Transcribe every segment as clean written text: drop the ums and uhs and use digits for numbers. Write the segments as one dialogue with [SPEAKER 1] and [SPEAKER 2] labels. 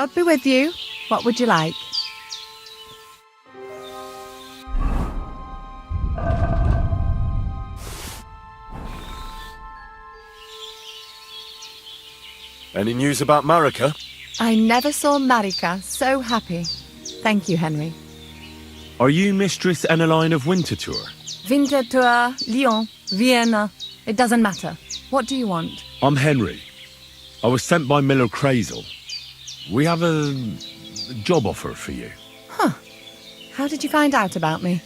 [SPEAKER 1] God be with you. What would you like?
[SPEAKER 2] Any news about Marika?
[SPEAKER 1] I never saw Marika so happy. Thank you, Henry.
[SPEAKER 2] Are you Mistress Eneline of Winterthur?
[SPEAKER 1] Winterthur, Lyon, Vienna. It doesn't matter. What do you want?
[SPEAKER 2] I'm Henry. I was sent by Miller Crazel. We have a job offer for you.
[SPEAKER 1] Huh. How did you find out about me?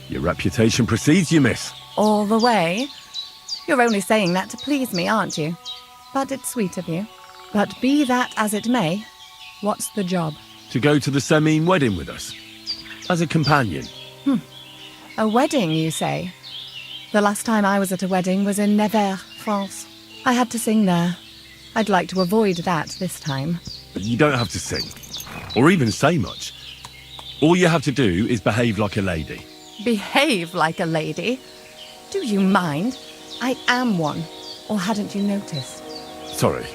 [SPEAKER 2] Your reputation precedes you, miss.
[SPEAKER 1] All the way? You're only saying that to please me, aren't you? But it's sweet of you. But be that as it may, what's the job?
[SPEAKER 2] To go to the Semine wedding with us. As a companion.
[SPEAKER 1] A wedding, you say? The last time I was at a wedding was in Nevers, France. I had to sing there. I'd like to avoid that this time.
[SPEAKER 2] But you don't have to sing. Or even say much. All you have to do is behave like a lady.
[SPEAKER 1] Behave like a lady? Do you mind? I am one. Or hadn't you noticed?
[SPEAKER 2] Sorry.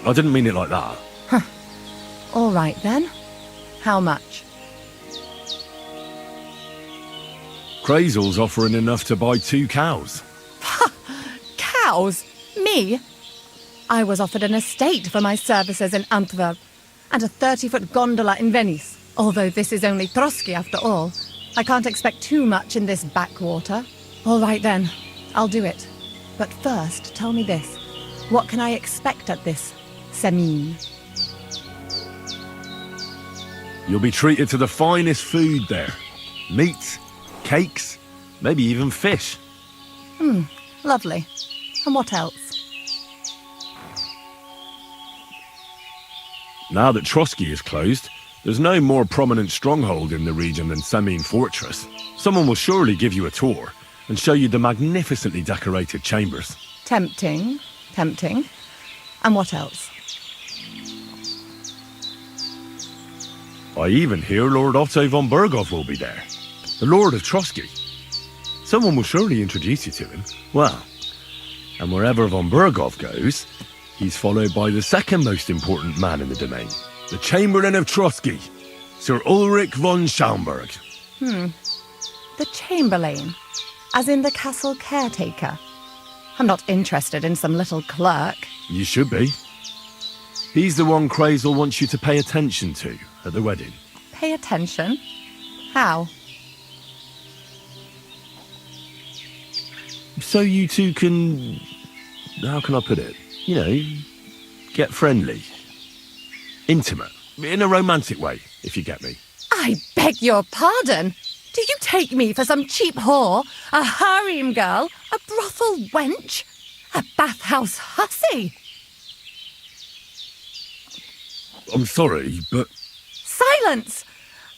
[SPEAKER 2] I didn't mean it like that.
[SPEAKER 1] All right, then. How much?
[SPEAKER 2] Crazel's offering enough to buy 2 cows.
[SPEAKER 1] Cows? Me? I was offered an estate for my services in Antwerp, and a 30-foot gondola in Venice. Although this is only Trotsky after all, I can't expect too much in this backwater. All right then, I'll do it. But first, tell me this. What can I expect at this Semine?
[SPEAKER 2] You'll be treated to the finest food there. Meats, cakes, maybe even fish.
[SPEAKER 1] Lovely. And what else?
[SPEAKER 2] Now that Trotsky is closed, there's no more prominent stronghold in the region than Semine Fortress. Someone will surely give you a tour and show you the magnificently decorated chambers.
[SPEAKER 1] Tempting. Tempting. And what else?
[SPEAKER 2] I even hear Lord Otto von Berghoff will be there, the Lord of Trotsky. Someone will surely introduce you to him. Well, and wherever von Berghoff goes, he's followed by the second most important man in the domain, the Chamberlain of Trotsky, Sir Ulrich von Schaumburg.
[SPEAKER 1] The Chamberlain, as in the castle caretaker. I'm not interested in some little clerk.
[SPEAKER 2] You should be. He's the one Crazel wants you to pay attention to at the wedding.
[SPEAKER 1] Pay attention? How?
[SPEAKER 2] So you two can... how can I put it? You know, get friendly. Intimate. In a romantic way, if you get me.
[SPEAKER 1] I beg your pardon. Do you take me for some cheap whore? A harem girl? A brothel wench? A bathhouse hussy?
[SPEAKER 2] I'm sorry, but...
[SPEAKER 1] Silence!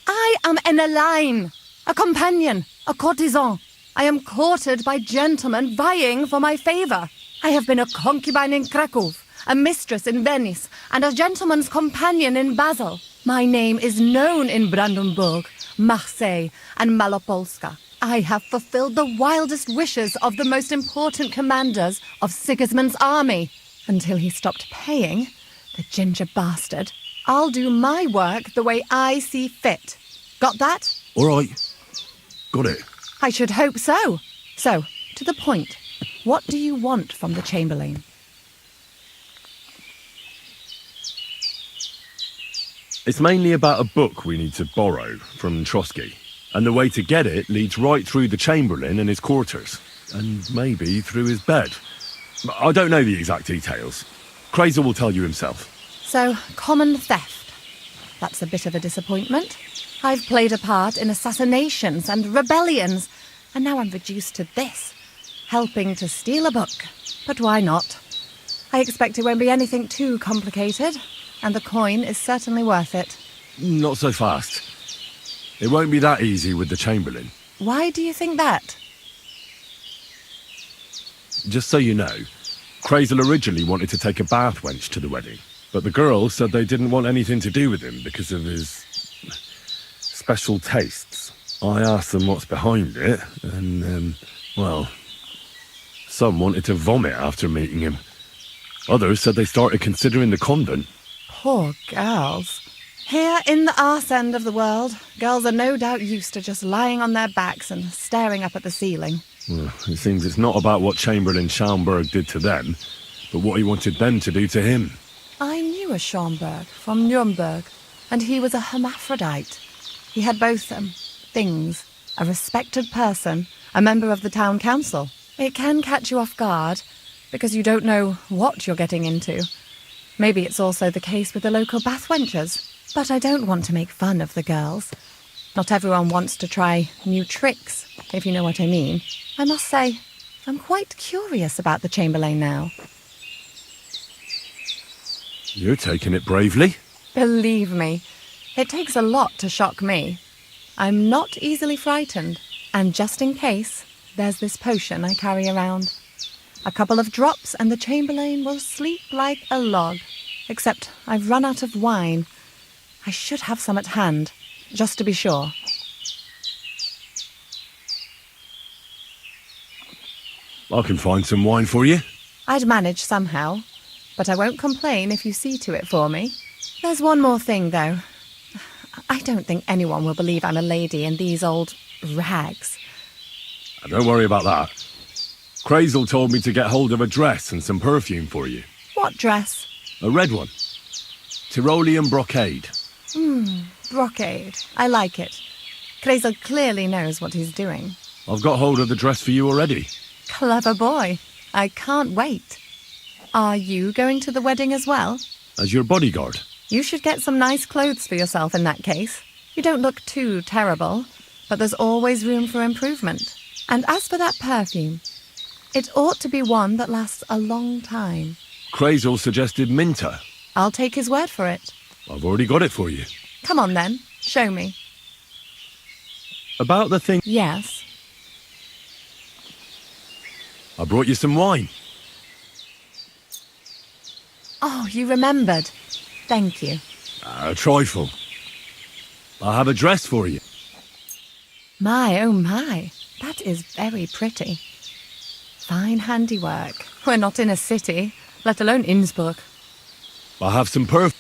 [SPEAKER 1] I am Eneline, a companion, a courtesan. I am courted by gentlemen vying for my favour. I have been a concubine in Krakow, a mistress in Venice, and a gentleman's companion in Basel. My name is known in Brandenburg, Marseille, and Malopolska. I have fulfilled the wildest wishes of the most important commanders of Sigismund's army. Until he stopped paying, the ginger bastard, I'll do my work the way I see fit. Got that?
[SPEAKER 2] All right. Got it.
[SPEAKER 1] I should hope so. So, to the point. What do you want from the Chamberlain?
[SPEAKER 2] It's mainly about a book we need to borrow from Trotsky. And the way to get it leads right through the Chamberlain and his quarters. And maybe through his bed. I don't know the exact details. Crazel will tell you himself.
[SPEAKER 1] So, common theft. That's a bit of a disappointment. I've played a part in assassinations and rebellions, and now I'm reduced to this, helping to steal a book. But why not? I expect it won't be anything too complicated, and the coin is certainly worth it.
[SPEAKER 2] Not so fast. It won't be that easy with the Chamberlain.
[SPEAKER 1] Why do you think that?
[SPEAKER 2] Just so you know, Crazel originally wanted to take a bath wench to the wedding, but the girls said they didn't want anything to do with him because of his special tastes. I asked them what's behind it, and, well, Some wanted to vomit after meeting him. Others said they started considering the convent.
[SPEAKER 1] Poor girls. Here in the arse end of the world, girls are no doubt used to just lying on their backs and staring up at the ceiling.
[SPEAKER 2] Well, it seems it's not about what Chamberlain Schaumburg did to them, but what he wanted them to do to him.
[SPEAKER 1] I knew a Schaumburg from Nuremberg, and he was a hermaphrodite. He had both things, a respected person, a member of the town council. It can catch you off guard, because you don't know what you're getting into. Maybe it's also the case with the local bathwenchers, but I don't want to make fun of the girls. Not everyone wants to try new tricks, if you know what I mean. I must say, I'm quite curious about the Chamberlain now.
[SPEAKER 2] You're taking it bravely.
[SPEAKER 1] Believe me, it takes a lot to shock me. I'm not easily frightened, and just in case, there's this potion I carry around. A couple of drops and the Chamberlain will sleep like a log. Except I've run out of wine. I should have some at hand, just to be sure.
[SPEAKER 2] I can find some wine for you.
[SPEAKER 1] I'd manage somehow, but I won't complain if you see to it for me. There's one more thing, though. I don't think anyone will believe I'm a lady in these old rags.
[SPEAKER 2] Don't worry about that. Crazel told me to get hold of a dress and some perfume for you.
[SPEAKER 1] What dress?
[SPEAKER 2] A red one. Tyrolean brocade.
[SPEAKER 1] Brocade. I like it. Crazel clearly knows what he's doing.
[SPEAKER 2] I've got hold of the dress for you already.
[SPEAKER 1] Clever boy. I can't wait. Are you going to the wedding as well?
[SPEAKER 2] As your bodyguard.
[SPEAKER 1] You should get some nice clothes for yourself in that case. You don't look too terrible, but there's always room for improvement. And as for that perfume, it ought to be one that lasts a long time.
[SPEAKER 2] Crazel suggested Minter.
[SPEAKER 1] I'll take his word for it.
[SPEAKER 2] I've already got it for you.
[SPEAKER 1] Come on then, show me.
[SPEAKER 2] About the thing...
[SPEAKER 1] Yes.
[SPEAKER 2] I brought you some wine.
[SPEAKER 1] Oh, you remembered. Thank you.
[SPEAKER 2] A trifle. I have a dress for you.
[SPEAKER 1] My, oh my. That is very pretty. Fine handiwork. We're not in a city, let alone Innsbruck.
[SPEAKER 2] I have some perfume.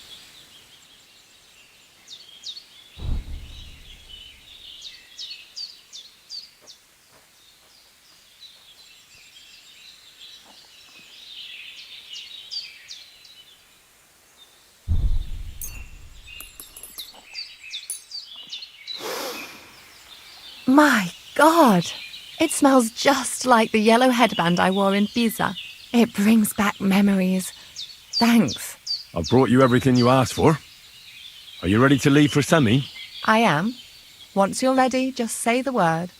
[SPEAKER 1] My God! It smells just like the yellow headband I wore in Pisa. It brings back memories. Thanks.
[SPEAKER 2] I've brought you everything you asked for. Are you ready to leave for Semi?
[SPEAKER 1] I am. Once you're ready, just say the word.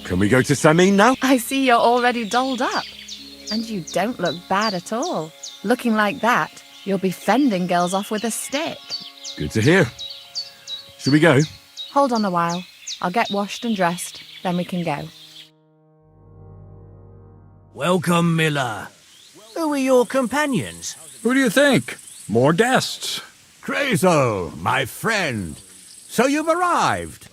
[SPEAKER 2] Can we go to Semi now?
[SPEAKER 1] I see you're already dolled up. And you don't look bad at all. Looking like that, you'll be fending girls off with a stick.
[SPEAKER 2] Good to hear. Should we go?
[SPEAKER 1] Hold on a while. I'll get washed and dressed, then we can go.
[SPEAKER 3] Welcome, Miller. Who are your companions?
[SPEAKER 4] Who do you think? More guests.
[SPEAKER 5] Crazo, my friend. So you've arrived.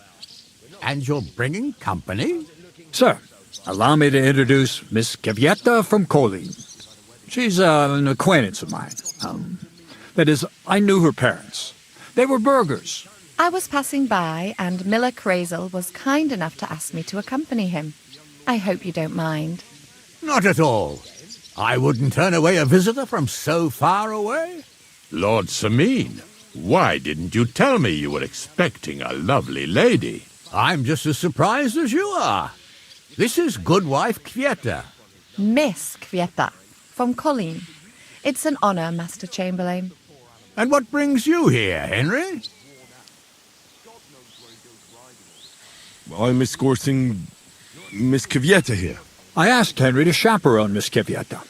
[SPEAKER 5] And you're bringing company?
[SPEAKER 4] Sir, allow me to introduce Miss Gavietta from Kolin. She's an acquaintance of mine. That is, I knew her parents. They were burghers.
[SPEAKER 1] I was passing by, and Miller Crazel was kind enough to ask me to accompany him. I hope you don't mind.
[SPEAKER 5] Not at all. I wouldn't turn away a visitor from so far away.
[SPEAKER 6] Lord Sameen, why didn't you tell me you were expecting a lovely lady?
[SPEAKER 5] I'm just as surprised as you are. This is Goodwife Kvieta.
[SPEAKER 1] Miss Kvieta, from Colleen. It's an honour, Master Chamberlain.
[SPEAKER 5] And what brings you here, Henry?
[SPEAKER 2] I'm escorting Miss Kvieta here.
[SPEAKER 4] I asked Henry to chaperone Miss Kvieta.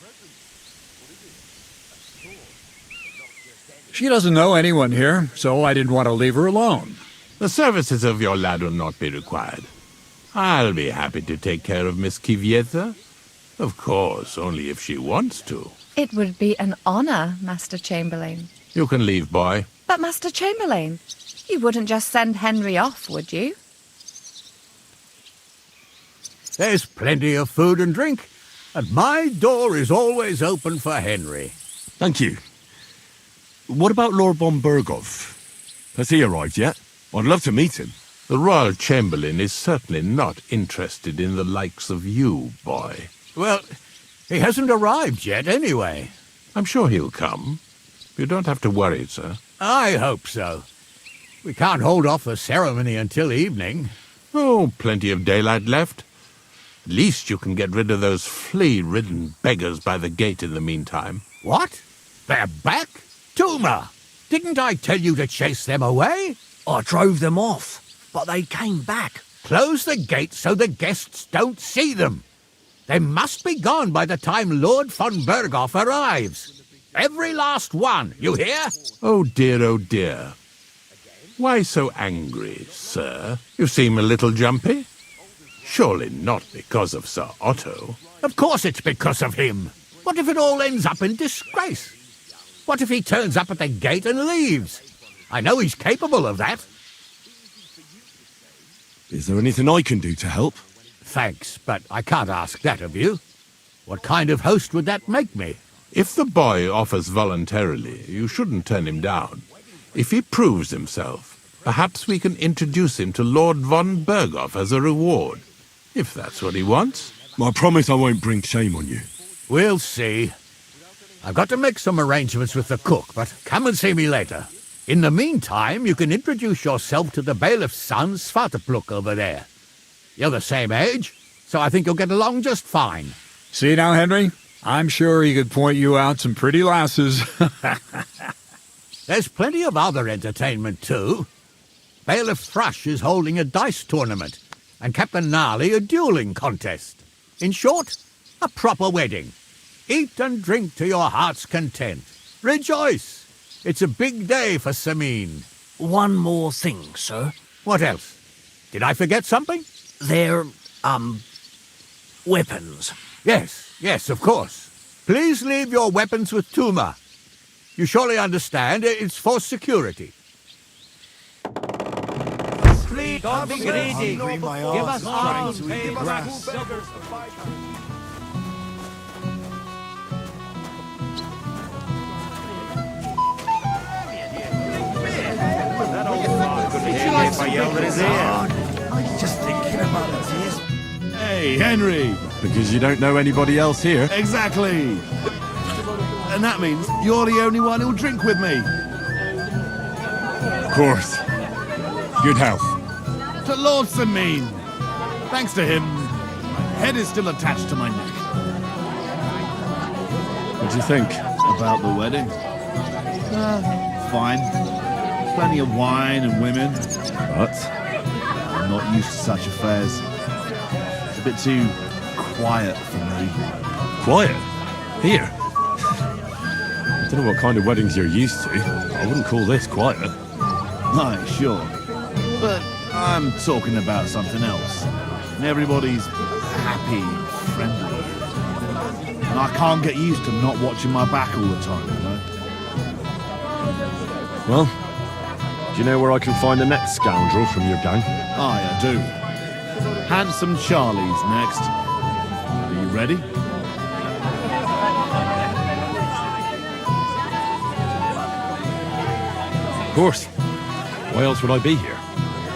[SPEAKER 4] She doesn't know anyone here, so I didn't want to leave her alone.
[SPEAKER 6] The services of your lad will not be required. I'll be happy to take care of Miss Kvieta. Of course, only if she wants to.
[SPEAKER 1] It would be an honour, Master Chamberlain.
[SPEAKER 6] You can leave, boy.
[SPEAKER 1] But, Master Chamberlain, you wouldn't just send Henry off, would you?
[SPEAKER 5] There's plenty of food and drink, and my door is always open for Henry.
[SPEAKER 2] Thank you. What about Lord von Berghoff? Has he arrived yet? I'd love to meet him.
[SPEAKER 6] The Royal Chamberlain is certainly not interested in the likes of you, boy.
[SPEAKER 5] Well, he hasn't arrived yet anyway.
[SPEAKER 6] I'm sure he'll come. You don't have to worry, sir.
[SPEAKER 5] I hope so. We can't hold off the ceremony until evening.
[SPEAKER 6] Oh, plenty of daylight left. At least you can get rid of those flea-ridden beggars by the gate in the meantime.
[SPEAKER 5] What? They're back? Tuma, didn't I tell you to chase them away?
[SPEAKER 3] I drove them off, but they came back.
[SPEAKER 5] Close the gate so the guests don't see them. They must be gone by the time Lord von Berghoff arrives. Every last one, you hear?
[SPEAKER 6] Oh dear, oh dear. Why so angry, sir? You seem a little jumpy. Surely not because of Sir Otto.
[SPEAKER 5] Of course it's because of him. What if it all ends up in disgrace? What if he turns up at the gate and leaves? I know he's capable of that.
[SPEAKER 2] Is there anything I can do to help?
[SPEAKER 5] Thanks, but I can't ask that of you. What kind of host would that make me?
[SPEAKER 6] If the boy offers voluntarily, you shouldn't turn him down. If he proves himself, perhaps we can introduce him to Lord von Berghoff as a reward. If that's what he wants.
[SPEAKER 2] I promise I won't bring shame on you.
[SPEAKER 5] We'll see. I've got to make some arrangements with the cook, but come and see me later. In the meantime, you can introduce yourself to the bailiff's son, Svartepluk, over there. You're the same age, so I think you'll get along just fine.
[SPEAKER 4] See now, Henry? I'm sure he could point you out some pretty lasses.
[SPEAKER 5] There's plenty of other entertainment, too. Bailiff Thrush is holding a dice tournament, and Captain Gnarly a dueling contest. In short, a proper wedding. Eat and drink to your heart's content. Rejoice! It's a big day for Sameen.
[SPEAKER 3] One more thing, sir.
[SPEAKER 5] What else? Did I forget something?
[SPEAKER 3] They're, weapons.
[SPEAKER 5] Yes, of course. Please leave your weapons with Tuma. You surely understand it's for security.
[SPEAKER 7] Don't be greedy. Give us all grass.
[SPEAKER 3] Just thinking about it.
[SPEAKER 8] Hey, Henry!
[SPEAKER 2] Because you don't know anybody else here.
[SPEAKER 8] Exactly! And that means you're the only one who'll drink with me.
[SPEAKER 2] Of course. Good health.
[SPEAKER 8] To Lord Sameen. Thanks to him, my head is still attached to my neck.
[SPEAKER 2] What do you think?
[SPEAKER 8] About the wedding? Fine. Plenty of wine and women.
[SPEAKER 2] But
[SPEAKER 8] I'm not used to such affairs. It's a bit too quiet for me.
[SPEAKER 2] quiet. Here. I don't know what kind of weddings you're used to. I wouldn't call this quiet.
[SPEAKER 8] Aye, sure. But I'm talking about something else. And everybody's happy, friendly. And I can't get used to not watching my back all the time, you know?
[SPEAKER 2] Well, do you know where I can find the next scoundrel from your gang?
[SPEAKER 8] Aye, I do. Handsome Charlie's next. Are you ready?
[SPEAKER 2] Of course. Why else would I be here?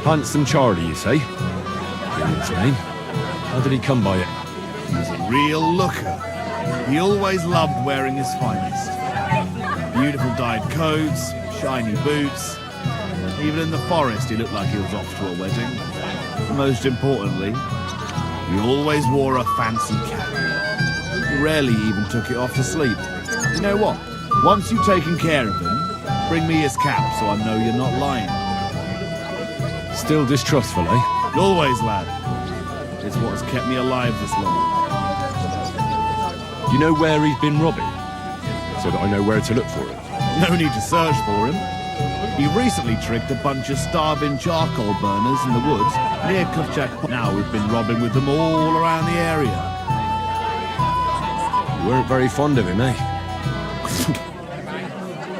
[SPEAKER 2] Handsome Charlie, you say? His name. How did he come by it?
[SPEAKER 8] He was a real looker. He always loved wearing his finest. Beautiful dyed coats, shiny boots. Even in the forest, he looked like he was off to a wedding. Most importantly, he always wore a fancy cap. He rarely even took it off to sleep. You know what? Once you've taken care of him, bring me his cap so I know you're not lying.
[SPEAKER 2] Still distrustful, eh?
[SPEAKER 8] Always, lad. It's what has kept me alive this long.
[SPEAKER 2] Do you know where he's been robbing? So that I know where to look for him.
[SPEAKER 8] No need to search for him. He recently tricked a bunch of starving charcoal burners in the woods near Kufchak. Now we've been robbing with them all around the area.
[SPEAKER 2] You weren't very fond of him, eh?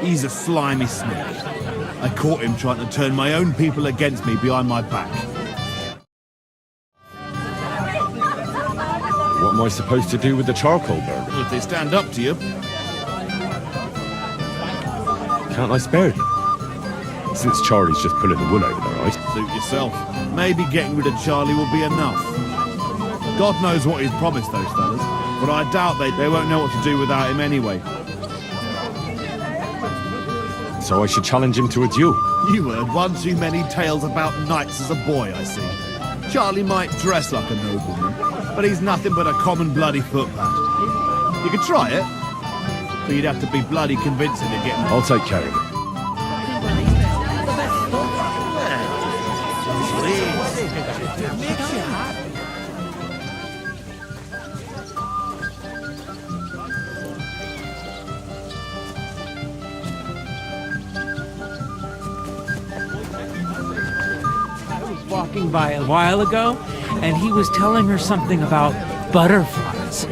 [SPEAKER 8] He's a slimy snake. I caught him trying to turn my own people against me behind my back.
[SPEAKER 2] What am I supposed to do with the charcoal burner?
[SPEAKER 8] Well, if they stand up to you,
[SPEAKER 2] Can't I spare them? Since Charlie's just pulling the wool over their eyes.
[SPEAKER 8] suit yourself. Maybe getting rid of Charlie will be enough. God knows what he's promised those fellas, but I doubt they won't know what to do without him anyway.
[SPEAKER 2] So I should challenge him to a duel.
[SPEAKER 8] You heard one too many tales about knights as a boy, I see. Charlie might dress like a nobleman, but he's nothing but a common bloody footpad. You could try it, but you'd have to be bloody convincing to get him.
[SPEAKER 2] I'll take care of it.
[SPEAKER 9] Walking by a while ago, and he was telling her something about butterflies.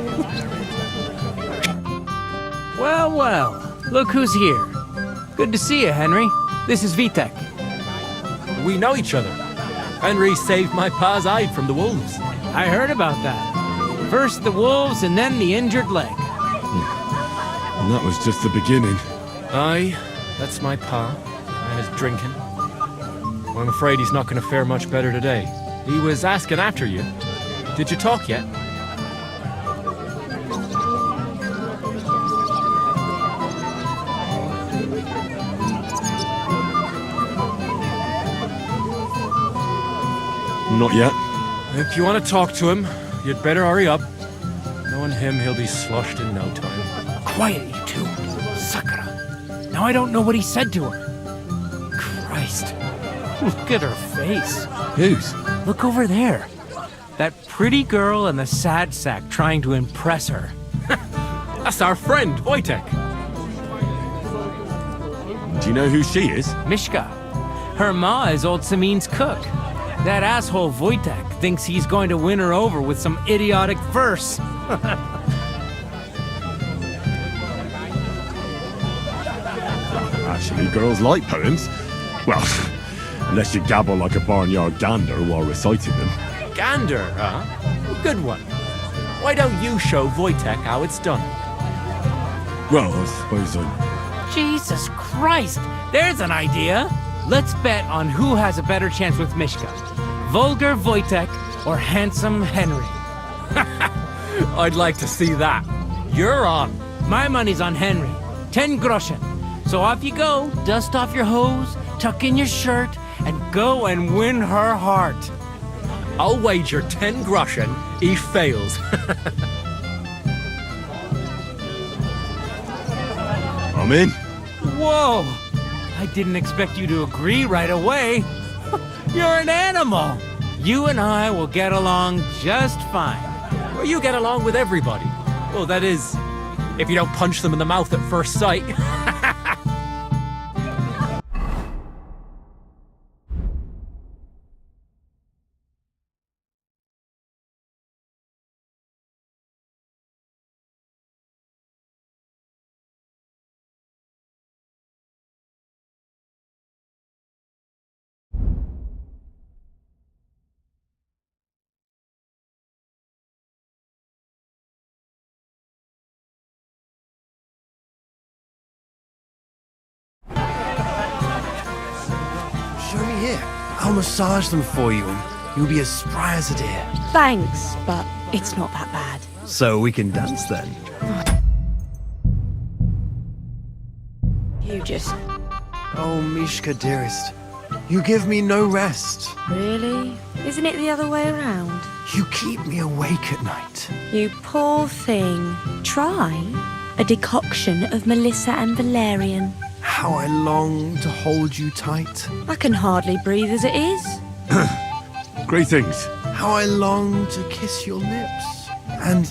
[SPEAKER 9] Well, well, look who's here. Good to see you, Henry. This is Vitek.
[SPEAKER 10] We know each other. Henry saved my pa's hide from the wolves.
[SPEAKER 9] I heard about that. First the wolves and then the injured leg.
[SPEAKER 2] And that was just the beginning.
[SPEAKER 10] Aye, that's my pa, and his drinking. Well, I'm afraid he's not going to fare much better today. He was asking after you. Did you talk yet?
[SPEAKER 2] Not yet.
[SPEAKER 10] If you want to talk to him, you'd better hurry up. Knowing him, he'll be sloshed in no time.
[SPEAKER 9] Quiet, you two. Sakura. Now I don't know what he said to her. Christ. Look at her face.
[SPEAKER 2] Whose?
[SPEAKER 9] Look over there. That pretty girl and the sad sack trying to impress her.
[SPEAKER 10] That's our friend, Wojtek.
[SPEAKER 2] Do you know who she is?
[SPEAKER 9] Mishka. Her ma is old Samin's cook. That asshole Wojtek thinks he's going to win her over with some idiotic verse.
[SPEAKER 2] Actually, girls like poems. Well, unless you gabble like a barnyard gander while reciting them.
[SPEAKER 10] Gander, huh? Good one. Why don't you show Wojtek how it's done?
[SPEAKER 2] Well, I suppose I...
[SPEAKER 9] Jesus Christ! There's an idea! Let's bet on who has a better chance with Mishka. Vulgar Wojtek or handsome Henry.
[SPEAKER 10] I'd like to see that. You're on.
[SPEAKER 9] My money's on Henry. 10 groschen. So off you go, dust off your hose, tuck in your shirt, and go and win her heart.
[SPEAKER 10] I'll wager 10 groschen he fails.
[SPEAKER 2] I'm in.
[SPEAKER 9] Whoa! I didn't expect you to agree right away. You're an animal. You and I will get along just fine.
[SPEAKER 10] Well, you get along with everybody. Well, that is, if you don't punch them in the mouth at first sight.
[SPEAKER 7] show me here. I'll massage them for you and you'll be as spry as a deer.
[SPEAKER 11] Thanks, but it's not that bad.
[SPEAKER 7] So we can dance then.
[SPEAKER 11] You just...
[SPEAKER 7] Oh, Mishka, dearest. You give me no rest.
[SPEAKER 11] Really? Isn't it the other way around?
[SPEAKER 7] You keep me awake at night.
[SPEAKER 11] You poor thing. Try a decoction of Melissa and valerian.
[SPEAKER 7] How I long to hold you tight.
[SPEAKER 11] I can hardly breathe as it is.
[SPEAKER 2] Greetings.
[SPEAKER 7] How I long to kiss your lips. And,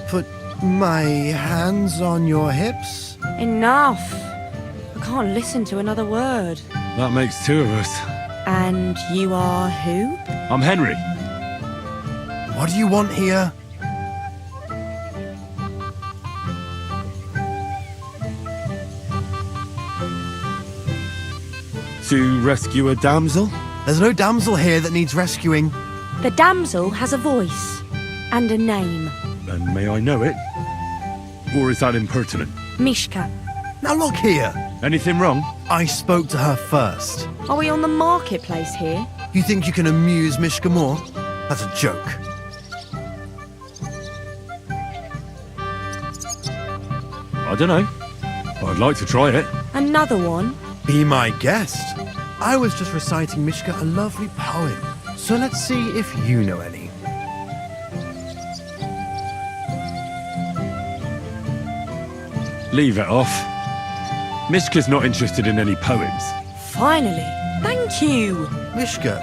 [SPEAKER 7] put my hands on your hips.
[SPEAKER 11] Enough. I can't listen to another word.
[SPEAKER 2] That makes two of us.
[SPEAKER 11] And you are who?
[SPEAKER 2] I'm Henry.
[SPEAKER 7] What do you want here?
[SPEAKER 2] To rescue a damsel?
[SPEAKER 7] There's no damsel here that needs rescuing.
[SPEAKER 11] The damsel has a voice and a name.
[SPEAKER 2] And may I know it? Or is that impertinent?
[SPEAKER 11] Mishka.
[SPEAKER 7] Now look here.
[SPEAKER 2] Anything wrong?
[SPEAKER 7] I spoke to her first.
[SPEAKER 11] Are we on the marketplace here?
[SPEAKER 7] You think you can amuse Mishka more? That's a joke.
[SPEAKER 2] I don't know. I'd like to try it.
[SPEAKER 11] Another one?
[SPEAKER 7] Be my guest. I was just reciting Mishka a lovely poem. So let's see if you know any.
[SPEAKER 2] Leave it off. Mishka's not interested in any poems.
[SPEAKER 11] Finally. Thank you.
[SPEAKER 7] Mishka,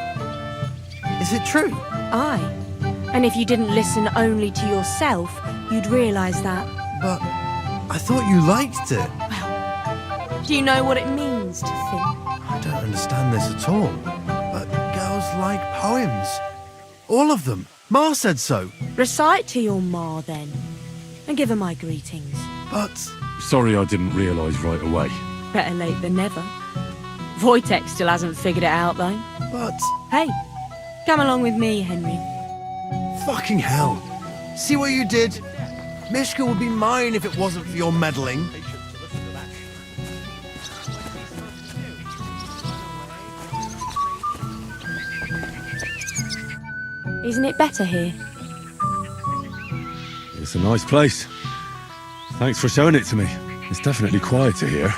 [SPEAKER 7] is it true?
[SPEAKER 11] Aye. And if you didn't listen only to yourself, you'd realise that.
[SPEAKER 7] But I thought you liked it.
[SPEAKER 11] Well, do you know what it means to think?
[SPEAKER 7] I don't understand this at all. But girls like poems. All of them. Ma said so.
[SPEAKER 11] Recite to your ma then. And give her my greetings.
[SPEAKER 7] But...
[SPEAKER 2] Sorry I didn't realise right away.
[SPEAKER 11] Better late than never. Wojtek still hasn't figured it out though.
[SPEAKER 7] But...
[SPEAKER 11] Hey, come along with me, Henry.
[SPEAKER 7] Fucking hell. See what you did? Mishka would be mine if it wasn't for your meddling.
[SPEAKER 11] Isn't it better here?
[SPEAKER 2] It's a nice place. Thanks for showing it to me. It's definitely quieter here.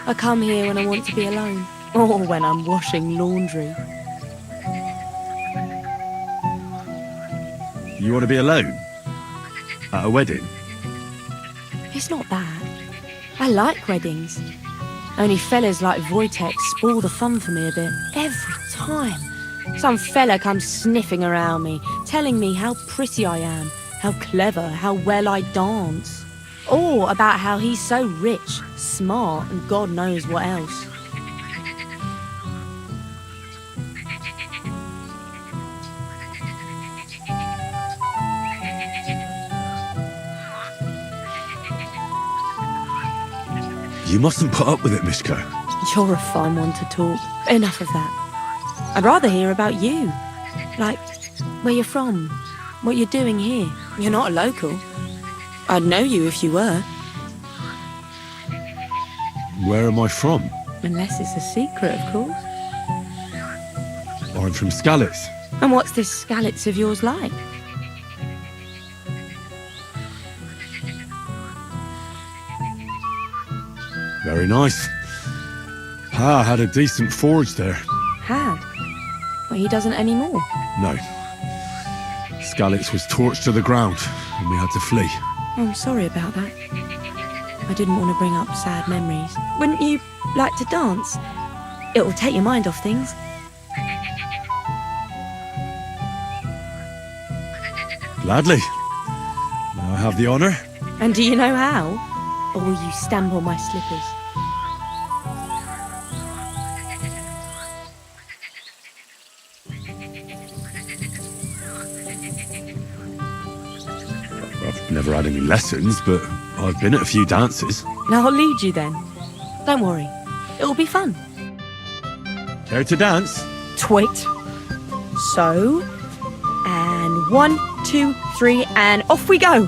[SPEAKER 11] I come here when I want to be alone. Or when I'm washing laundry.
[SPEAKER 2] You want to be alone? At a wedding?
[SPEAKER 11] It's not that. I like weddings. Only fellas like Wojtek spoil the fun for me a bit. Every time. Some fella comes sniffing around me, telling me how pretty I am, how clever, how well I dance. Or about how he's so rich, smart, and God knows what else.
[SPEAKER 2] You mustn't put up with it, Mishka.
[SPEAKER 11] You're a fine one to talk. Enough of that. I'd rather hear about you. Like, where you're from, what you're doing here. You're not a local. I'd know you if you were.
[SPEAKER 2] Where am I from?
[SPEAKER 11] Unless it's a secret, of course.
[SPEAKER 2] I'm from Skalitz.
[SPEAKER 11] And what's this Skalitz of yours like?
[SPEAKER 2] Very nice. Pa had a decent forge there.
[SPEAKER 11] Had? But he doesn't anymore.
[SPEAKER 2] No. Skalitz was torched to the ground, and we had to flee.
[SPEAKER 11] Oh, I'm sorry about that. I didn't want to bring up sad memories. Wouldn't you like to dance? It'll take your mind off things.
[SPEAKER 2] Gladly. May I have the honour?
[SPEAKER 11] And do you know how? Or will you stamp on my slippers?
[SPEAKER 2] I've never had any lessons, but I've been at a few dances.
[SPEAKER 11] Now I'll lead you then. Don't worry. It'll be fun.
[SPEAKER 2] Care to dance?
[SPEAKER 11] Twit. So, and 1, 2, 3, and off we go.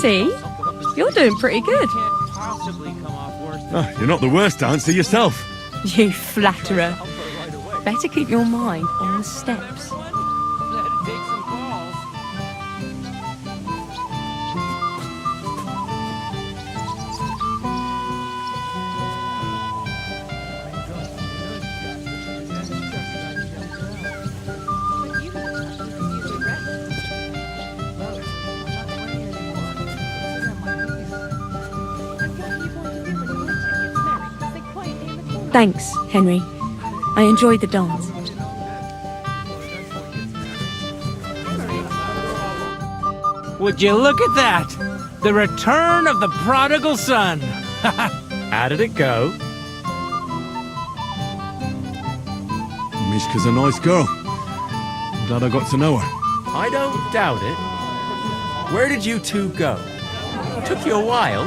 [SPEAKER 11] See? You're doing pretty good.
[SPEAKER 9] Can't possibly come off worse than
[SPEAKER 2] Ah, you're not the worst dancer yourself.
[SPEAKER 11] You flatterer. Better keep your mind on the steps.
[SPEAKER 9] that. Take some balls.
[SPEAKER 11] Thanks, Henry. I enjoyed the dance.
[SPEAKER 9] Would you look at that? The return of the prodigal son.
[SPEAKER 10] How did it go?
[SPEAKER 2] Mishka's a nice girl. I'm glad I got to know her.
[SPEAKER 10] I don't doubt it. Where did you two go? Took you a while.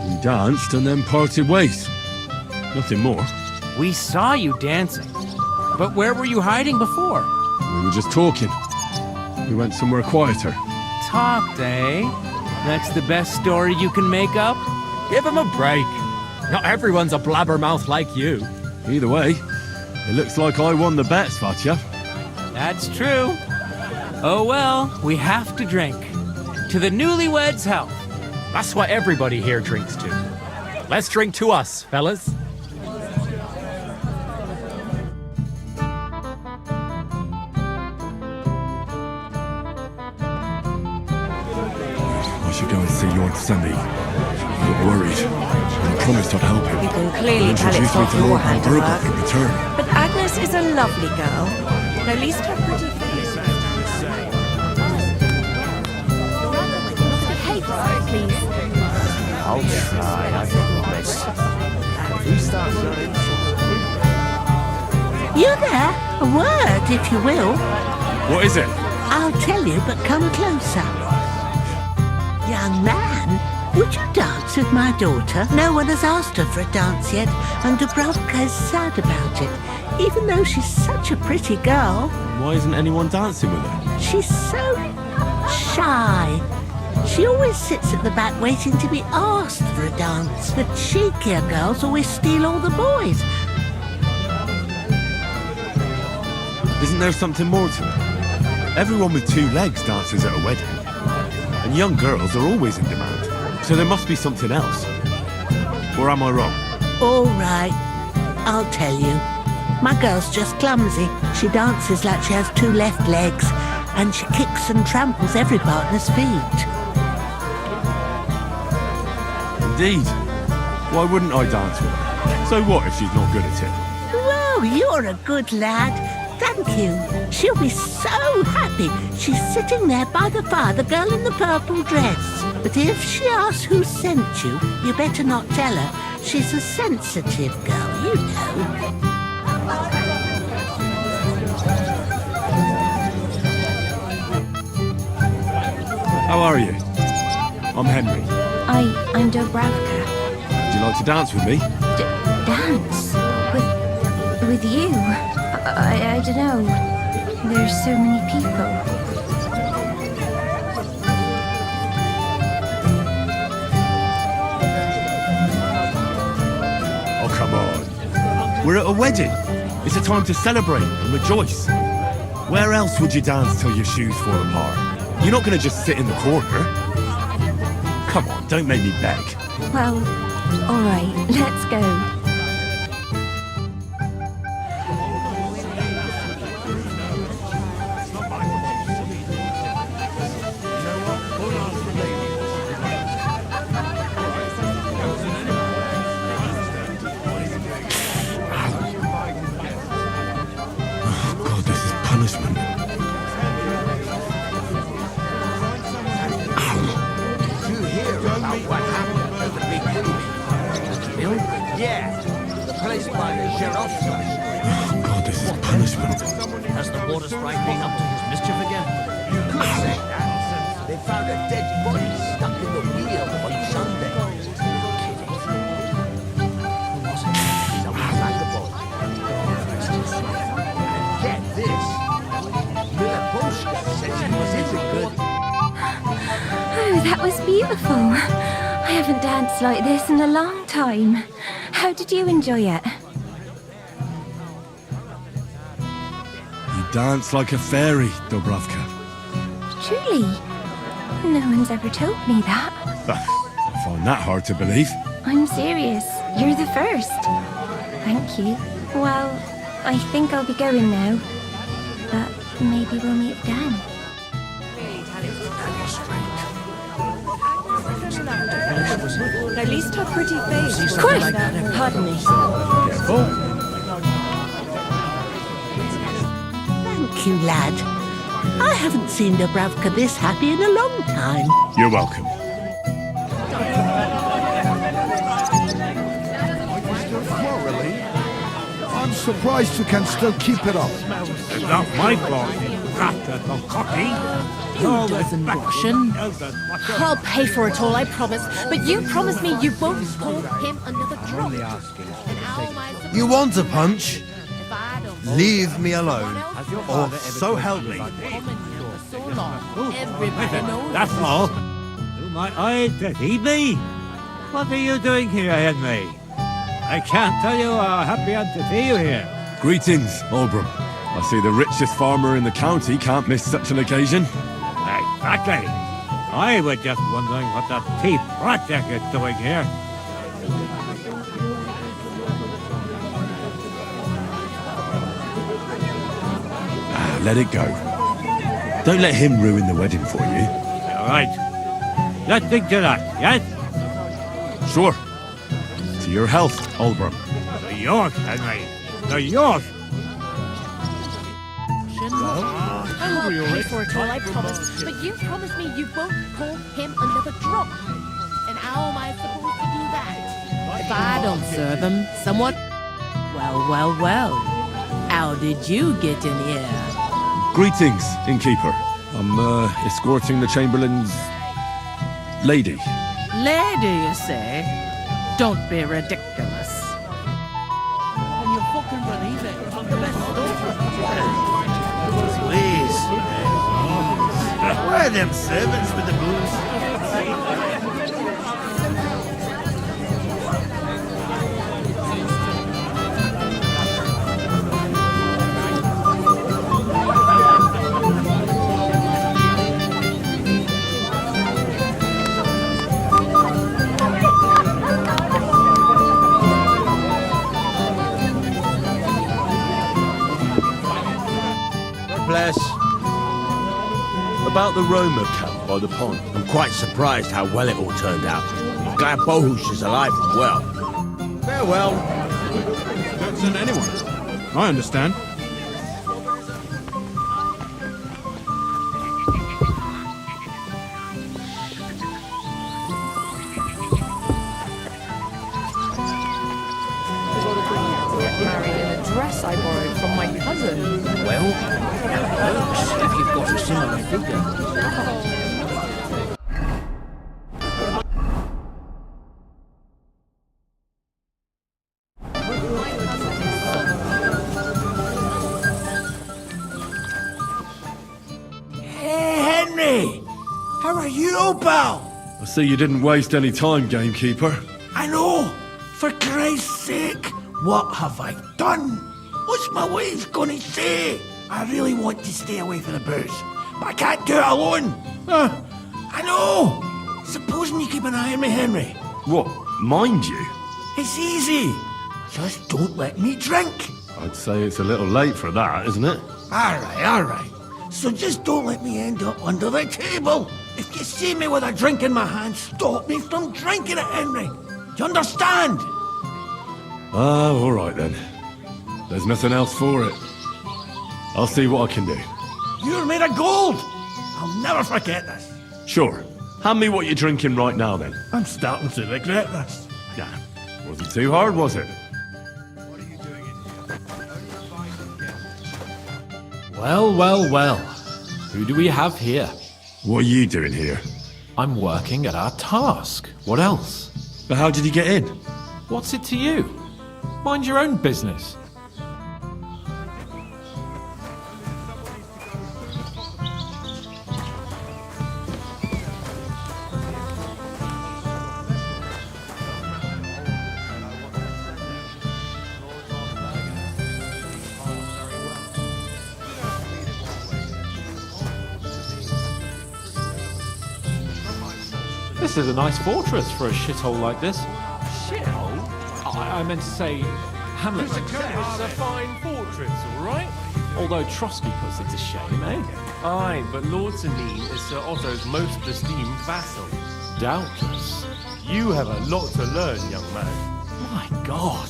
[SPEAKER 2] We danced and then parted ways. Nothing more.
[SPEAKER 9] We saw you dancing. But where were you hiding before?
[SPEAKER 2] We were just talking. We went somewhere quieter.
[SPEAKER 9] Talked, eh? That's the best story you can make up?
[SPEAKER 10] Give him a break. Not everyone's a blabbermouth like you.
[SPEAKER 2] Either way, it looks like I won the bet, Svatya.
[SPEAKER 9] That's true. Oh well, we have to drink. To the newlyweds' health.
[SPEAKER 10] That's what everybody here drinks to. Let's drink to us, fellas.
[SPEAKER 2] I should go and see Lord Semi. I'm not worried. I promised I'd help him.
[SPEAKER 12] You can clearly
[SPEAKER 2] He'll
[SPEAKER 12] tell it's
[SPEAKER 2] introduce me
[SPEAKER 12] not
[SPEAKER 2] to
[SPEAKER 12] your
[SPEAKER 2] Lord Van
[SPEAKER 12] handiwork.
[SPEAKER 2] Berghoff in return.
[SPEAKER 12] But Agnes is a lovely girl. At least her pretty face. Please.
[SPEAKER 3] I'll try, I promise.
[SPEAKER 13] You there? A word, if you will.
[SPEAKER 2] What is it?
[SPEAKER 13] I'll tell you, but come closer. Young man, would you dance with my daughter? No one has asked her for a dance yet, and Dubravka is sad about it, even though she's such a pretty girl.
[SPEAKER 2] Why isn't anyone dancing with her?
[SPEAKER 13] She's so shy. She always sits at the back waiting to be asked for a dance. The cheekier girls always steal all the boys.
[SPEAKER 2] Isn't there something more to it? Everyone with two legs dances at a wedding. And young girls are always in demand. So there must be something else. Or am I wrong?
[SPEAKER 13] All right, I'll tell you. My girl's just clumsy. She dances like she has two left legs, and she kicks and tramples every partner's feet.
[SPEAKER 2] Indeed. Why wouldn't I dance with her? So what if she's not good at it?
[SPEAKER 13] Well, you're a good lad. Thank you. She'll be so happy. She's sitting there by the fire, the girl in the purple dress. But if she asks who sent you, you better not tell her. She's a sensitive girl, you know.
[SPEAKER 2] How are you? I'm Henry.
[SPEAKER 14] I'm Dubravka.
[SPEAKER 2] Would you like to dance with me?
[SPEAKER 14] Dance? With you? I don't know. There's so many people.
[SPEAKER 2] Oh, come on. We're at a wedding. It's a time to celebrate and rejoice. Where else would you dance till your shoes fall apart? You're not going to just sit in the corner. Come on, don't make me beg.
[SPEAKER 14] Well, all right, let's go.
[SPEAKER 2] Punishment.
[SPEAKER 5] Did you hear about what happened at the big building? Yeah, the place by the sheriff's office.
[SPEAKER 2] Oh, God, this is punishment.
[SPEAKER 3] Has the water sprite been up to his mischief again?
[SPEAKER 5] You could say that. They found a dead body stuck in the wheel on Sunday. Someone found the body. And get this. Miller Boschka says he was in the
[SPEAKER 14] That was beautiful. I haven't danced like this in a long time. How did you enjoy it?
[SPEAKER 8] You dance like a fairy, Dubravka.
[SPEAKER 14] Truly? No one's ever told me that.
[SPEAKER 8] I find that hard to believe.
[SPEAKER 14] I'm serious. You're the first. Thank you. Well, I think I'll be going now. But maybe we'll meet again.
[SPEAKER 12] At least her pretty face.
[SPEAKER 11] Quick! Pardon me.
[SPEAKER 2] Careful.
[SPEAKER 13] Thank you, lad. I haven't seen Dubravka this happy in a long time.
[SPEAKER 2] You're welcome.
[SPEAKER 7] I'm surprised you can still keep it up.
[SPEAKER 5] It's not my fault, you rat little cocky.
[SPEAKER 12] Who doesn't Russian?
[SPEAKER 11] I'll pay for it all, I promise. But you promise me you won't pour him another drop.
[SPEAKER 7] You want a punch? Leave me alone, or so help me.
[SPEAKER 5] That's all. To my eye, deceive me. What are you doing here, Henry? I can't tell you how happy I'm to see you here.
[SPEAKER 2] Greetings, Oldbrook. I see the richest farmer in the county can't miss such an occasion.
[SPEAKER 5] Exactly. I was just wondering what that tea project is doing here.
[SPEAKER 2] Let it go. Don't let him ruin the wedding for you.
[SPEAKER 5] All right. Let's think to that, yes?
[SPEAKER 2] Sure. To your health, Oldbrook.
[SPEAKER 5] To yours, Henry. To yours.
[SPEAKER 11] I'll pay for it all, I promise. But you promise me you won't pour him another drop. And how am I supposed to do that?
[SPEAKER 12] If I don't serve him, someone... Well. How did you get in here?
[SPEAKER 2] Greetings, innkeeper. I'm escorting the Chamberlain's lady.
[SPEAKER 12] Lady, you say? Don't be ridiculous.
[SPEAKER 3] Can you fucking believe it? I'm the best
[SPEAKER 8] Please. Where are them servants with the booze?
[SPEAKER 2] Bless. About the Roma camp by the pond.
[SPEAKER 3] I'm quite surprised how well it all turned out. Glad Bohush is alive and well.
[SPEAKER 10] Farewell. Don't send anyone. I understand.
[SPEAKER 1] Married in a dress I borrowed from my cousin.
[SPEAKER 3] Well, that works if you've got a similar figure.
[SPEAKER 7] Hey, Henry! How are you, pal?
[SPEAKER 2] I see you didn't waste any time, gamekeeper.
[SPEAKER 7] I know! For Christ's sake! What have I done? What's my wife gonna say? I really want to stay away from the booze, but I can't do it alone. I know! Supposing you keep an eye on me, Henry.
[SPEAKER 2] What, mind you?
[SPEAKER 7] It's easy. Just don't let me drink.
[SPEAKER 2] I'd say it's a little late for that, isn't it?
[SPEAKER 7] All right. So just don't let me end up under the table. If you see me with a drink in my hand, stop me from drinking it, Henry. Do you understand?
[SPEAKER 2] Oh, all right then. There's nothing else for it. I'll see what I can do.
[SPEAKER 7] You're made of gold. I'll never forget this.
[SPEAKER 2] Sure. Hand me what you're drinking right now then.
[SPEAKER 7] I'm starting to regret this.
[SPEAKER 2] Nah, wasn't too hard, was it?
[SPEAKER 10] Well. Who do we have here?
[SPEAKER 2] What are you doing here?
[SPEAKER 10] I'm working at our task. What else?
[SPEAKER 2] But how did you get in?
[SPEAKER 10] What's it to you? Mind your own business. This is a nice fortress for a shithole like this. Shithole? I meant to say, Hamlet. It's a fine fortress, all right? Although Trotsky puts it to shame, eh?
[SPEAKER 15] Aye, but Lord Selene is Sir Otto's most esteemed vassal.
[SPEAKER 10] Doubtless.
[SPEAKER 15] You have a lot to learn, young man.
[SPEAKER 10] My God.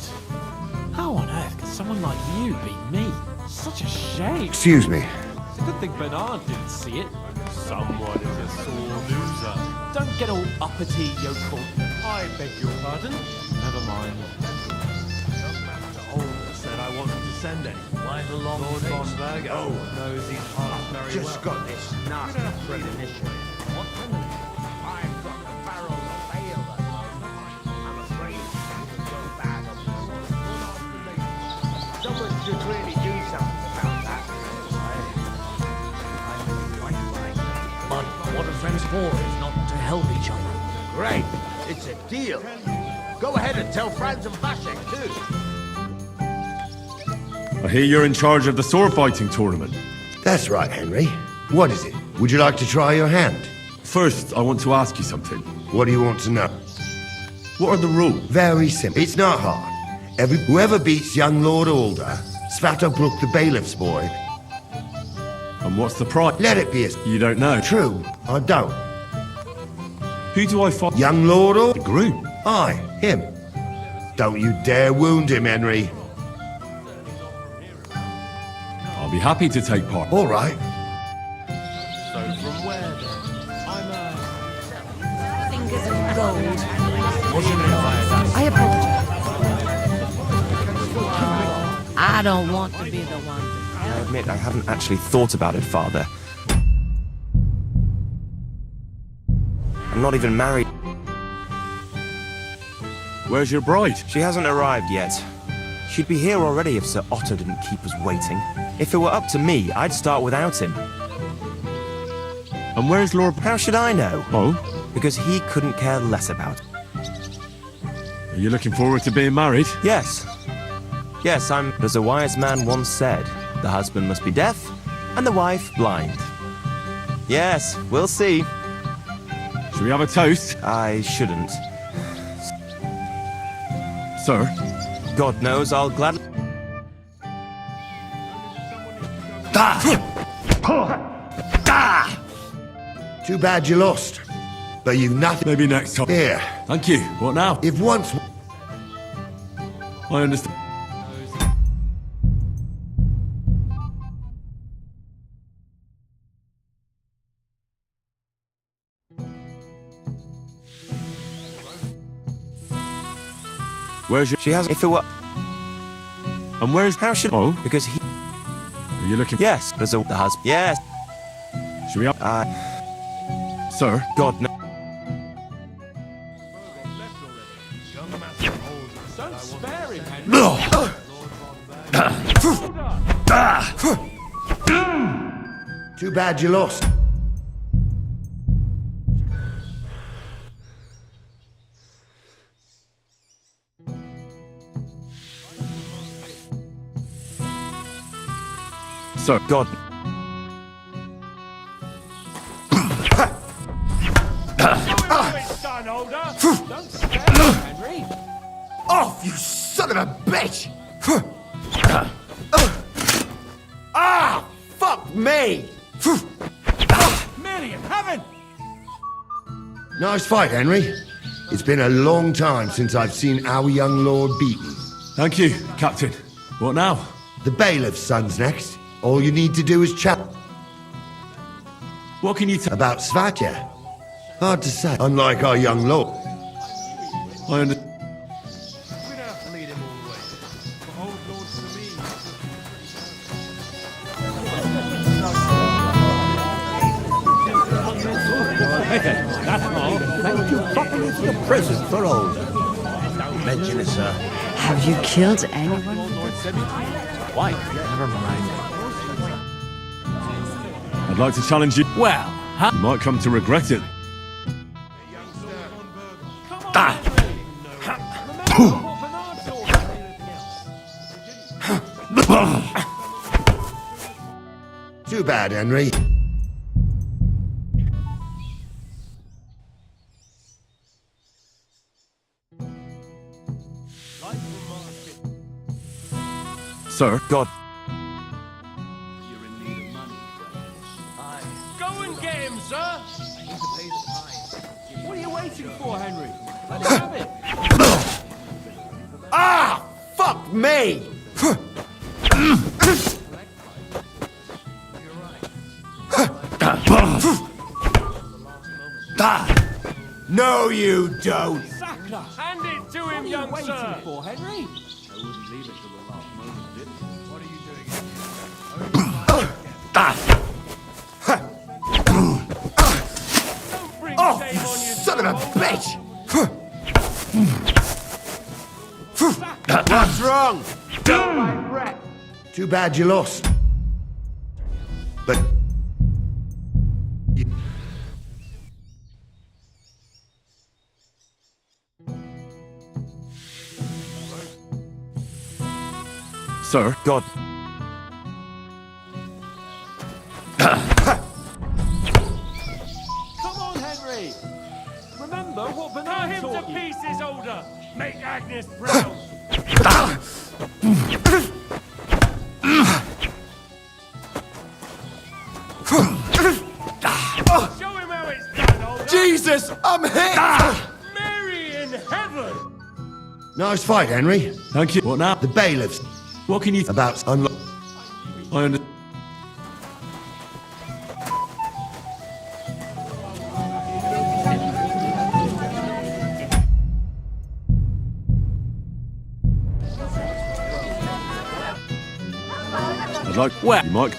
[SPEAKER 10] How on earth could someone like you beat me? Such a shame.
[SPEAKER 16] Excuse me.
[SPEAKER 10] It's a good thing Bernard didn't see it.
[SPEAKER 15] Someone is a sore loser.
[SPEAKER 10] Don't get all uppity, yokel.
[SPEAKER 15] I beg your pardon?
[SPEAKER 10] Never mind.
[SPEAKER 15] Olga said I wasn't to send any. Why the long Lord von Berger knows he's hard very well.
[SPEAKER 3] Just got this nasty premonition.
[SPEAKER 15] What premonition?
[SPEAKER 3] I've got the barrel of ale. I'm afraid it will go bad on this. Someone should really do something about that.
[SPEAKER 7] But what are friends for if not to help each other?
[SPEAKER 3] Great. It's a deal. Go ahead and tell Franz and Vasek too.
[SPEAKER 2] I hear you're in charge of the sword fighting tournament.
[SPEAKER 16] That's right, Henry. What is it? Would you like to try your hand?
[SPEAKER 2] First, I want to ask you something.
[SPEAKER 16] What do you want to know?
[SPEAKER 2] What are the rules?
[SPEAKER 16] Very simple. It's not hard. Whoever beats young Lord Alder, Svatobrook the bailiff's boy.
[SPEAKER 2] And what's the prize?
[SPEAKER 16] Let it be a...
[SPEAKER 2] You don't know?
[SPEAKER 16] True, I don't.
[SPEAKER 2] Who do I fight?
[SPEAKER 16] Young Lord Alder?
[SPEAKER 2] The groom.
[SPEAKER 16] Aye, him. Don't you dare wound him, Henry.
[SPEAKER 2] I'll be happy to take part.
[SPEAKER 16] All right.
[SPEAKER 15] So from where then?
[SPEAKER 11] Fingers of gold.
[SPEAKER 1] I apologize.
[SPEAKER 12] I don't want to be the one to
[SPEAKER 17] I admit I haven't actually thought about it, Father. I'm not even married.
[SPEAKER 2] Where's your bride?
[SPEAKER 17] She hasn't arrived yet. She'd be here already if Sir Otto didn't keep us waiting. If it were up to me, I'd start without him.
[SPEAKER 2] And where's Lord...
[SPEAKER 17] How should I know?
[SPEAKER 2] Oh?
[SPEAKER 17] Because he couldn't care less about it.
[SPEAKER 2] Are you looking forward to being married?
[SPEAKER 17] Yes. Yes, as a wise man once said, the husband must be deaf and the wife blind. Yes, we'll see.
[SPEAKER 2] Should we have a toast?
[SPEAKER 17] I shouldn't.
[SPEAKER 2] Sir?
[SPEAKER 17] God knows I'll gladly...
[SPEAKER 16] Too bad you lost. But you've nothing...
[SPEAKER 2] Maybe next time.
[SPEAKER 16] Here.
[SPEAKER 2] Thank you. What now?
[SPEAKER 16] If once...
[SPEAKER 2] I understand. Where's your...
[SPEAKER 17] She has... If it were...
[SPEAKER 2] And where's...
[SPEAKER 17] How should...
[SPEAKER 2] Oh?
[SPEAKER 17] Because he...
[SPEAKER 2] Are you looking...
[SPEAKER 17] Yes, there's a... The husband... Yes.
[SPEAKER 2] Should we have... Sir?
[SPEAKER 17] God no...
[SPEAKER 10] Don't spare him, Henry.
[SPEAKER 16] Too bad you lost.
[SPEAKER 2] Sir.
[SPEAKER 17] God...
[SPEAKER 16] Off, you son of a bitch! Fuck me!
[SPEAKER 7] Mary in heaven!
[SPEAKER 16] Nice fight, Henry. It's been a long time since I've seen our young lord beaten.
[SPEAKER 2] Thank you, Captain. What now?
[SPEAKER 16] The bailiff's son's next. All you need to do is chat.
[SPEAKER 2] What can you tell...
[SPEAKER 16] About Svatya? Hard to say. Unlike our young lord.
[SPEAKER 2] I understand.
[SPEAKER 5] Thank you properly for the present for old. Don't mention it, sir.
[SPEAKER 12] Have you killed anyone?
[SPEAKER 10] Why? Never mind.
[SPEAKER 2] I'd like to challenge you.
[SPEAKER 9] Well, huh?
[SPEAKER 2] You might come to regret it.
[SPEAKER 16] Too bad, Henry.
[SPEAKER 2] Sir?
[SPEAKER 17] God.
[SPEAKER 10] Go and get him, sir! What are you waiting for, Henry? Let him have it!
[SPEAKER 3] Ah! Fuck me! No, you don't!
[SPEAKER 10] Hand it to him, young sir!
[SPEAKER 9] For Henry?
[SPEAKER 3] Oh, you son of a bitch! What's wrong?
[SPEAKER 16] Too bad you lost. But...
[SPEAKER 2] Sir?
[SPEAKER 17] God.
[SPEAKER 10] Come on, Henry! Remember what Bernard taught you. Pieces, older! Make Agnes proud! Show him how it's done, older!
[SPEAKER 3] Jesus, I'm hit!
[SPEAKER 10] Mary in heaven!
[SPEAKER 16] Nice fight, Henry.
[SPEAKER 2] Thank you. What now?
[SPEAKER 16] The bailiffs.
[SPEAKER 2] What can you...
[SPEAKER 16] About unlock...
[SPEAKER 2] I understand. I'd like... Where? You might...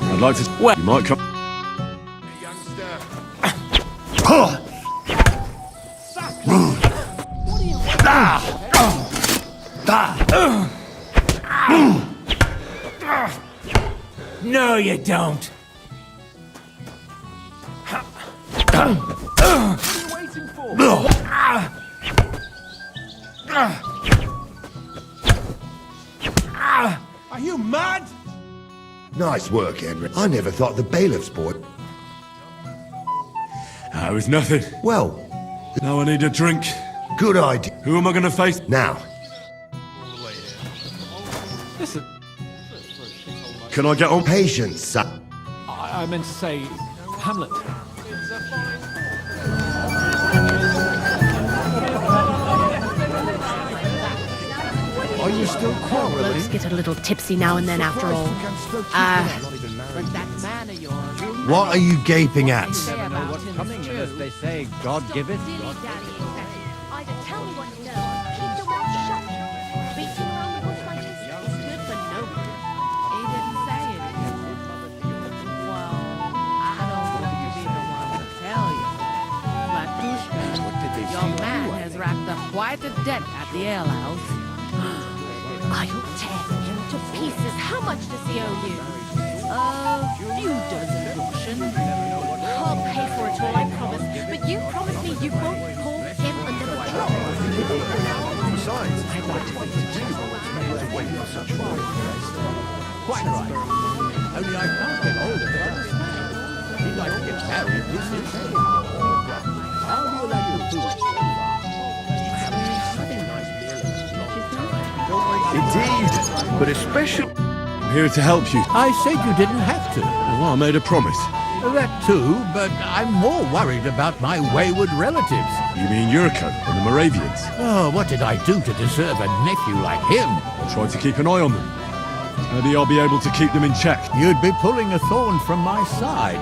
[SPEAKER 2] I'd like to... Where? You might come...
[SPEAKER 9] No, you don't.
[SPEAKER 10] What are you waiting for? Are you mad?
[SPEAKER 16] Nice work, Henry. I never thought the bailiffs board...
[SPEAKER 2] That was nothing.
[SPEAKER 16] Well...
[SPEAKER 2] Now I need a drink.
[SPEAKER 16] Good idea.
[SPEAKER 2] Who am I going to face?
[SPEAKER 16] Now.
[SPEAKER 10] Listen.
[SPEAKER 2] Can I get on?
[SPEAKER 16] Patience, son.
[SPEAKER 10] I meant to say, Hamlet.
[SPEAKER 3] Are you still quarreling?
[SPEAKER 12] Blokes get a little tipsy now and then after all.
[SPEAKER 16] What are you gaping at?
[SPEAKER 5] What's coming unless they say God give it?
[SPEAKER 11] Either tell me what you know, keep your mouth shut. Beating around the bush like this is good for nobody.
[SPEAKER 12] He didn't say it. Well, I don't want to be the one to tell you. But Pushka, your man has racked up quite a debt at the alehouse.
[SPEAKER 11] I'll tear him to pieces. How much does he owe you?
[SPEAKER 12] A few dozen portions.
[SPEAKER 11] I'll pay for it all, I promise. But you promise me you won't pour him another drop.
[SPEAKER 3] Besides, what to do to wait for such
[SPEAKER 5] Quite right. Only I can't get hold of it. He'd like to get married this instant. How do you like your food so far? I haven't had a nice meal in a long time.
[SPEAKER 3] Indeed, but especially...
[SPEAKER 2] I'm here to help you.
[SPEAKER 5] I said you didn't have to.
[SPEAKER 2] Well, I made a promise.
[SPEAKER 5] That too, but I'm more worried about my wayward relatives.
[SPEAKER 2] You mean Yurko and the Moravians?
[SPEAKER 5] Oh, what did I do to deserve a nephew like him?
[SPEAKER 2] I tried to keep an eye on them. Maybe I'll be able to keep them in check.
[SPEAKER 5] You'd be pulling a thorn from my side.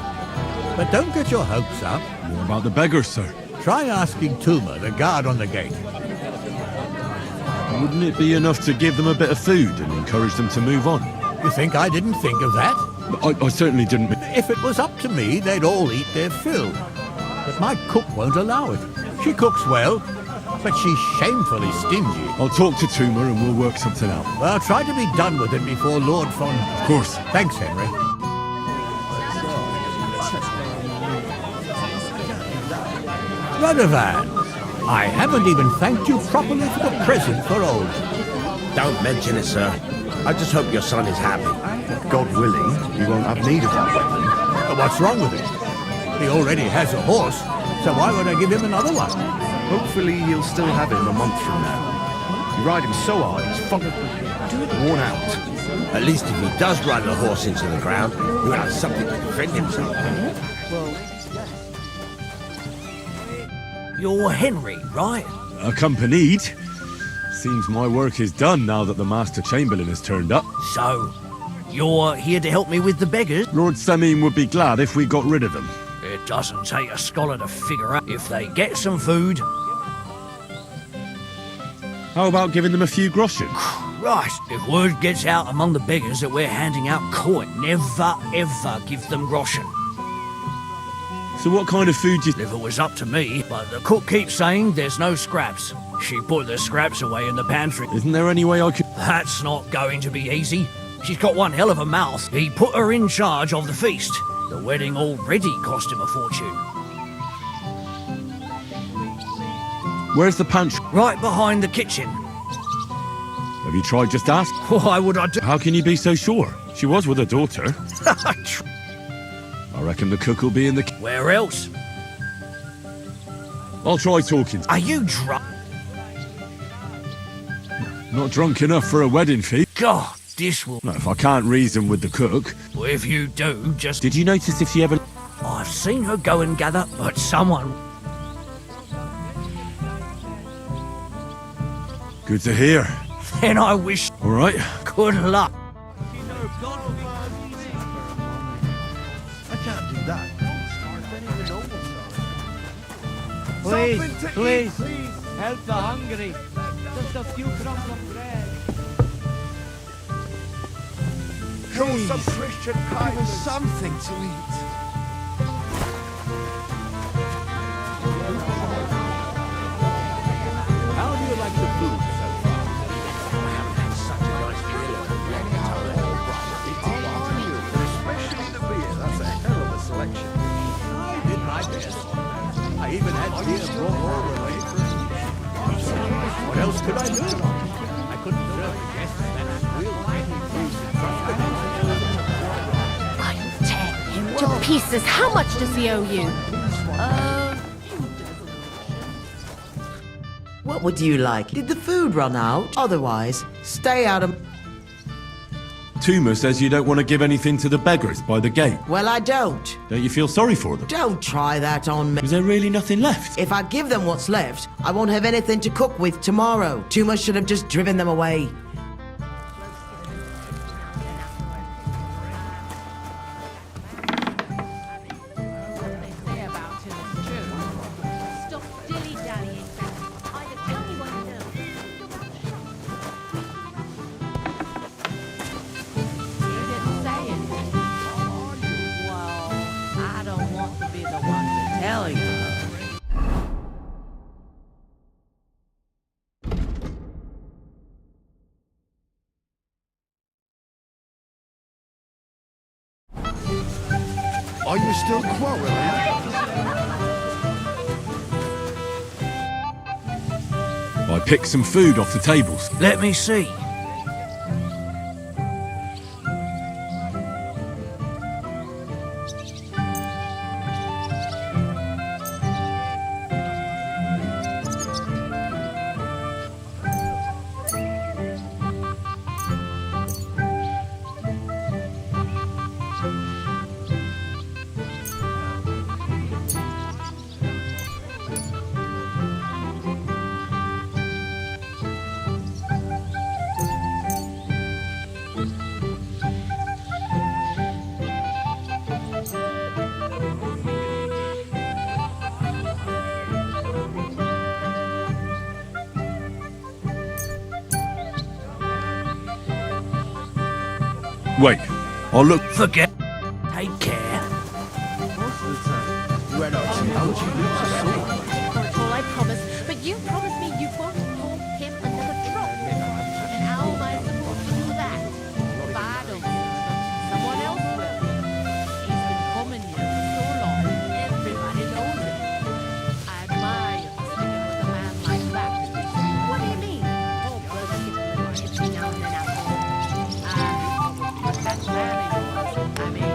[SPEAKER 5] But don't get your hopes up.
[SPEAKER 2] What about the beggars, sir?
[SPEAKER 5] Try asking Tuma, the guard on the gate.
[SPEAKER 2] Wouldn't it be enough to give them a bit of food and encourage them to move on?
[SPEAKER 5] You think I didn't think of that?
[SPEAKER 2] I certainly didn't.
[SPEAKER 5] If it was up to me, they'd all eat their fill. but my cook won't allow it. She cooks well, but she's shamefully stingy.
[SPEAKER 2] I'll talk to Toomer and we'll work something out.
[SPEAKER 5] Well, try to be done with it before Lord von...
[SPEAKER 2] Of course.
[SPEAKER 5] Thanks, Henry. Radovan, I haven't even thanked you properly for the present for old.
[SPEAKER 3] Don't mention it, sir. I just hope your son is happy. God willing, you won't have need of that weapon.
[SPEAKER 5] What's wrong with it? He already has a horse, so why would I give him another one?
[SPEAKER 3] Hopefully he'll still have him a month from now. You ride him so hard, he's fucking worn out. At least if he does run the horse into the ground, he'll have something to defend himself.
[SPEAKER 18] You're Henry, right?
[SPEAKER 2] Accompanied. Seems my work is done now that the Master Chamberlain has turned up.
[SPEAKER 18] So, you're here to help me with the beggars?
[SPEAKER 2] Lord Samim would be glad if we got rid of them.
[SPEAKER 18] It doesn't take a scholar to figure out if they get some food.
[SPEAKER 2] How about giving them a few groschen?
[SPEAKER 18] Right, if word gets out among the beggars that we're handing out coin, never ever give them groschen.
[SPEAKER 2] So what kind of food do you...
[SPEAKER 18] If it was up to me, but the cook keeps saying there's no scraps. She put the scraps away in the pantry.
[SPEAKER 2] Isn't there any way I could...
[SPEAKER 18] That's not going to be easy. She's got one hell of a mouth. He put her in charge of the feast. The wedding already cost him a fortune.
[SPEAKER 2] Where's the pantry?
[SPEAKER 18] Right behind the kitchen.
[SPEAKER 2] Have you tried just ask?
[SPEAKER 18] Why would I do...
[SPEAKER 2] How can you be so sure? She was with her daughter. I reckon the cook will be in the...
[SPEAKER 18] Where else?
[SPEAKER 2] I'll try talking.
[SPEAKER 18] Are you drunk?
[SPEAKER 2] Not drunk enough for a wedding feast.
[SPEAKER 18] God, this will...
[SPEAKER 2] No, if I can't reason with the cook...
[SPEAKER 18] Well, if you do, just...
[SPEAKER 2] Did you notice if she ever...
[SPEAKER 18] I've seen her go and gather, but someone...
[SPEAKER 2] Good to hear.
[SPEAKER 18] Then I wish...
[SPEAKER 2] All right.
[SPEAKER 18] Good luck.
[SPEAKER 3] I can't do that.
[SPEAKER 9] Please, help the hungry. Just a few crumbs of bread.
[SPEAKER 3] Show some Christian kindness.
[SPEAKER 7] Something to eat.
[SPEAKER 5] How do you like the food so far?
[SPEAKER 3] I haven't had such a nice meal in a long time. And especially the beer. That's a hell of a selection.
[SPEAKER 5] I did my best. I even had beer brought all the way from... What else could I do? I couldn't serve guests that real tiny foods and
[SPEAKER 11] I'll tear him to pieces. How much does he owe you?
[SPEAKER 19] What would you like? Did the food run out? Otherwise, stay out of...
[SPEAKER 2] Toomer says you don't want to give anything to the beggars by the gate.
[SPEAKER 19] Well, I don't.
[SPEAKER 2] Don't you feel sorry for them?
[SPEAKER 19] Don't try that on me.
[SPEAKER 2] Is there really nothing left?
[SPEAKER 19] If I give them what's left, I won't have anything to cook with tomorrow. Toomer should have just driven them away.
[SPEAKER 11] Stop dilly-dallying. Either tell me what you know.
[SPEAKER 12] You didn't say anything. Well, I don't want to be the one to tell you.
[SPEAKER 3] Are you still quarreling?
[SPEAKER 2] I picked some food off the tables.
[SPEAKER 18] Let me see.
[SPEAKER 2] Wait, I'll look...
[SPEAKER 18] Forget. Take care.
[SPEAKER 3] Most of the time, when I
[SPEAKER 12] How would you lose a sword? Not at all, I promise. But you promised me you won't call him another drop. And how am I supposed to do that? If I don't do it, someone else will. He's been coming here for so long. Everybody knows it. I admire you for sticking with a man like that. What do you mean? Oh, brother, it's me now and then at home. That man of yours, I mean,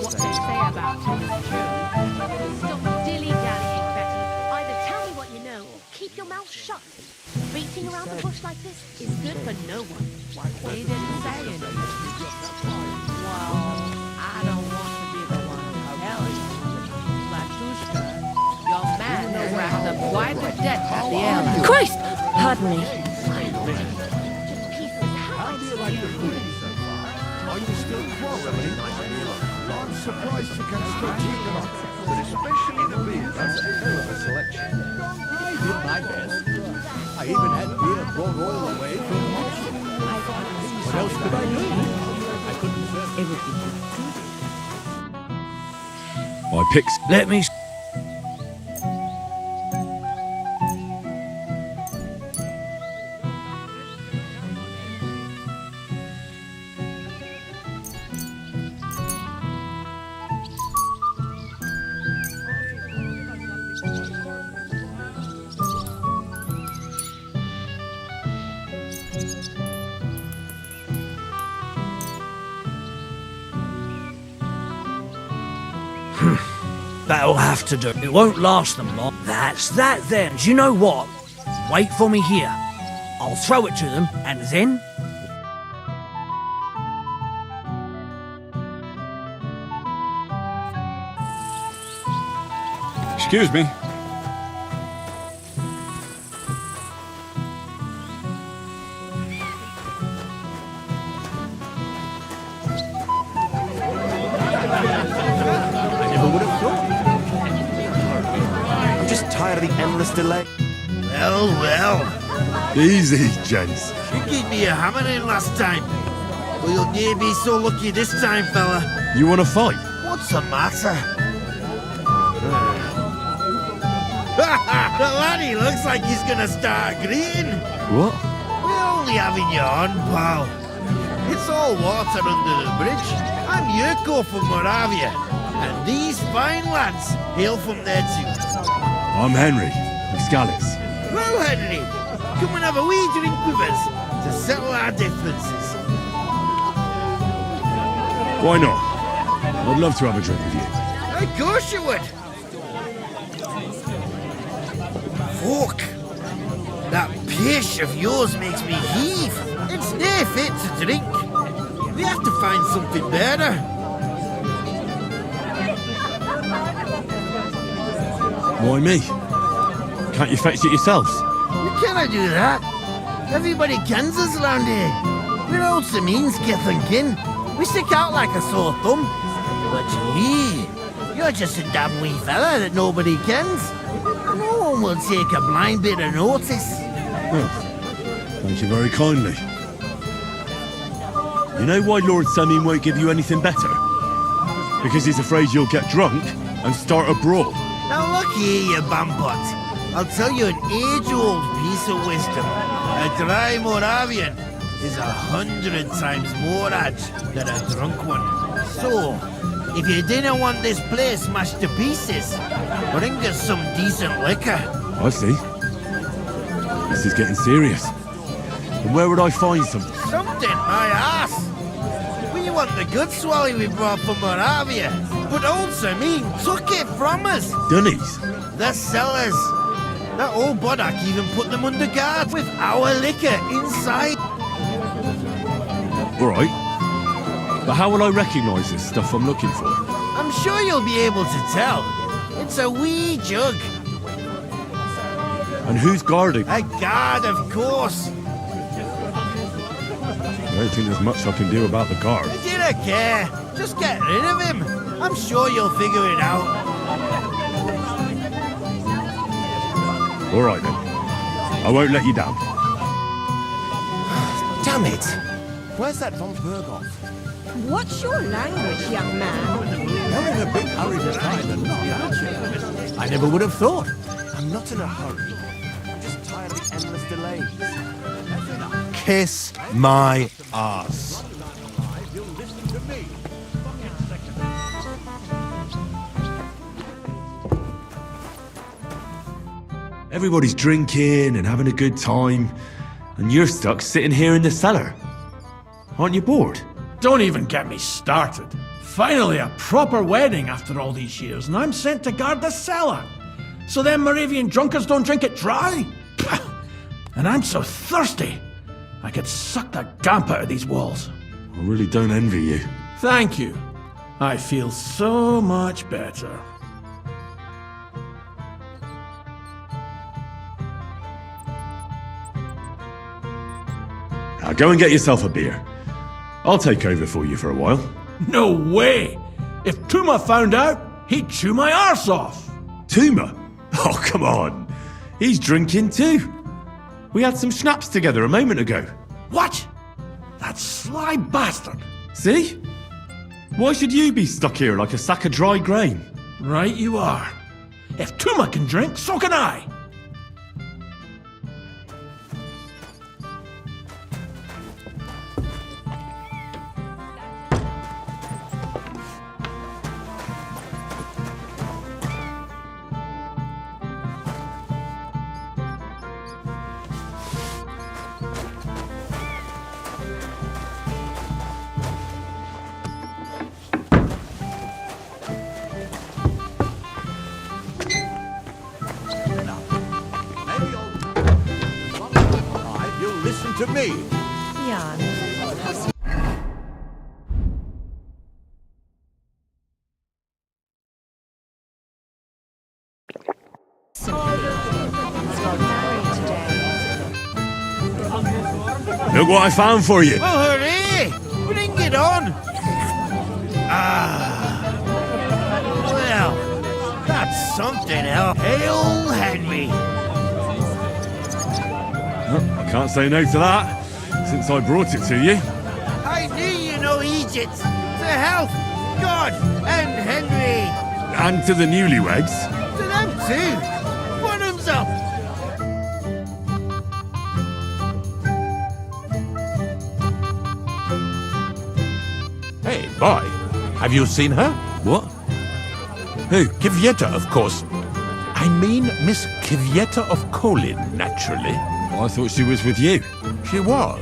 [SPEAKER 12] what they say about him is true. Stop dilly-dallying, Betty. Either tell me what you know or keep your mouth shut. Beating around the bush like this is good for no one. He didn't say anything. Well, I don't want to be the one to tell you. Latushka, your man has racked up quite a debt at the airline.
[SPEAKER 11] Christ! Pardon me.
[SPEAKER 3] How do you like the food so far? Are you still quarreling? I'm surprised you can still keep them up, but especially the beer. That's a hell of a selection. I did my best. I even had beer brought all the way from Boston. What else could I do? I couldn't serve everything.
[SPEAKER 2] My picks.
[SPEAKER 18] Let me... That'll have to do. It won't last them long. That's that then. Do you know what? Wait for me here. I'll throw it to them, and then...
[SPEAKER 4] Excuse me.
[SPEAKER 17] I'm just tired of the endless delay.
[SPEAKER 7] Well, well.
[SPEAKER 2] Easy, gents.
[SPEAKER 7] You gave me a hammering last time. Well, you'll near be so lucky this time, fella.
[SPEAKER 2] You want to fight?
[SPEAKER 7] What's the matter? The laddie looks like he's gonna start agreeing.
[SPEAKER 2] What?
[SPEAKER 7] We're only having you on, pal. It's all water under the bridge. I'm Yurko from Moravia, and these fine lads hail from there too.
[SPEAKER 2] I'm Henry, Scalis.
[SPEAKER 7] Well, Henry, come and have a wee drink with us to settle our differences.
[SPEAKER 2] Why not? I'd love to have a drink with you.
[SPEAKER 7] Of course you would. Fuck. That pish of yours makes me heave. It's no fit to drink. We have to find something better.
[SPEAKER 2] Why me? Can't you fetch it yourselves?
[SPEAKER 7] You cannot do that. Everybody kens us around here. We're old Sameen's kith and kin. We stick out like a sore thumb. But you're just a damn wee fella that nobody kens. No one will take a blind bit of notice.
[SPEAKER 2] Well, thank you very kindly. You know why Lord Sameen won't give you anything better? Because he's afraid you'll get drunk and start a brawl.
[SPEAKER 7] Now look here, you bampot. I'll tell you an age-old piece of wisdom. A dry Moravian is 100 times more edge than a drunk one. So, if you didn't want this place smashed to pieces, bring us some decent liquor.
[SPEAKER 2] I see. This is getting serious. And where would I find something?
[SPEAKER 7] Something, my ass. We want the good swally we brought from Moravia, but old Sameen took it from us.
[SPEAKER 2] Dunnies?
[SPEAKER 7] The cellars. That old boddock even put them under guard with our liquor inside.
[SPEAKER 2] All right. But how will I recognise this stuff I'm looking for?
[SPEAKER 7] I'm sure you'll be able to tell. It's a wee jug.
[SPEAKER 2] And who's guarding?
[SPEAKER 7] A guard, of course.
[SPEAKER 2] I don't think there's much I can do about the guard.
[SPEAKER 7] I don't care. Just get rid of him. I'm sure you'll figure it out.
[SPEAKER 2] All right, then. I won't let you down.
[SPEAKER 17] Damn it! Where's that von Berghoff?
[SPEAKER 11] What's your language, young man?
[SPEAKER 3] You're in a big hurry to find and not out here. I
[SPEAKER 5] I never would have thought.
[SPEAKER 17] I'm not in a hurry. I'm just tired of the endless delays.
[SPEAKER 2] Kiss my ass. Everybody's drinking and having a good time, and you're stuck sitting here in the cellar. Aren't you bored?
[SPEAKER 7] Don't even get me started. Finally, a proper wedding after all these years, and I'm sent to guard the cellar. So them Moravian drunkards don't drink it dry? Pah! And I'm so thirsty, I could suck the damp out of these walls.
[SPEAKER 2] I really don't envy you.
[SPEAKER 7] Thank you. I feel so much better.
[SPEAKER 2] Now go and get yourself a beer. I'll take over for you for a while.
[SPEAKER 7] No way! If Tuma found out, he'd chew my arse off.
[SPEAKER 2] Tuma? Oh, come on. He's drinking too. We had some schnapps together a moment ago.
[SPEAKER 7] What? That sly bastard.
[SPEAKER 2] See? Why should you be stuck here like a sack of dry grain?
[SPEAKER 7] Right you are. If Tuma can drink, so can I.
[SPEAKER 5] Listen to me.
[SPEAKER 11] Jan.
[SPEAKER 2] Look what I found for you.
[SPEAKER 18] Oh, hooray! Bring it on! Well, that's something else. Hail Henry!
[SPEAKER 2] I can't say no to that, since I brought it to you.
[SPEAKER 18] I knew you know Egypt. To health, God, and Henry.
[SPEAKER 2] And to the newlyweds.
[SPEAKER 18] To them too. Bottoms up.
[SPEAKER 6] Hey, boy, have you seen her?
[SPEAKER 2] What?
[SPEAKER 6] Who? Kvyetta, of course. I mean Miss Kvyetta of Kolin, naturally.
[SPEAKER 2] I thought she was with you.
[SPEAKER 6] She was.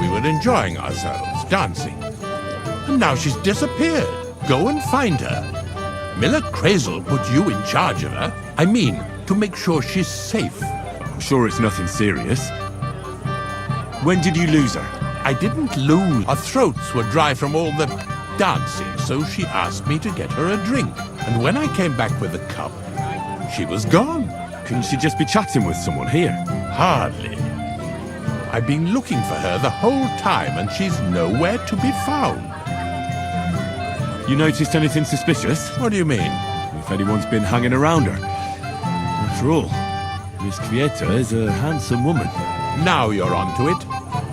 [SPEAKER 6] We were enjoying ourselves, dancing. And now she's disappeared. Go and find her. Miller Crazel put you in charge of her. I mean, to make sure she's safe.
[SPEAKER 2] I'm sure it's nothing serious. When did you lose her?
[SPEAKER 6] I didn't lose. Our throats were dry from all the dancing, so she asked me to get her a drink. And when I came back with the cup, she was gone.
[SPEAKER 2] Couldn't she just be chatting with someone here?
[SPEAKER 6] Hardly. I've been looking for her the whole time, and she's nowhere to be found.
[SPEAKER 2] You noticed anything suspicious?
[SPEAKER 6] What do you mean?
[SPEAKER 2] If anyone's been hanging around her. After all, Miss Kvyetta is a handsome woman.
[SPEAKER 6] Now you're onto it.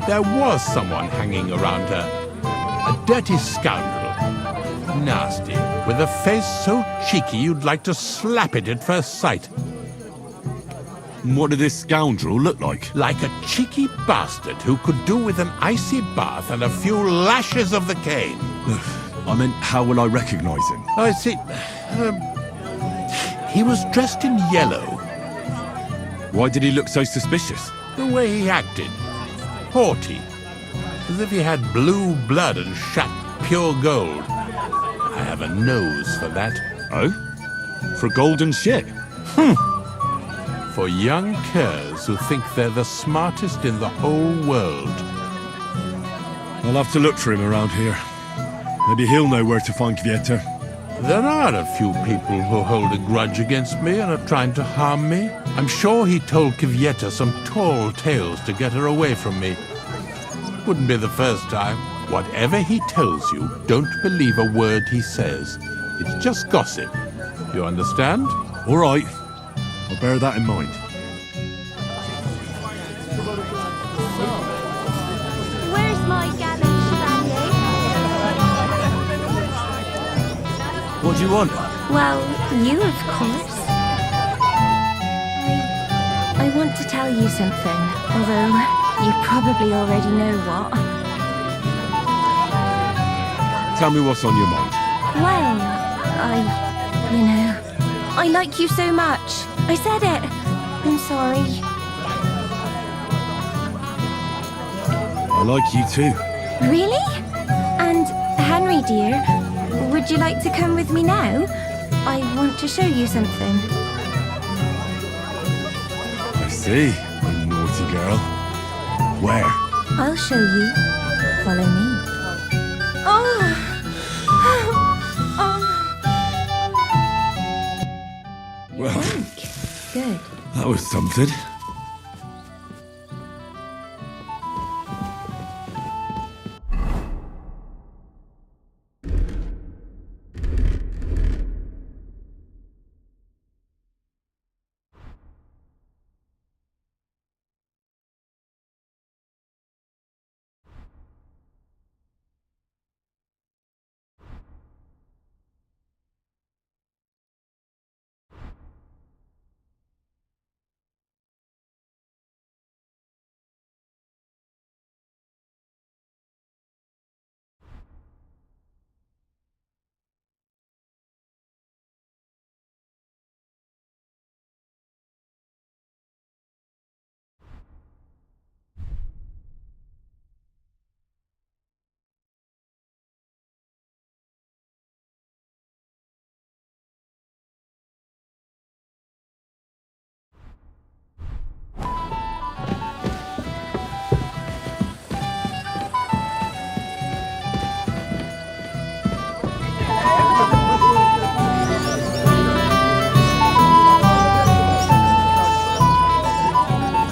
[SPEAKER 6] There was someone hanging around her. A dirty scoundrel. Nasty. With a face so cheeky you'd like to slap it at first sight.
[SPEAKER 2] What did this scoundrel look like?
[SPEAKER 6] Like a cheeky bastard who could do with an icy bath and a few lashes of the cane.
[SPEAKER 2] I meant, how will I recognize him?
[SPEAKER 6] I see. He was dressed in yellow.
[SPEAKER 2] Why did he look so suspicious?
[SPEAKER 6] The way he acted. Haughty. As if he had blue blood and shat pure gold. I have a nose for that.
[SPEAKER 2] Oh? For golden shit?
[SPEAKER 6] For young curs who think they're the smartest in the whole world.
[SPEAKER 2] I'll have to look for him around here. Maybe he'll know where to find Kvyetta.
[SPEAKER 6] There are a few people who hold a grudge against me and are trying to harm me. I'm sure he told Kvyetta some tall tales to get her away from me. Wouldn't be the first time. Whatever he tells you, don't believe a word he says. It's just gossip. You understand?
[SPEAKER 2] All right. I'll bear that in mind.
[SPEAKER 14] Where's my gallant chevalier?
[SPEAKER 2] What do you want?
[SPEAKER 14] Well, you, of course. want to tell you something, although you probably already know what.
[SPEAKER 2] Tell me what's on your mind.
[SPEAKER 14] Well, I like you so much. I said it. I'm sorry.
[SPEAKER 2] I like you too.
[SPEAKER 14] Really? And Henry, dear, would you like to come with me now? I want to show you something.
[SPEAKER 2] I see, you naughty girl. Where?
[SPEAKER 14] I'll show you. Follow me. Oh!
[SPEAKER 2] Well,
[SPEAKER 14] Good.
[SPEAKER 2] that was something.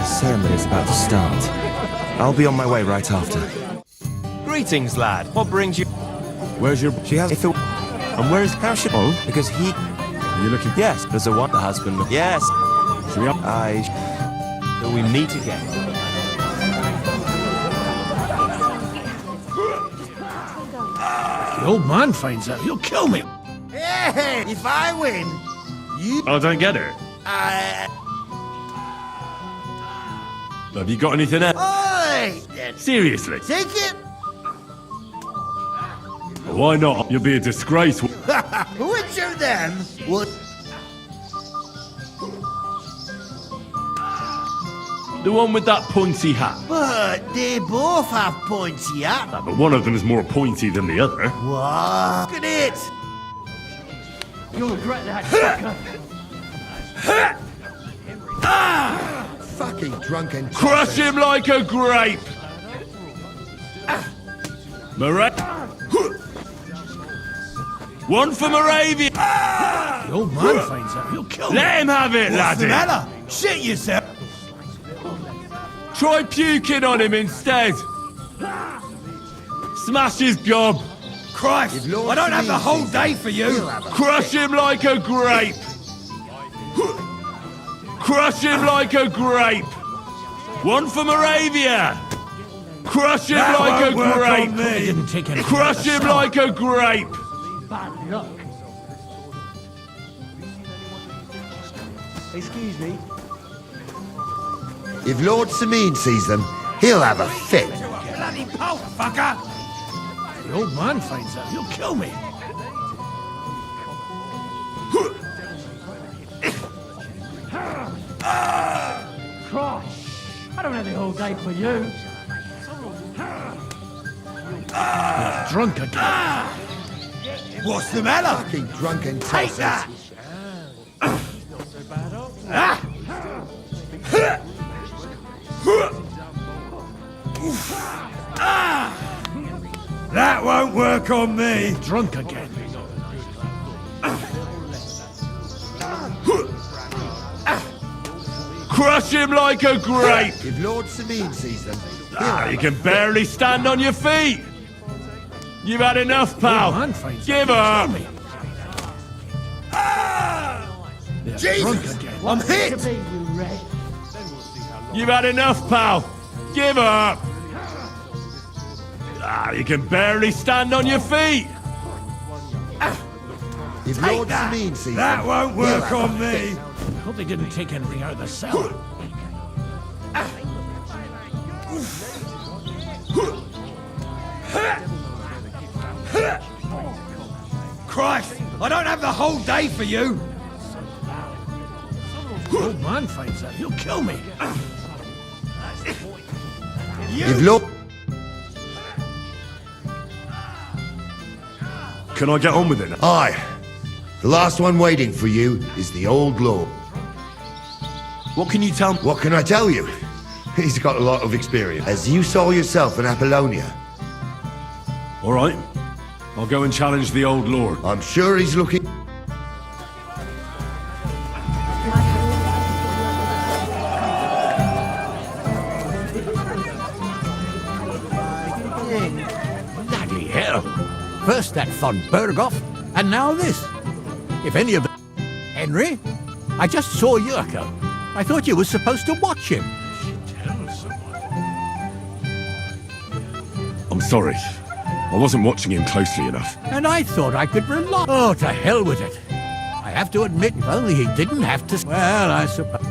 [SPEAKER 17] Ceremony's about to start. I'll be on my way right after. Greetings, lad. What brings you?
[SPEAKER 2] Where's your...
[SPEAKER 17] She has... And where's... How should...
[SPEAKER 2] Oh?
[SPEAKER 17] Because he...
[SPEAKER 2] Are you looking...
[SPEAKER 17] Yes, there's a one... The husband... Yes.
[SPEAKER 2] Should we...
[SPEAKER 17] Till we meet again.
[SPEAKER 18] The old man finds out, he'll kill me.
[SPEAKER 7] Hey, if I win, you...
[SPEAKER 2] I don't get it. Have you got anything else?
[SPEAKER 7] Oi!
[SPEAKER 2] Seriously?
[SPEAKER 7] Take it?
[SPEAKER 2] Why not? You'll be a disgrace.
[SPEAKER 7] Which of them would...
[SPEAKER 2] The one with that pointy hat.
[SPEAKER 7] But they both have pointy hats.
[SPEAKER 2] But one of them is more pointy than the other.
[SPEAKER 7] What? Look at it!
[SPEAKER 15] You'll regret that, sucker.
[SPEAKER 16] Fucking drunken...
[SPEAKER 2] Crush him like a grape! One for Moravia!
[SPEAKER 18] The old man finds out, he'll kill me.
[SPEAKER 2] Let him have it,
[SPEAKER 7] What's the
[SPEAKER 2] laddie!
[SPEAKER 7] matter? Shit yourself!
[SPEAKER 2] Try puking on him instead! Smash his gob!
[SPEAKER 7] Christ! I don't have the whole day for you!
[SPEAKER 2] Crush him like a grape! Crush him like a grape! One for Moravia! Crush him
[SPEAKER 7] That
[SPEAKER 2] like a
[SPEAKER 7] won't work
[SPEAKER 2] grape!
[SPEAKER 7] on me.
[SPEAKER 18] Didn't take anything
[SPEAKER 2] Crush
[SPEAKER 18] out of
[SPEAKER 2] him
[SPEAKER 18] the
[SPEAKER 2] like a grape!
[SPEAKER 15] Bad luck. Excuse me.
[SPEAKER 16] If Lord Sameen sees them, he'll have a fit.
[SPEAKER 7] Bloody pulp, fucker!
[SPEAKER 18] The old man finds out, he'll kill me.
[SPEAKER 15] Christ. I don't have the whole day for you.
[SPEAKER 18] Drunk again.
[SPEAKER 7] What's the matter?
[SPEAKER 16] Fucking drunken
[SPEAKER 7] Take
[SPEAKER 16] tossers.
[SPEAKER 7] that! That won't work on me.
[SPEAKER 18] Drunk again.
[SPEAKER 2] Crush him like a grape!
[SPEAKER 16] If Lord Sameen sees them,
[SPEAKER 2] You can barely stand on your feet! You've had enough, pal!
[SPEAKER 18] Man finds
[SPEAKER 2] Give
[SPEAKER 18] out,
[SPEAKER 2] up!
[SPEAKER 18] he'll kill me. They're drunk
[SPEAKER 7] Jesus!
[SPEAKER 18] again.
[SPEAKER 7] I'm hit!
[SPEAKER 15] To be, you wreck.
[SPEAKER 2] You've had enough, pal! Give up! You can barely stand on your feet!
[SPEAKER 16] if
[SPEAKER 7] Take
[SPEAKER 16] Lord
[SPEAKER 7] that!
[SPEAKER 16] Sameen sees
[SPEAKER 7] That
[SPEAKER 16] them,
[SPEAKER 7] won't
[SPEAKER 16] he'll
[SPEAKER 7] work
[SPEAKER 16] have
[SPEAKER 7] on
[SPEAKER 16] a
[SPEAKER 7] me.
[SPEAKER 16] fit.
[SPEAKER 18] I hope they didn't take anything out of the cellar. Christ! I don't have the whole day for you!
[SPEAKER 7] Old man finds out, he'll kill me.
[SPEAKER 16] If Lord...
[SPEAKER 2] Can I get on with it?
[SPEAKER 16] Aye. The last one waiting for you is the old lord.
[SPEAKER 2] What can you tell me?
[SPEAKER 16] What can I tell you? He's got a lot of experience. As you saw yourself in Apollonia.
[SPEAKER 2] All right. I'll go and challenge the old lord.
[SPEAKER 16] I'm sure he's looking...
[SPEAKER 5] Bloody hell. First that von Berghoff, and now this. If any of the... Henry? I just saw Yurko. I thought you were supposed to watch him.
[SPEAKER 2] I'm sorry. I wasn't watching him closely enough.
[SPEAKER 5] And I thought I could rely... Oh, to hell with it. I have to admit, if only he didn't have to... Well, I suppose...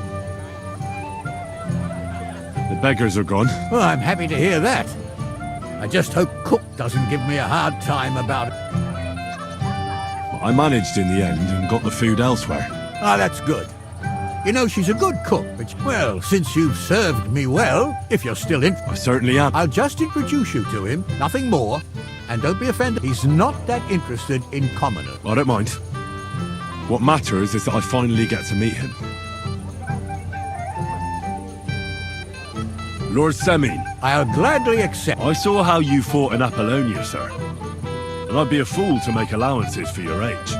[SPEAKER 2] The beggars are gone.
[SPEAKER 5] Well, I'm happy to hear that. I just hope Cook doesn't give me a hard time about it.
[SPEAKER 2] I managed in the end and got the food elsewhere.
[SPEAKER 5] Ah, that's good. You know, she's a good cook, but, well, since you've served me well, if you're still in...
[SPEAKER 2] I certainly am.
[SPEAKER 5] I'll just introduce you to him, nothing more. And don't be offended, he's not that interested in commoners.
[SPEAKER 2] I don't mind. What matters is that I finally get to meet him. Lord Semin.
[SPEAKER 5] I'll gladly accept.
[SPEAKER 2] I saw how you fought in Apollonia, sir. And I'd be a fool to make allowances for your age.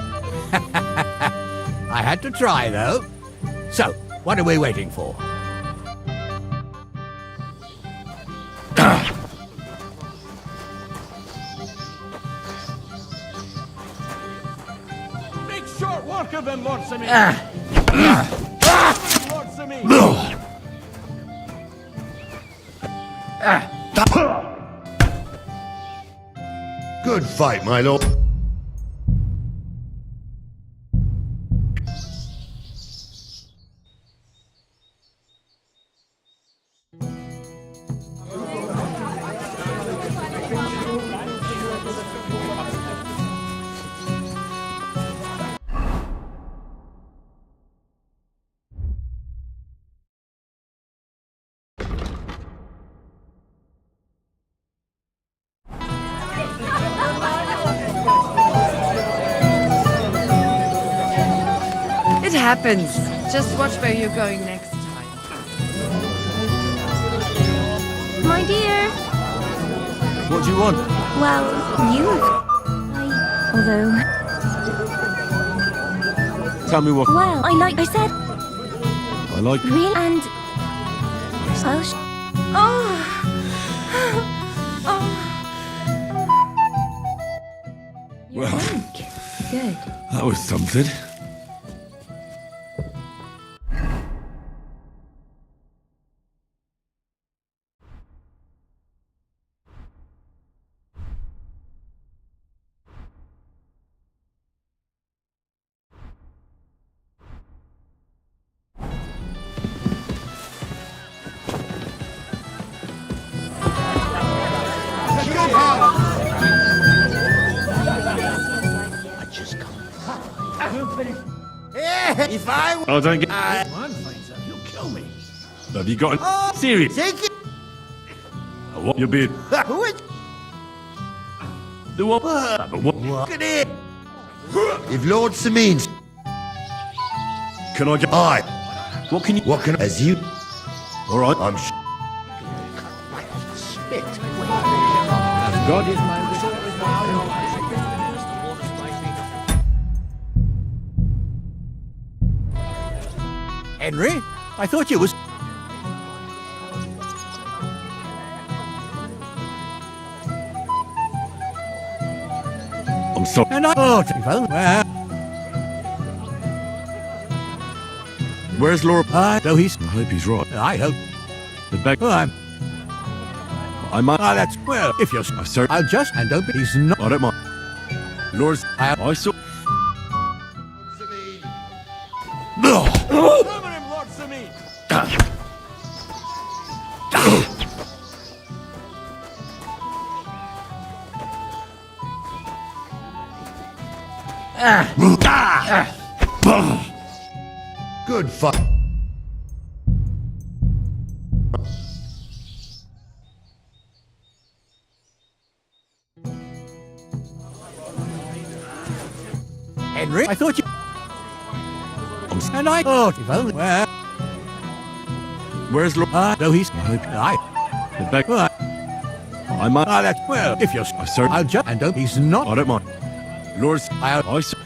[SPEAKER 5] I had to try, though. So, what are we waiting for?
[SPEAKER 7] Make short work of him, Lord Simeon. Lord Simeon.
[SPEAKER 16] Good fight, my lord.
[SPEAKER 11] It happens. Just watch where you're going next time.
[SPEAKER 14] My dear.
[SPEAKER 2] What do you want?
[SPEAKER 14] Well, although...
[SPEAKER 2] Tell me what...
[SPEAKER 14] Well, I said...
[SPEAKER 2] I like...
[SPEAKER 14] Real and... I'll
[SPEAKER 2] Well,
[SPEAKER 14] Good.
[SPEAKER 2] that was something.
[SPEAKER 7] If I...
[SPEAKER 2] Oh, don't get...
[SPEAKER 7] Man finds out, he'll kill me.
[SPEAKER 2] Have you got a... Serious?
[SPEAKER 7] Take it.
[SPEAKER 2] What? You're being...
[SPEAKER 7] Who is...
[SPEAKER 2] The what? But what?
[SPEAKER 7] Look at it.
[SPEAKER 16] If Lord Semin's...
[SPEAKER 2] Can I get...
[SPEAKER 16] Aye.
[SPEAKER 2] What can you...
[SPEAKER 16] What can... As you...
[SPEAKER 2] All right.
[SPEAKER 16] I'm...
[SPEAKER 5] Spit. As God is my witness. Henry, I thought you was...
[SPEAKER 2] I'm sorry.
[SPEAKER 5] And I... Oh, well...
[SPEAKER 2] Where's Laura?
[SPEAKER 5] Though he's...
[SPEAKER 2] I hope he's right.
[SPEAKER 5] I hope...
[SPEAKER 2] The beg...
[SPEAKER 5] Well,
[SPEAKER 2] I might...
[SPEAKER 5] Ah, that's... Well, if you're...
[SPEAKER 2] Sir...
[SPEAKER 5] I'll just... And don't be... He's not...
[SPEAKER 2] I don't mind. Lord's... I saw...
[SPEAKER 7] Cover him, Lord Simeon.
[SPEAKER 16] Good fuck.
[SPEAKER 5] Henry, I thought you... And I thought, if only... Well...
[SPEAKER 2] Where's Lord...
[SPEAKER 5] No, he's...
[SPEAKER 2] The back... I might...
[SPEAKER 5] that's... Well, if you're...
[SPEAKER 2] Sir...
[SPEAKER 5] I'll just... And don't... He's not...
[SPEAKER 2] I don't mind. Lord's...
[SPEAKER 5] I'll...
[SPEAKER 2] Sir...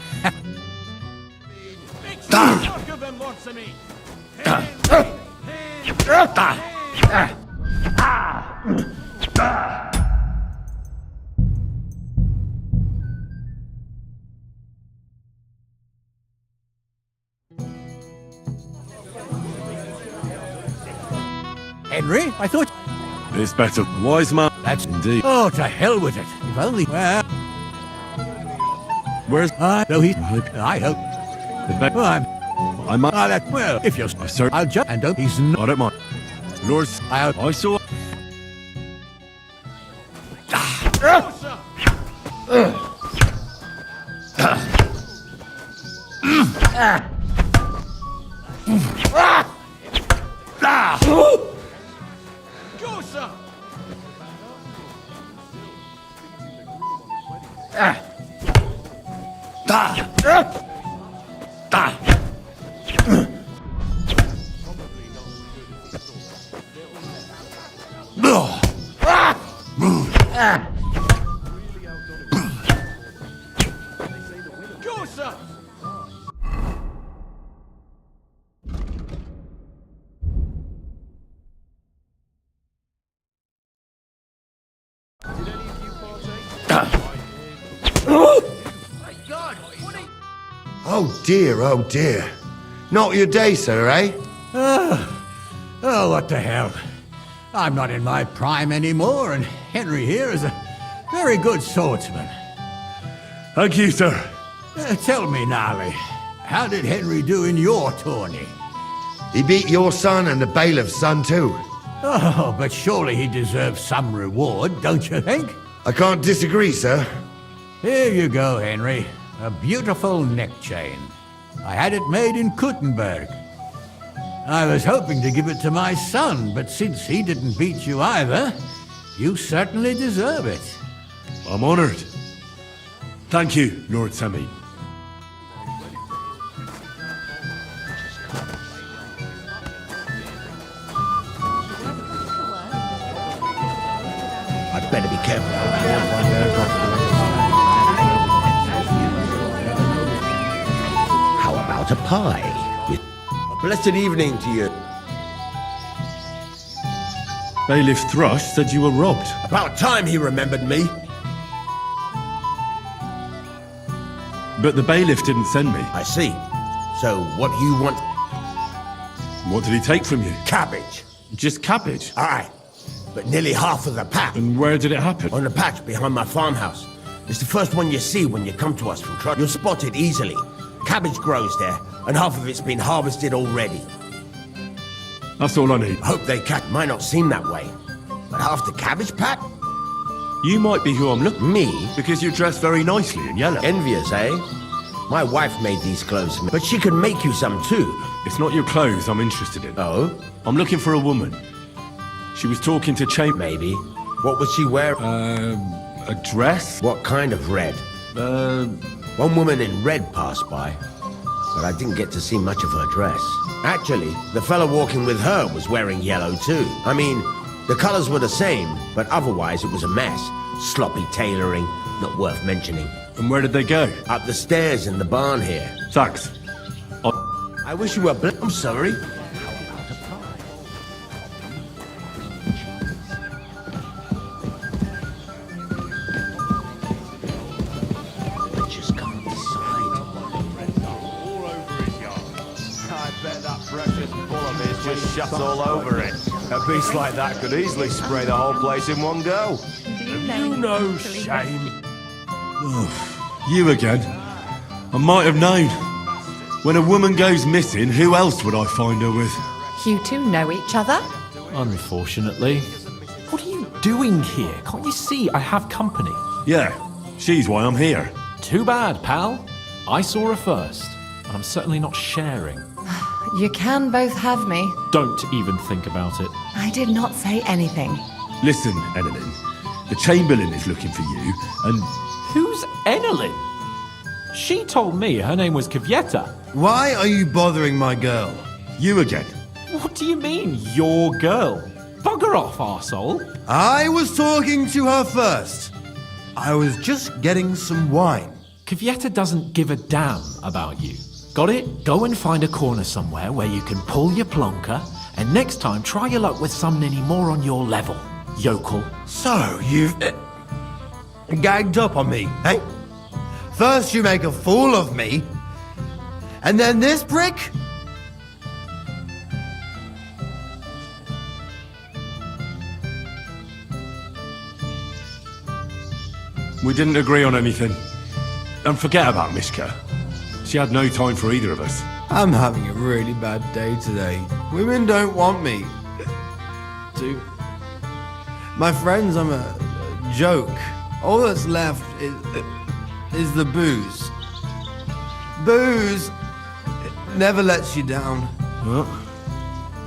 [SPEAKER 5] Henry, I thought...
[SPEAKER 2] It's better. Wise man.
[SPEAKER 5] That's...
[SPEAKER 2] Indeed.
[SPEAKER 5] Oh, to hell with it. If only... Well...
[SPEAKER 2] Where's...
[SPEAKER 5] No, he's... I hope...
[SPEAKER 2] The back...
[SPEAKER 5] Well,
[SPEAKER 2] I might...
[SPEAKER 5] that... Well, if you're...
[SPEAKER 2] Sir...
[SPEAKER 5] I'll just... And don't... He's not...
[SPEAKER 2] I don't mind. Lord's... I saw...
[SPEAKER 16] Oh dear. Not your day, sir, eh?
[SPEAKER 5] Oh, what the hell. I'm not in my prime anymore, and Henry here is a very good swordsman.
[SPEAKER 2] Thank you, sir.
[SPEAKER 5] Tell me, Gnarly, how did Henry do in your tourney?
[SPEAKER 16] He beat your son and the bailiff's son too.
[SPEAKER 5] Oh, but surely he deserves some reward, don't you think?
[SPEAKER 16] I can't disagree, sir.
[SPEAKER 5] Here you go, Henry. A beautiful neck chain. I had it made in Kuttenberg. I was hoping to give it to my son, but since he didn't beat you either, you certainly deserve it.
[SPEAKER 2] I'm honored. Thank you, Lord Sammy.
[SPEAKER 5] I'd better be careful.
[SPEAKER 20] How about a pie? A blessed evening to you.
[SPEAKER 2] Bailiff Thrush said you were robbed.
[SPEAKER 20] About time he remembered me.
[SPEAKER 2] But the bailiff didn't send me.
[SPEAKER 20] I see. So what do you want?
[SPEAKER 2] What did he take from you?
[SPEAKER 20] Cabbage.
[SPEAKER 2] Just cabbage?
[SPEAKER 20] Aye. But nearly half of the patch.
[SPEAKER 2] And where did it happen?
[SPEAKER 20] On the patch behind my farmhouse. It's the first one you see when you come to us from Trot. You'll spot it easily. Cabbage grows there, and half of it's been harvested already.
[SPEAKER 2] That's all I need.
[SPEAKER 20] I hope they might not seem that way. But half the cabbage patch?
[SPEAKER 2] You might be who I'm looking.
[SPEAKER 20] Me?
[SPEAKER 2] Because you're dressed very nicely in yellow.
[SPEAKER 20] Envious, eh? My wife made these clothes for me, but she could make you some too.
[SPEAKER 2] It's not your clothes I'm interested in.
[SPEAKER 20] Oh?
[SPEAKER 2] I'm looking for a woman. She was talking to Chamber.
[SPEAKER 20] Maybe. What was she wearing?
[SPEAKER 2] A dress?
[SPEAKER 20] What kind of red? One woman in red passed by, but I didn't get to see much of her dress. Actually, the fellow walking with her was wearing yellow too. I mean, the colors were the same, but otherwise it was a mess. Sloppy tailoring, not worth mentioning.
[SPEAKER 2] And where did they go?
[SPEAKER 20] Up the stairs in the barn here.
[SPEAKER 2] Thanks.
[SPEAKER 20] I wish you were I'm sorry.
[SPEAKER 15] Just shuts all over it. A beast like that could easily spray the whole place in one go.
[SPEAKER 2] You know shame. You again. I might have known. When a woman goes missing, who else would I find her with?
[SPEAKER 1] You two know each other?
[SPEAKER 10] Unfortunately. What are you doing here? Can't you see I have company?
[SPEAKER 2] Yeah, she's why I'm here.
[SPEAKER 10] Too bad, pal. I saw her first, and I'm certainly not sharing.
[SPEAKER 1] You can both have me.
[SPEAKER 10] Don't even think about it.
[SPEAKER 1] I did not say anything.
[SPEAKER 2] Listen, Enelin. The Chamberlain is looking for you, and...
[SPEAKER 10] Who's Enelin? She told me her name was Kvieta.
[SPEAKER 21] Why are you bothering my girl?
[SPEAKER 2] You again.
[SPEAKER 10] What do you mean, your girl? Bugger off, arsehole.
[SPEAKER 21] I was talking to her first. I was just getting some wine.
[SPEAKER 10] Kvieta doesn't give a damn about you. Got it? Go and find a corner somewhere where you can pull your plonker, and next time try your luck with some ninny more on your level, yokel.
[SPEAKER 21] So, you've gagged up on me, eh? First you make a fool of me, and then this prick?
[SPEAKER 2] We didn't agree on anything. And forget about Mishka. She had no time for either of us.
[SPEAKER 21] I'm having a really bad day today. Women don't want me. My friends, I'm a joke. All that's left is the booze. Booze never lets you down.
[SPEAKER 2] Well,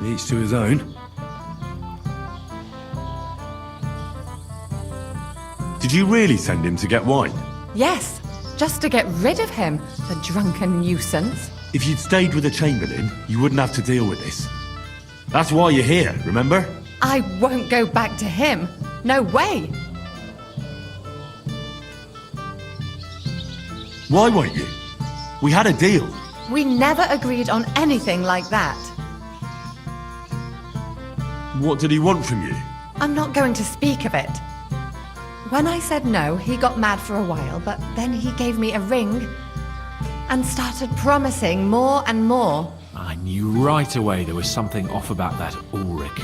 [SPEAKER 2] each to his own. Did you really send him to get wine?
[SPEAKER 1] Yes, just to get rid of him, the drunken nuisance.
[SPEAKER 2] If you'd stayed with the Chamberlain, you wouldn't have to deal with this. That's why you're here, remember?
[SPEAKER 1] I won't go back to him. No way.
[SPEAKER 2] Why won't you? We had a deal.
[SPEAKER 1] We never agreed on anything like that.
[SPEAKER 2] What did he want from you?
[SPEAKER 1] I'm not going to speak of it. When I said no, he got mad for a while, but then he gave me a ring and started promising more and more.
[SPEAKER 10] I knew right away there was something off about that Ulrich.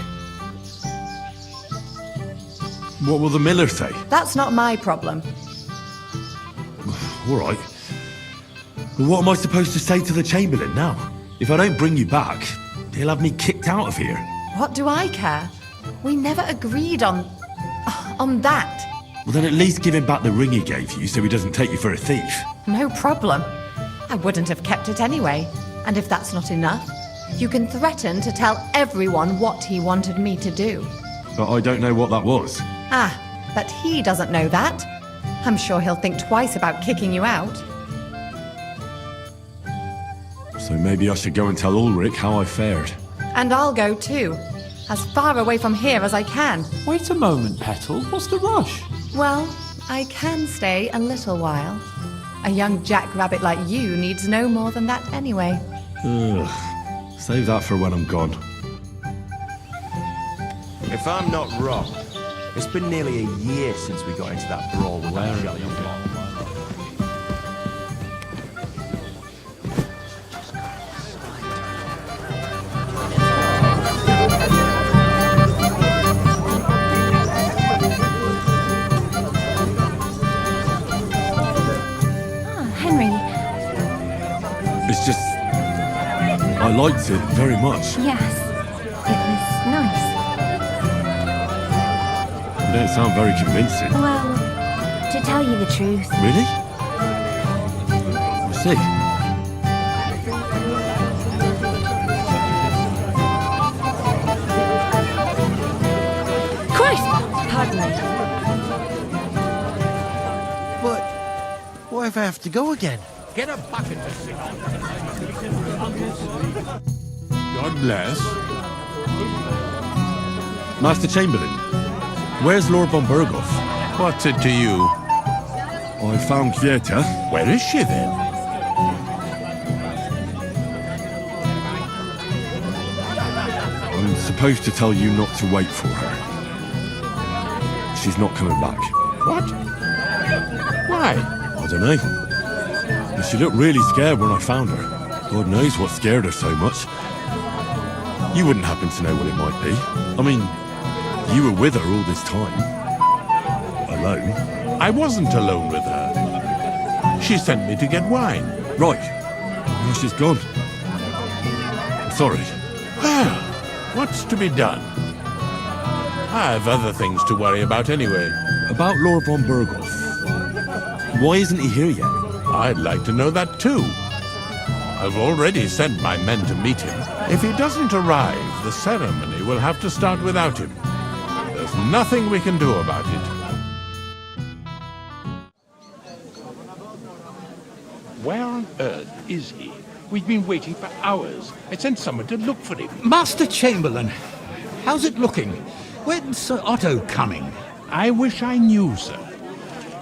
[SPEAKER 2] What will the miller say?
[SPEAKER 1] That's not my problem.
[SPEAKER 2] All right. But what am I supposed to say to the Chamberlain now? If I don't bring you back, he'll have me kicked out of here.
[SPEAKER 1] What do I care? We never agreed on that.
[SPEAKER 2] Well, then at least give him back the ring he gave you so he doesn't take you for a thief.
[SPEAKER 1] No problem. I wouldn't have kept it anyway. And if that's not enough, you can threaten to tell everyone what he wanted me to do.
[SPEAKER 2] But I don't know what that was.
[SPEAKER 1] Ah, but he doesn't know that. I'm sure he'll think twice about kicking you out.
[SPEAKER 2] So maybe I should go and tell Ulrich how I fared.
[SPEAKER 1] And I'll go too. As far away from here as I can.
[SPEAKER 10] Wait a moment, Petal. What's the rush?
[SPEAKER 1] Well, I can stay a little while. A young jackrabbit like you needs no more than that anyway.
[SPEAKER 2] Ugh. Save that for when I'm gone.
[SPEAKER 17] If I'm not wrong, it's been nearly a year since we got into that brawl with that jolly girl.
[SPEAKER 2] It's just... I liked it very much.
[SPEAKER 14] Yes, it was nice.
[SPEAKER 2] You don't sound very convincing.
[SPEAKER 14] Well, to tell you the truth...
[SPEAKER 2] Really? I see.
[SPEAKER 11] Christ! Pardon me.
[SPEAKER 21] But what if I have to go again?
[SPEAKER 5] Get a bucket to sit on.
[SPEAKER 6] God bless.
[SPEAKER 2] Master Chamberlain, where's Lord von Berghoff?
[SPEAKER 6] What's it to you?
[SPEAKER 2] I found Kvieta.
[SPEAKER 6] Where is she then?
[SPEAKER 2] I'm supposed to tell you not to wait for her. She's not coming back.
[SPEAKER 6] What? Why?
[SPEAKER 2] I don't know. She looked really scared when I found her. God knows what scared her so much. You wouldn't happen to know what it might be. I mean, you were with her all this time. Alone.
[SPEAKER 6] I wasn't alone with her. She sent me to get wine.
[SPEAKER 2] Right. Now she's gone. I'm sorry.
[SPEAKER 6] Well, what's to be done? I have other things to worry about anyway.
[SPEAKER 2] About Lord von Berghoff. Why isn't he here yet?
[SPEAKER 6] I'd like to know that too. I've already sent my men to meet him. If he doesn't arrive, the ceremony will have to start without him. There's nothing we can do about it.
[SPEAKER 13] Where on earth is he? We've been waiting for hours. I sent someone to look for him.
[SPEAKER 5] Master Chamberlain, how's it looking? When's Sir Otto coming?
[SPEAKER 13] I wish I knew, sir.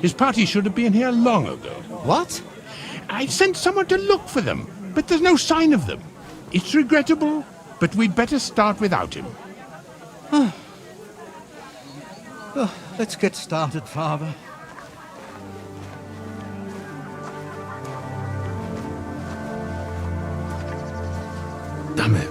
[SPEAKER 13] His party should have been here long ago.
[SPEAKER 5] What?
[SPEAKER 13] I sent someone to look for them, but there's no sign of them. It's regrettable, but we'd better start without him.
[SPEAKER 5] Let's get started, Father.
[SPEAKER 2] Damn it.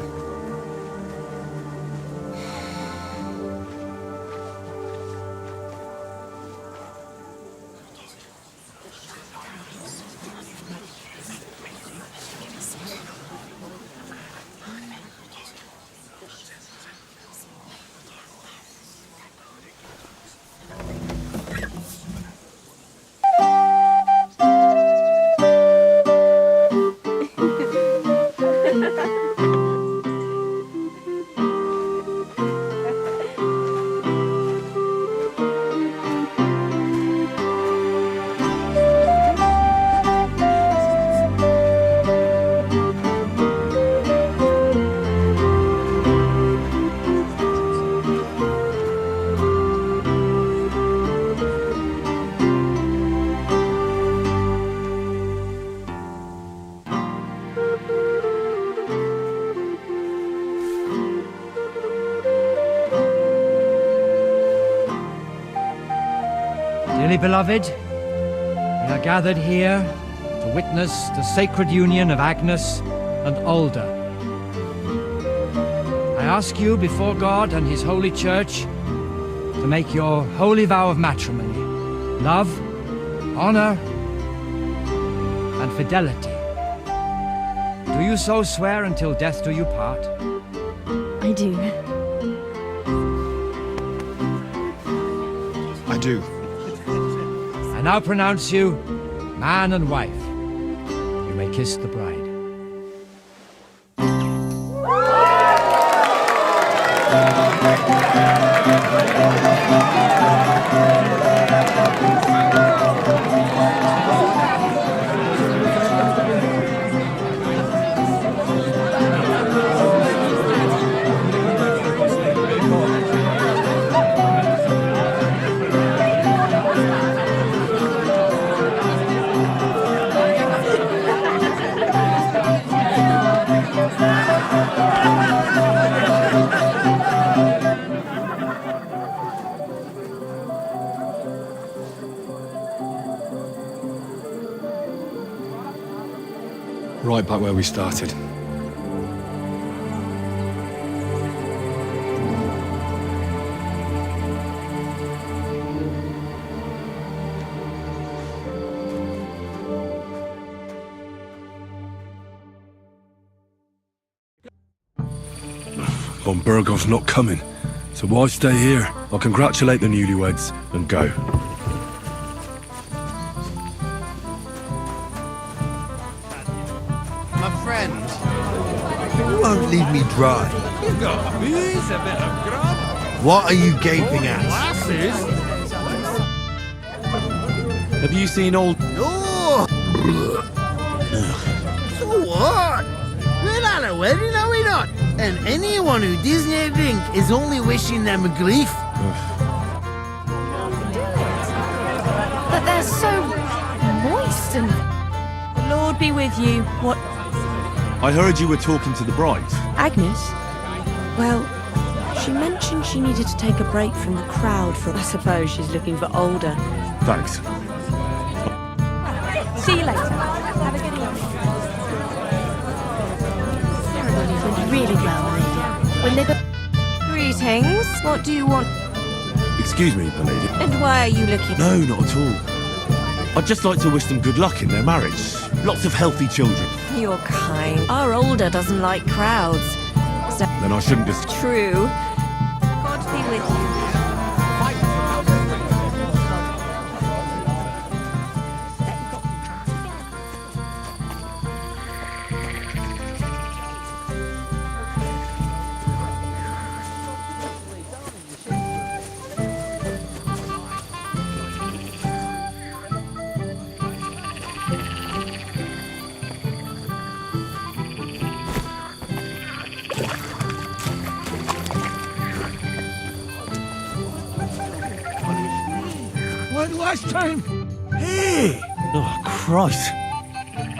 [SPEAKER 18] Dearly beloved, we are gathered here to witness the sacred union of Agnes and Alda. I ask you before God and His holy church to make your holy vow of matrimony, love, honor, and fidelity. Do you so swear until death do you part?
[SPEAKER 14] I do.
[SPEAKER 4] I do.
[SPEAKER 18] I now pronounce you man and wife. You may kiss the bride.
[SPEAKER 4] Right back where we started. Von Bergov's not coming, so why stay here? I'll congratulate the newlyweds and go.
[SPEAKER 21] My friend, you won't leave me dry.
[SPEAKER 5] You got booze, a bit of grub.
[SPEAKER 21] What are you gaping at?
[SPEAKER 5] Glasses?
[SPEAKER 2] Have you seen old...
[SPEAKER 7] No! So what? We're at a wedding, are we not? And anyone who doesn't drink is only wishing them grief.
[SPEAKER 11] But they're so moist and... The Lord be with you. What?
[SPEAKER 2] I heard you were talking to the bride.
[SPEAKER 11] Agnes? Well, she mentioned she needed to take a break from the crowd for... I suppose she's looking for older.
[SPEAKER 2] Thanks.
[SPEAKER 11] See you later. Have a good evening. Ceremonies went really well, my lady. When they got... Greetings. What do you want?
[SPEAKER 2] Excuse me, my lady.
[SPEAKER 11] And why are you looking...
[SPEAKER 2] No, not at all. I'd just like to wish them good luck in their marriage. Lots of healthy children.
[SPEAKER 11] You're kind. Our older doesn't like crowds. So...
[SPEAKER 2] Then I shouldn't just...
[SPEAKER 11] True. God be with you.
[SPEAKER 7] last time. Hey!
[SPEAKER 2] Oh, Christ.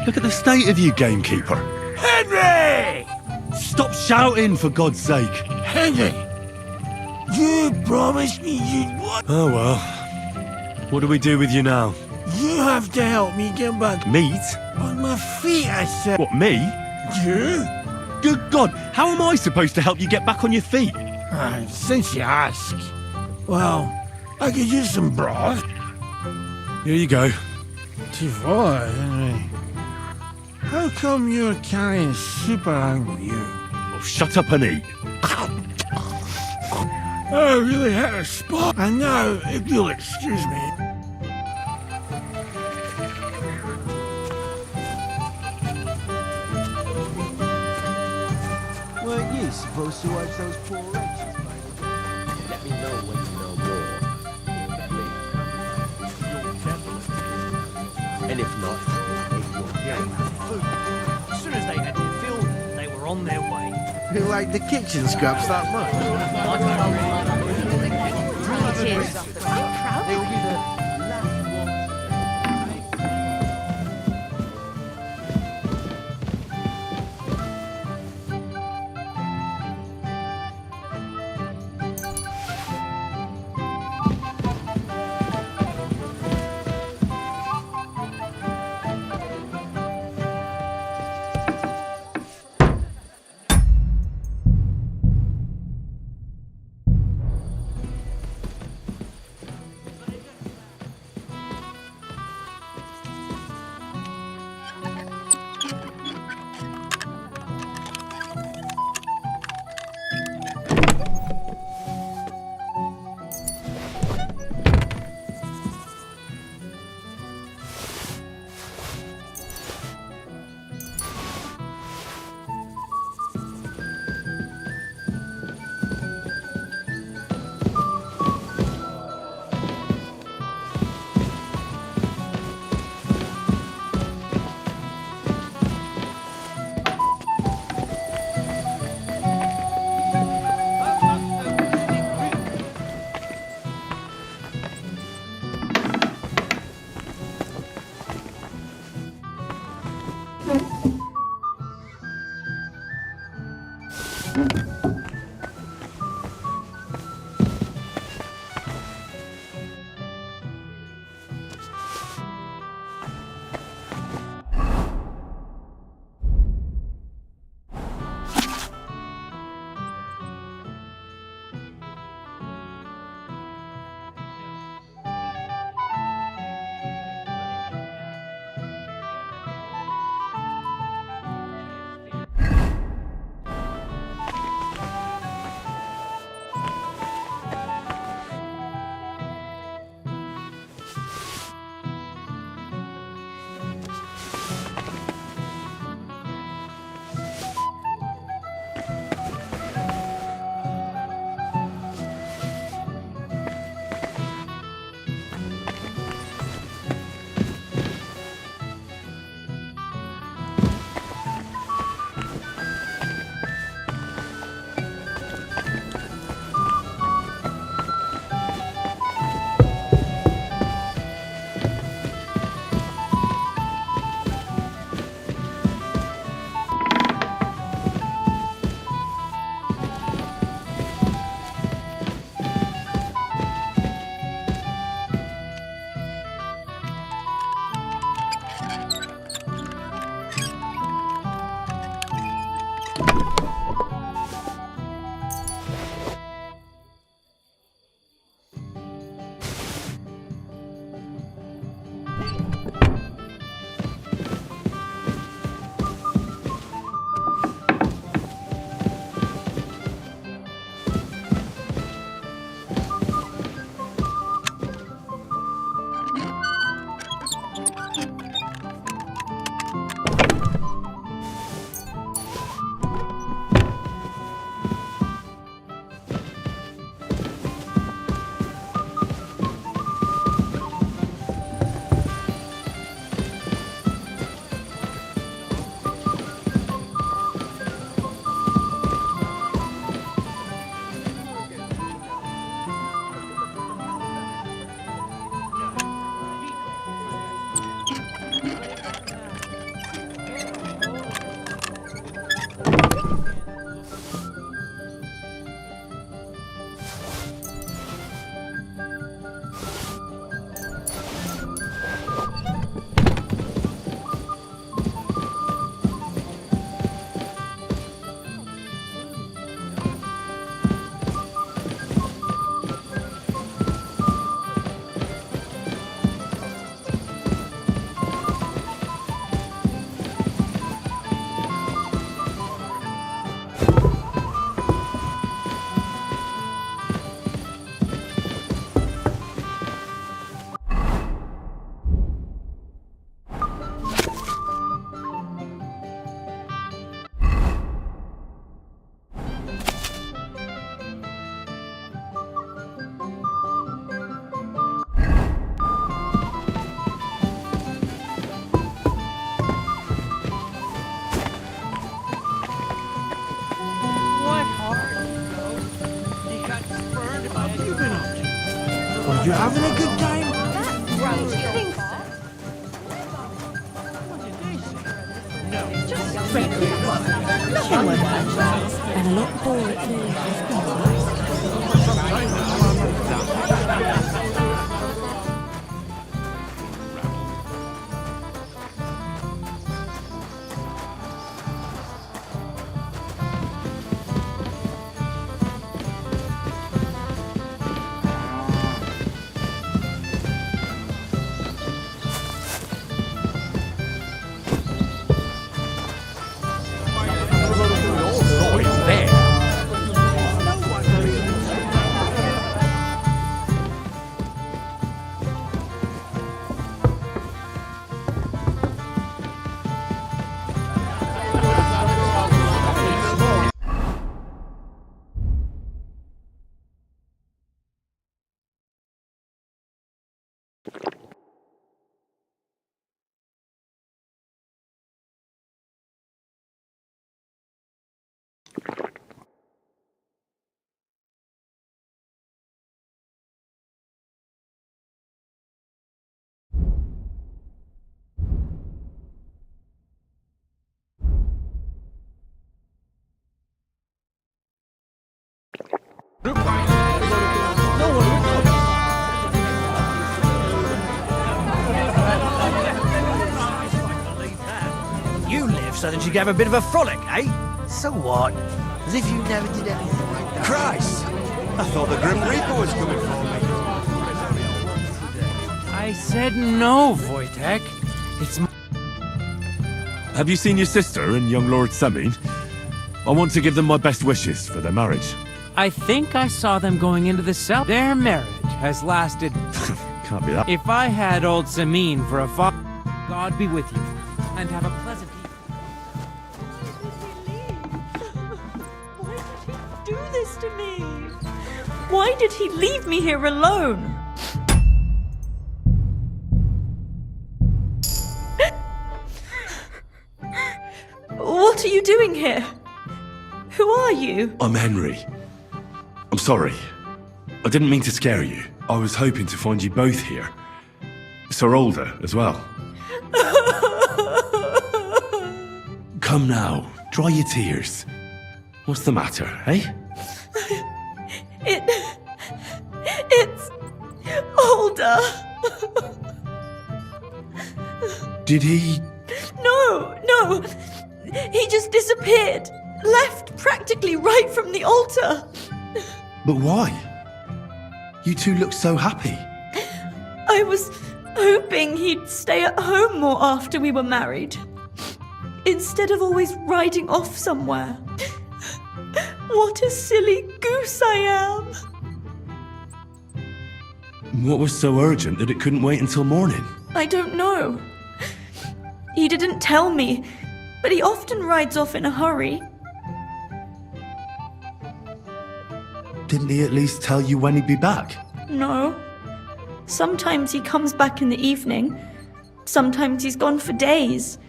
[SPEAKER 2] Look at the state of you, gamekeeper.
[SPEAKER 7] Henry!
[SPEAKER 2] Stop shouting, for God's sake.
[SPEAKER 7] Henry! You promised me you'd what?
[SPEAKER 2] Oh, well. What do we do with you now?
[SPEAKER 7] You have to help me get back
[SPEAKER 2] Meat?
[SPEAKER 7] on my feet, I said.
[SPEAKER 2] What, me?
[SPEAKER 7] You?
[SPEAKER 2] Good God, how am I supposed to help you get back on your feet?
[SPEAKER 7] Since you ask. Well, I could use some broth.
[SPEAKER 2] Here you go.
[SPEAKER 7] Too far, Henry. How come you're carrying soup around with you?
[SPEAKER 2] Oh, shut up and eat.
[SPEAKER 7] I really had a spot. And now, if you'll excuse me.
[SPEAKER 20] Weren't you supposed to watch those poor wretches, mate? Let me know when you know more. And if not,
[SPEAKER 15] As soon as they had their fill, they were on their way.
[SPEAKER 20] you like the kitchen scraps that much?
[SPEAKER 11] Cheers.
[SPEAKER 20] They'll be the
[SPEAKER 7] You having a good time?
[SPEAKER 11] And a lot more at
[SPEAKER 7] You live so that you can have a bit of a frolic, eh? So what? As if you never did anything like that. Christ! I thought the Grim Reaper was coming for me.
[SPEAKER 9] I said no, Wojtek. It's
[SPEAKER 2] Have you seen your sister and young Lord Semin? I want to give them my best wishes for their marriage.
[SPEAKER 9] I think I saw them going into the cell. Their marriage has lasted...
[SPEAKER 2] Can't be that.
[SPEAKER 9] If I had old Samin for a father, God be with you. And have a pleasant
[SPEAKER 8] Do this to me? Why did he leave me here alone? What are you doing here? Who are you?
[SPEAKER 2] I'm Henry. I'm sorry. I didn't mean to scare you. I was hoping to find you both here. Sir Older as well. Come now, dry your tears. What's the matter, eh?
[SPEAKER 8] It's Older.
[SPEAKER 2] Did he...
[SPEAKER 8] No. He just disappeared. Left practically right from the altar.
[SPEAKER 2] But why? You two look so happy.
[SPEAKER 8] I was hoping he'd stay at home more after we were married. Instead of always riding off somewhere. What a silly goose I am.
[SPEAKER 2] What was so urgent that it couldn't wait until morning?
[SPEAKER 8] I don't know. He didn't tell me, but he often rides off in a hurry.
[SPEAKER 2] Didn't he at least tell you when he'd be back?
[SPEAKER 8] No. Sometimes he comes back in the evening. Sometimes he's gone for days.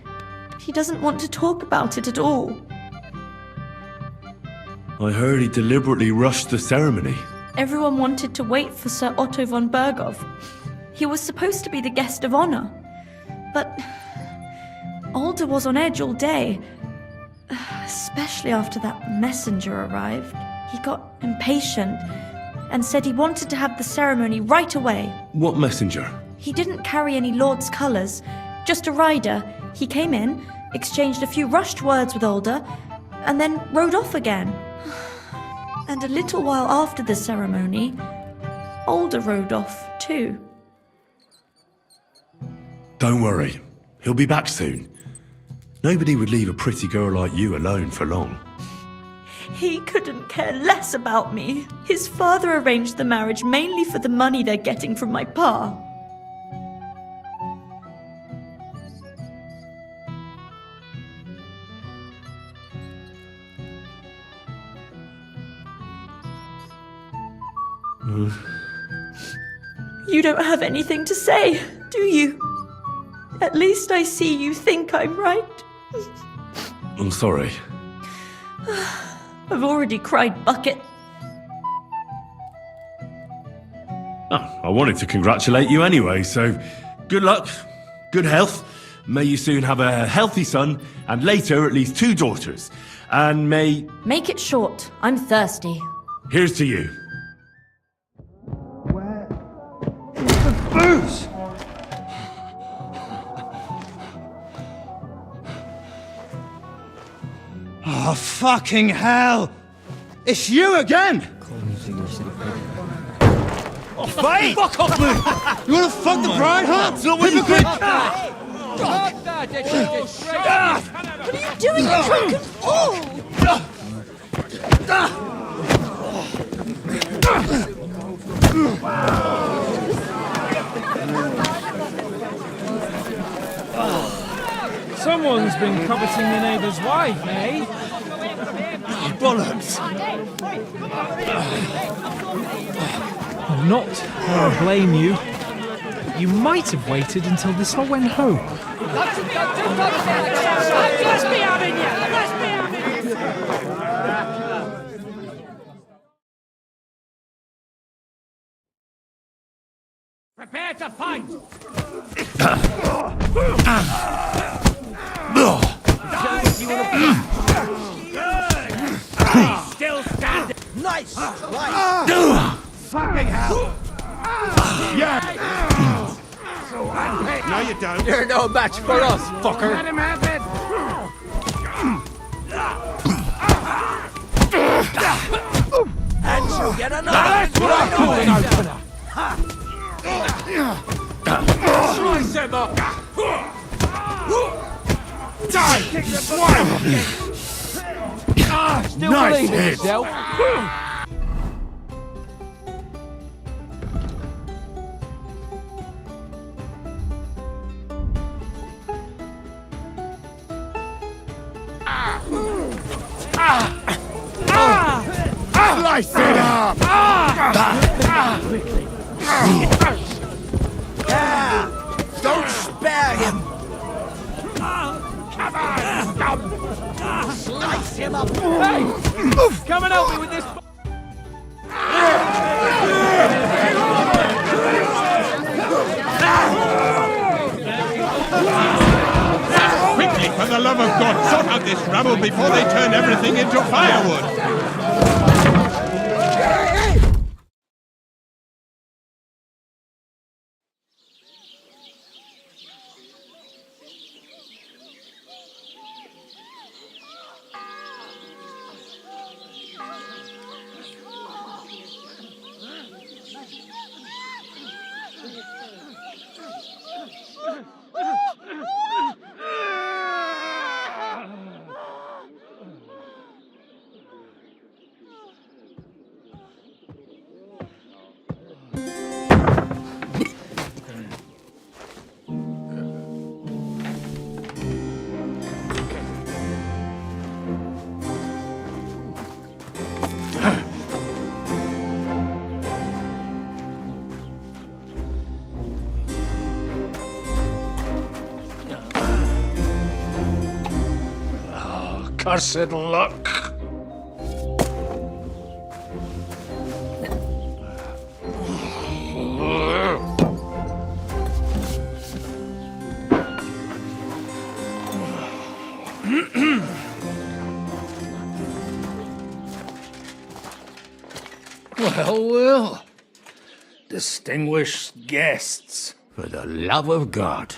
[SPEAKER 8] He doesn't want to talk about it at all.
[SPEAKER 2] I heard he deliberately rushed the ceremony.
[SPEAKER 8] Everyone wanted to wait for Sir Otto von Berghoff. He was supposed to be the guest of honor. But Alder was on edge all day. Especially after that messenger arrived. He got impatient and said he wanted to have the ceremony right away.
[SPEAKER 2] What messenger?
[SPEAKER 8] He didn't carry any lord's colours, just a rider. He came in, exchanged a few rushed words with Alder, and then rode off again. And a little while after the ceremony, Alder rode off too.
[SPEAKER 2] Don't worry. He'll be back soon. Nobody would leave a pretty girl like you alone for long.
[SPEAKER 8] He couldn't care less about me. His father arranged the marriage mainly for the money they're getting from my pa. You don't have anything to say, do you? At least I see you think I'm right.
[SPEAKER 2] I'm sorry.
[SPEAKER 8] I've already cried bucket.
[SPEAKER 2] Oh, I wanted to congratulate you anyway, so good luck, good health. May you soon have a healthy son, and later at least 2 daughters. And may...
[SPEAKER 8] Make it short. I'm thirsty.
[SPEAKER 2] Here's to you.
[SPEAKER 18] Booze! Oh, fucking hell! It's you again! Oh, fight! Fuck off, Blue! You wanna fuck the bride, huh? Hypocrite!
[SPEAKER 8] What are you doing, you drunken fool?
[SPEAKER 10] Someone's been coveting the neighbour's wife, eh?
[SPEAKER 18] Bollocks!
[SPEAKER 10] Well, not that I blame you. You might have waited until this all went home.
[SPEAKER 12] Let's be having you! Let's be having you! Prepare to fight! Still standing! Nice! Fucking hell!
[SPEAKER 13] Yeah! No, you don't.
[SPEAKER 5] You're no match for us, fucker.
[SPEAKER 12] Let him have it!
[SPEAKER 5] And you get another.
[SPEAKER 12] Slice him up! Die, kick the swine!
[SPEAKER 10] Still
[SPEAKER 13] Nice
[SPEAKER 10] believing
[SPEAKER 13] hit.
[SPEAKER 10] yourself?
[SPEAKER 13] Slice it up!
[SPEAKER 5] Don't spare him. Slice him up.
[SPEAKER 10] Hey! Come and help me with this.
[SPEAKER 13] Quickly, for the love of God, sort out this rabble before they turn everything into firewood!
[SPEAKER 7] Cursed luck. Well. Distinguished guests.
[SPEAKER 5] For the love of God.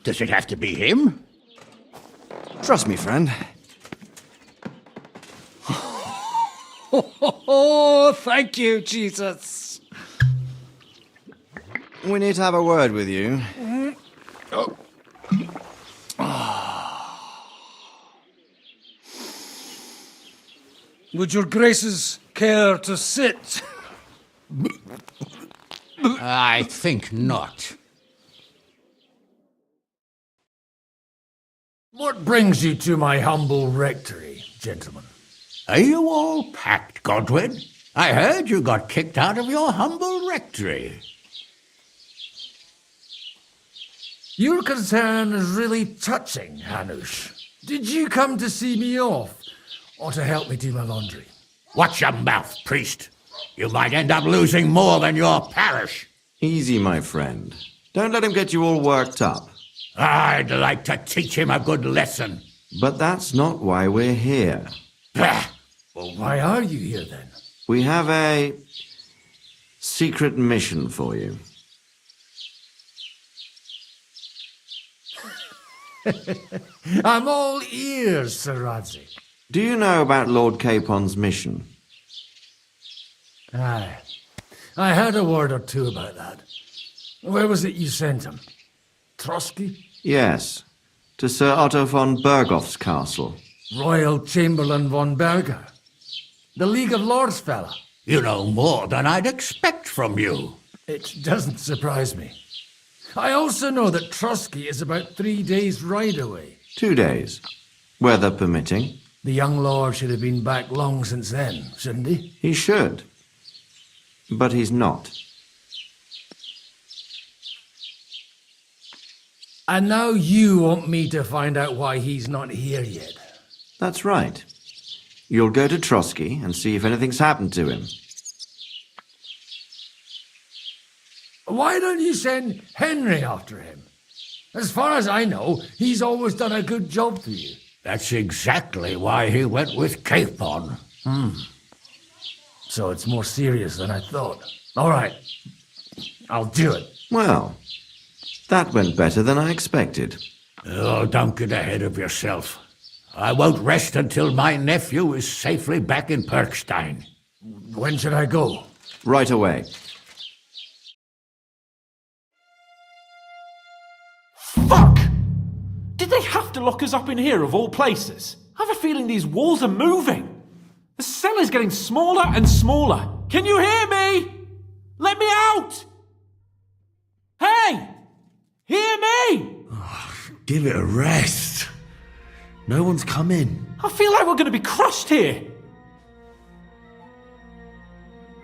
[SPEAKER 5] Does it have to be him?
[SPEAKER 19] Trust me, friend.
[SPEAKER 7] Oh, thank you, Jesus.
[SPEAKER 19] We need to have a word with you.
[SPEAKER 7] Would your graces care to sit?
[SPEAKER 5] I think not.
[SPEAKER 7] What brings you to my humble rectory, gentlemen?
[SPEAKER 5] Are you all packed, Godwin? I heard you got kicked out of your humble rectory.
[SPEAKER 7] Your concern is really touching, Hanush. Did you come to see me off, or to help me do my laundry?
[SPEAKER 5] Watch your mouth, priest. You might end up losing more than your parish.
[SPEAKER 19] Easy, my friend. Don't let him get you all worked up.
[SPEAKER 5] I'd like to teach him a good lesson.
[SPEAKER 19] But that's not why we're here.
[SPEAKER 5] Bah!
[SPEAKER 7] Well, why are you here then?
[SPEAKER 19] We have a secret mission for you.
[SPEAKER 7] I'm all ears, Sir Radzi.
[SPEAKER 19] Do you know about Lord Capon's mission?
[SPEAKER 7] Aye. I heard a word or two about that. Where was it you sent him? Trotsky?
[SPEAKER 19] Yes, to Sir Otto von Bergoff's castle.
[SPEAKER 7] Royal Chamberlain von Berger. The League of Lords fella.
[SPEAKER 5] You know more than I'd expect from you.
[SPEAKER 7] It doesn't surprise me. I also know that Trotsky is about 3 days' ride away.
[SPEAKER 19] 2 days, weather permitting.
[SPEAKER 7] The young lord should have been back long since then, shouldn't he?
[SPEAKER 19] He should. But he's not.
[SPEAKER 7] And now you want me to find out why he's not here yet.
[SPEAKER 19] That's right. You'll go to Trotsky and see if anything's happened to him.
[SPEAKER 7] Why don't you send Henry after him? As far as I know, he's always done a good job for you.
[SPEAKER 5] That's exactly why he went with Capon.
[SPEAKER 7] So it's more serious than I thought. All right. I'll do it.
[SPEAKER 19] Well, that went better than I expected.
[SPEAKER 5] Oh, don't get ahead of yourself. I won't rest until my nephew is safely back in Perkstein.
[SPEAKER 7] When should I go?
[SPEAKER 19] Right away.
[SPEAKER 10] Fuck! Did they have to lock us up in here of all places? I have a feeling these walls are moving. The cell is getting smaller and smaller. Can you hear me? Let me out! Hey! Hear me!
[SPEAKER 13] Give it a rest. No one's come in.
[SPEAKER 10] I feel like we're going to be crushed here.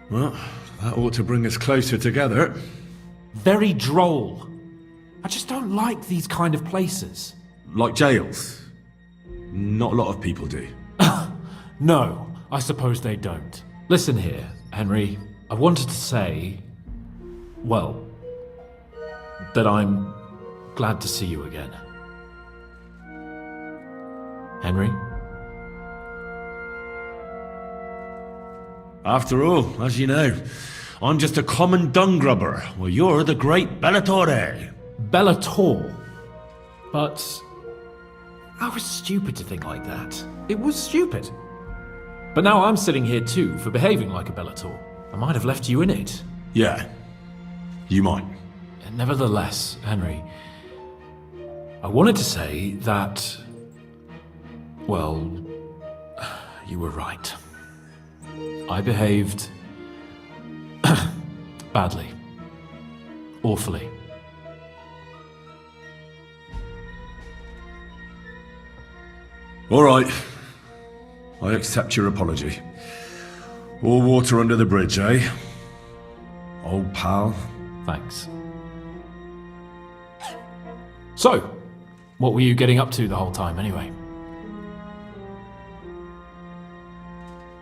[SPEAKER 2] Well, that ought to bring us closer together.
[SPEAKER 10] Very droll. I just don't like these kind of places.
[SPEAKER 2] Like jails. Not a lot of people do.
[SPEAKER 10] No, I suppose they don't. Listen here, Henry. I wanted to say, well, that I'm glad to see you again. Henry?
[SPEAKER 2] After all, as you know, I'm just a common dung grubber, while you're the great Bellatore.
[SPEAKER 10] Bellator? But I was stupid to think like that. It was stupid. But now I'm sitting here too for behaving like a Bellator. I might have left you in it.
[SPEAKER 2] Yeah, you might.
[SPEAKER 10] Nevertheless, Henry, I wanted to say that, well, you were right. I behaved badly. Awfully.
[SPEAKER 2] All right. I accept your apology. All water under the bridge, eh? Old pal.
[SPEAKER 10] Thanks. So, what were you getting up to the whole time, anyway?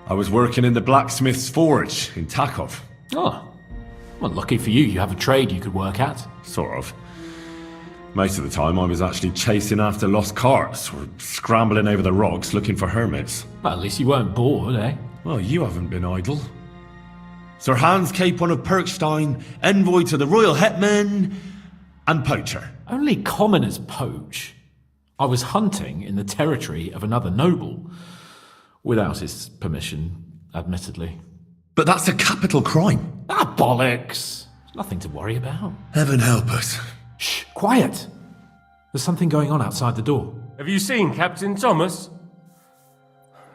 [SPEAKER 2] I was working in the blacksmith's forge in Takov.
[SPEAKER 10] Oh. Well, lucky for you, you have a trade you could work at.
[SPEAKER 2] Sort of. Most of the time I was actually chasing after lost carts or scrambling over the rocks looking for hermits.
[SPEAKER 10] Well, at least you weren't bored, eh?
[SPEAKER 2] Well, you haven't been idle. Sir Hans Capon of Perkstein, envoy to the royal hetman, and poacher.
[SPEAKER 10] Only commoners poach. I was hunting in the territory of another noble. Without his permission, admittedly.
[SPEAKER 2] But that's a capital crime.
[SPEAKER 10] Ah, bollocks! Nothing to worry about.
[SPEAKER 2] Heaven help us.
[SPEAKER 10] Shh, quiet! There's something going on outside the door.
[SPEAKER 3] Have you seen Captain Thomas?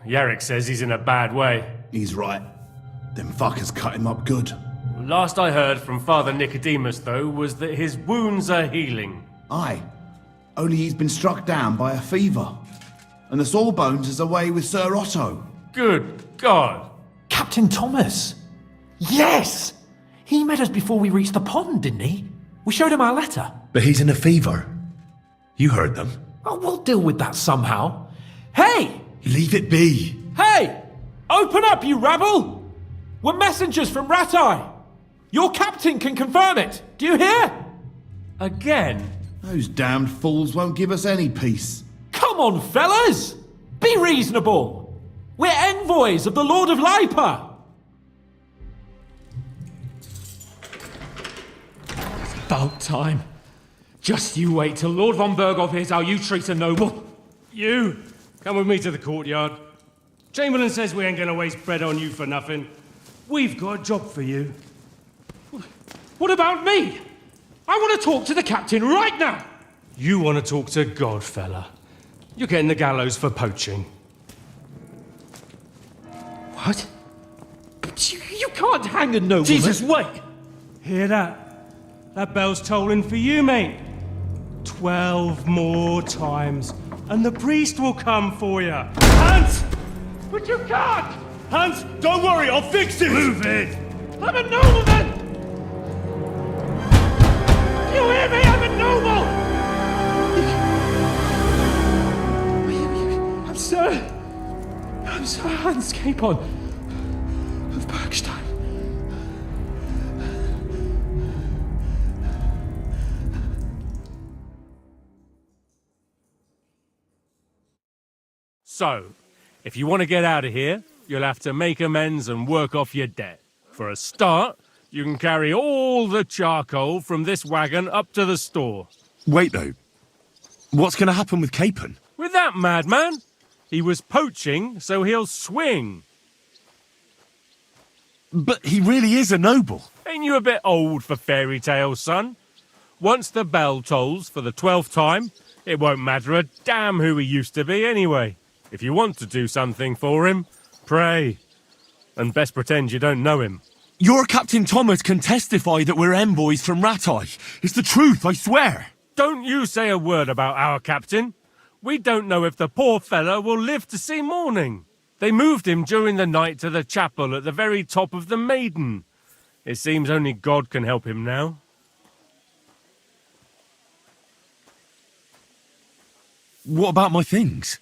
[SPEAKER 3] Yarrick says he's in a bad way.
[SPEAKER 13] He's right. Them fuckers cut him up good.
[SPEAKER 3] Last I heard from Father Nicodemus, though, was that his wounds are healing.
[SPEAKER 13] Aye. Only he's been struck down by a fever. And the Sawbones is away with Sir Otto.
[SPEAKER 3] Good God!
[SPEAKER 10] Captain Thomas! Yes! He met us before we reached the pond, didn't he? We showed him our letter.
[SPEAKER 2] But he's in a fever. You heard them.
[SPEAKER 10] Oh, we'll deal with that somehow. Hey!
[SPEAKER 2] Leave it be.
[SPEAKER 10] Hey! Open up, you rabble! We're messengers from Ratai. Your captain can confirm it. Do you hear?
[SPEAKER 3] Again?
[SPEAKER 7] Those damned fools won't give us any peace.
[SPEAKER 10] Come on, fellas! Be reasonable. We're envoys of the Lord of Lipa.
[SPEAKER 16] It's about time. Just you wait till Lord von Berghoff hears how you treat a noble.
[SPEAKER 3] You, come with me to the courtyard. Chamberlain says we ain't gonna waste bread on you for nothing. We've got a job for you.
[SPEAKER 16] What about me? I want to talk to the captain right now.
[SPEAKER 3] You want to talk to God, fella. You're getting the gallows for poaching.
[SPEAKER 16] What? You can't hang a nobleman.
[SPEAKER 3] Jesus, wait! Hear that? That bell's tolling for you, mate. 12 more times, and the priest will come for you. Hans!
[SPEAKER 16] But you can't!
[SPEAKER 3] Hans, don't worry, I'll fix it! Move it!
[SPEAKER 16] I'm a nobleman! You hear me? I'm a noble! I'm Sir Hans Capon of Bergstein.
[SPEAKER 3] So, if you want to get out of here, you'll have to make amends and work off your debt. For a start, you can carry all the charcoal from this wagon up to the store.
[SPEAKER 2] Wait, though. What's going to happen with Capon?
[SPEAKER 3] With that madman? He was poaching, so he'll swing.
[SPEAKER 2] But he really is a noble.
[SPEAKER 3] Ain't you a bit old for fairy tales, son? Once the bell tolls for the 12th time, it won't matter a damn who he used to be anyway. If you want to do something for him, pray. And best pretend you don't know him.
[SPEAKER 2] Your Captain Thomas can testify that we're envoys from Ratai. It's the truth, I swear.
[SPEAKER 3] Don't you say a word about our captain. We don't know if the poor fellow will live to see morning. They moved him during the night to the chapel at the very top of the Maiden. It seems only God can help him now.
[SPEAKER 2] What about my things?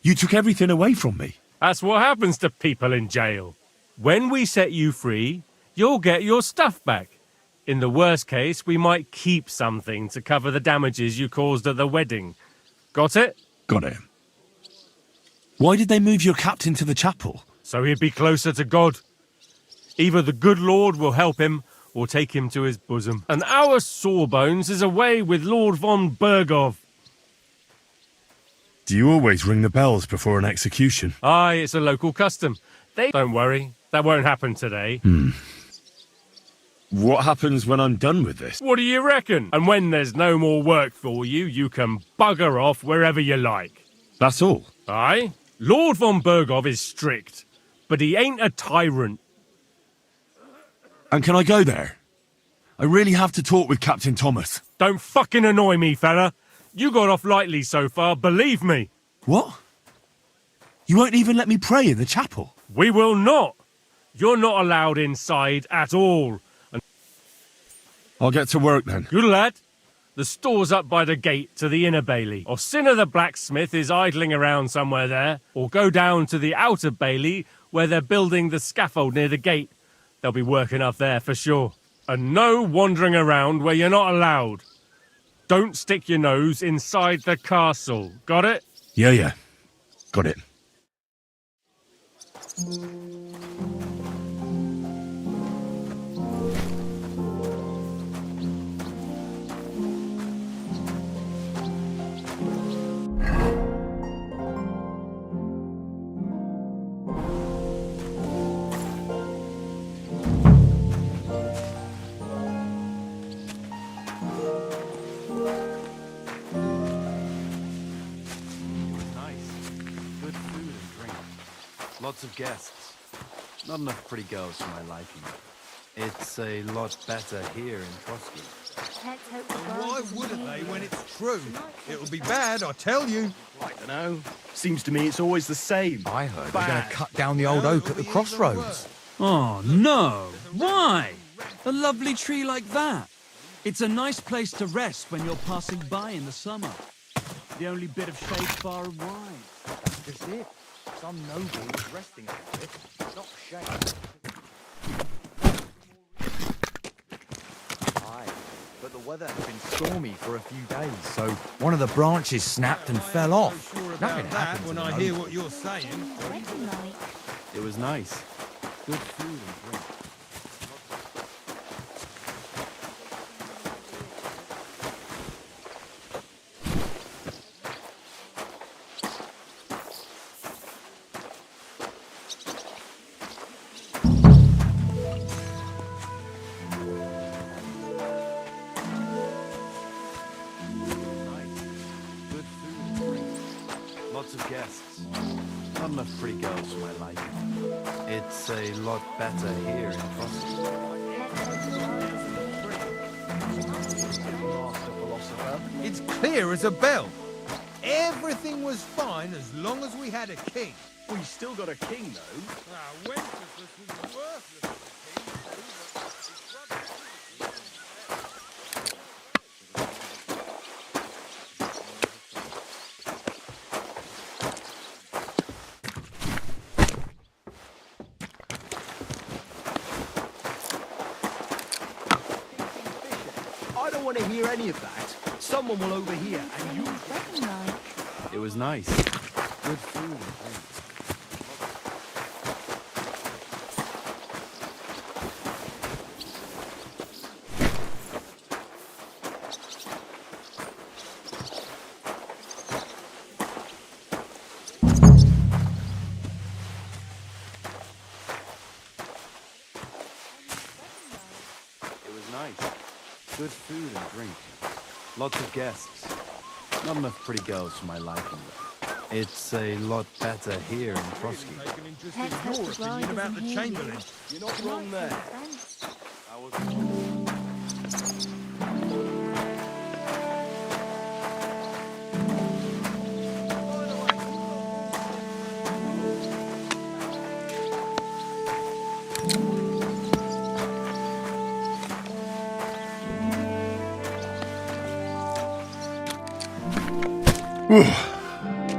[SPEAKER 2] You took everything away from me.
[SPEAKER 3] That's what happens to people in jail. When we set you free, you'll get your stuff back. In the worst case, we might keep something to cover the damages you caused at the wedding. Got it?
[SPEAKER 2] Got it. Why did they move your captain to the chapel?
[SPEAKER 3] So he'd be closer to God. Either the good Lord will help him, or take him to his bosom. And our Sawbones is away with Lord von Berghoff.
[SPEAKER 2] Do you always ring the bells before an execution?
[SPEAKER 3] Aye, it's a local custom. Don't worry, that won't happen today.
[SPEAKER 2] What happens when I'm done with this?
[SPEAKER 3] What do you reckon? And when there's no more work for you, you can bugger off wherever you like.
[SPEAKER 2] That's all?
[SPEAKER 3] Aye. Lord von Berghoff is strict, but he ain't a tyrant.
[SPEAKER 2] And can I go there? I really have to talk with Captain Thomas.
[SPEAKER 3] Don't fucking annoy me, fella. You got off lightly so far, believe me.
[SPEAKER 2] What? You won't even let me pray in the chapel?
[SPEAKER 3] We will not. You're not allowed inside at all.
[SPEAKER 2] I'll get to work then.
[SPEAKER 3] Good lad. The store's up by the gate to the inner bailey. Or Sinner the blacksmith is idling around somewhere there. Or go down to the outer bailey where they're building the scaffold near the gate. They'll be working up there for sure. And no wandering around where you're not allowed. Don't stick your nose inside the castle. Got it?
[SPEAKER 2] Yeah. Got it.
[SPEAKER 15] Lots of guests. Not enough pretty girls for my liking. It's a lot better here in Trotsky.
[SPEAKER 4] Why wouldn't they when it's true? It'll be bad, I tell you.
[SPEAKER 15] I don't know. Seems to me it's always the same.
[SPEAKER 5] I heard they're going to cut down the old oak at the crossroads.
[SPEAKER 9] Oh, no. Why? A lovely tree like that. It's a nice place to rest when you're passing by in the summer. The only bit of shade far and wide.
[SPEAKER 15] That's just it. Some noble is resting under it, not shade.
[SPEAKER 1] weather had been stormy for a few days, so one of the branches snapped and fell off. Nothing happened
[SPEAKER 21] when
[SPEAKER 1] to
[SPEAKER 21] I
[SPEAKER 1] the
[SPEAKER 21] hear
[SPEAKER 1] motor.
[SPEAKER 21] what you're saying.
[SPEAKER 15] It was nice. Good food and drink. Good food and drink. Lots of guests. Not enough pretty girls for my liking. It's a lot better here in Frosty.
[SPEAKER 21] It's clear as a bell. Everything was fine as long as we had a king.
[SPEAKER 2] We still got a king, though.
[SPEAKER 21] Wenceslas was worthless.
[SPEAKER 2] I don't want to hear any of that. Someone will overhear, and you...
[SPEAKER 15] It was nice. Good food and drink. It was nice. Good food and drink. Lots of guests. Not enough pretty girls for my liking. It's a lot better here in Frosty.
[SPEAKER 21] Your opinion about the Chamberlain.
[SPEAKER 2] You're not wrong there.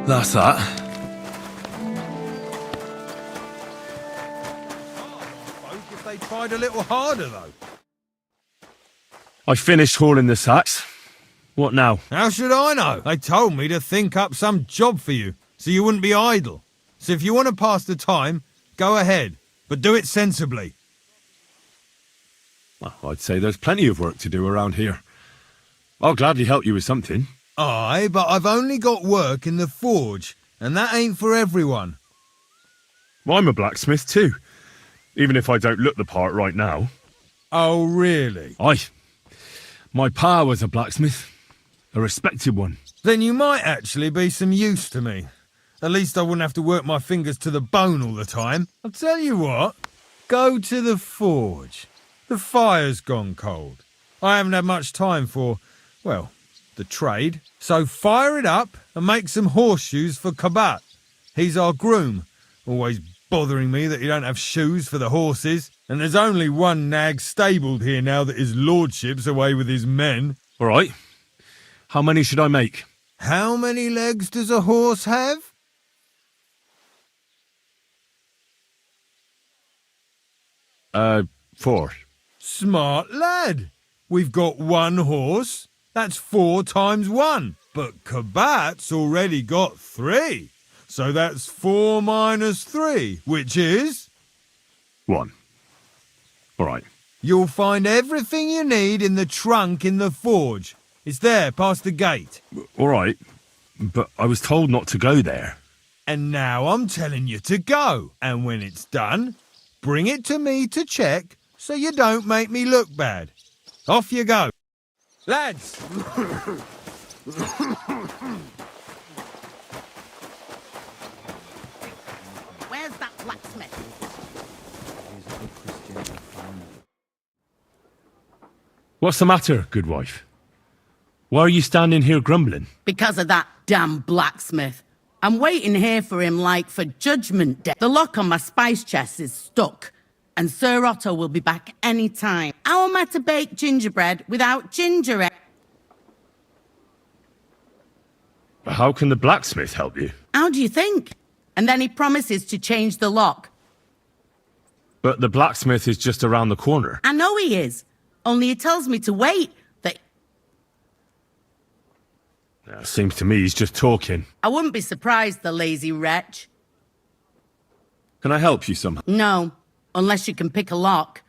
[SPEAKER 22] That's that.
[SPEAKER 21] If they tried a little harder, though.
[SPEAKER 2] I finished hauling the sacks. What now?
[SPEAKER 21] How should I know? They told me to think up some job for you, so you wouldn't be idle. So if you want to pass the time, go ahead, but do it sensibly.
[SPEAKER 2] Well, I'd say there's plenty of work to do around here. I'll gladly help you with something.
[SPEAKER 21] Aye, but I've only got work in the forge, and that ain't for everyone.
[SPEAKER 2] Well, I'm a blacksmith too, even if I don't look the part right now.
[SPEAKER 21] Oh, really?
[SPEAKER 2] Aye. My pa was a blacksmith, a respected one.
[SPEAKER 21] Then you might actually be some use to me. At least I wouldn't have to work my fingers to the bone all the time. I'll tell you what, go to the forge. The fire's gone cold. I haven't had much time for, well, the trade. So fire it up and make some horseshoes for Kabat. He's our groom, always bothering me that he don't have shoes for the horses. And there's only one nag stabled here now that his lordship's away with his men.
[SPEAKER 2] All right. How many should I make?
[SPEAKER 21] How many legs does a horse have?
[SPEAKER 2] Four.
[SPEAKER 21] Smart lad. We've got one horse. That's 4 times 1. But Kabat's already got 3. So that's 4 minus 3, which is...
[SPEAKER 2] 1. All right.
[SPEAKER 21] You'll find everything you need in the trunk in the forge. It's there, past the gate.
[SPEAKER 2] All right. But I was told not to go there.
[SPEAKER 21] And now I'm telling you to go. And when it's done, bring it to me to check so you don't make me look bad. Off you go. Lads!
[SPEAKER 12] Where's that blacksmith?
[SPEAKER 2] What's the matter, good wife? Why are you standing here grumbling?
[SPEAKER 12] Because of that damn blacksmith. I'm waiting here for him like for Judgment Day. The lock on my spice chest is stuck, and Sir Otto will be back any time. How am I to bake gingerbread without ginger ale?
[SPEAKER 2] How can the blacksmith help you?
[SPEAKER 12] How do you think? And then he promises to change the lock.
[SPEAKER 2] But the blacksmith is just around the corner.
[SPEAKER 12] I know he is, only he tells me to wait, that
[SPEAKER 2] Seems to me he's just talking.
[SPEAKER 12] I wouldn't be surprised, the lazy wretch.
[SPEAKER 2] Can I help you somehow?
[SPEAKER 12] No, unless you can pick a lock.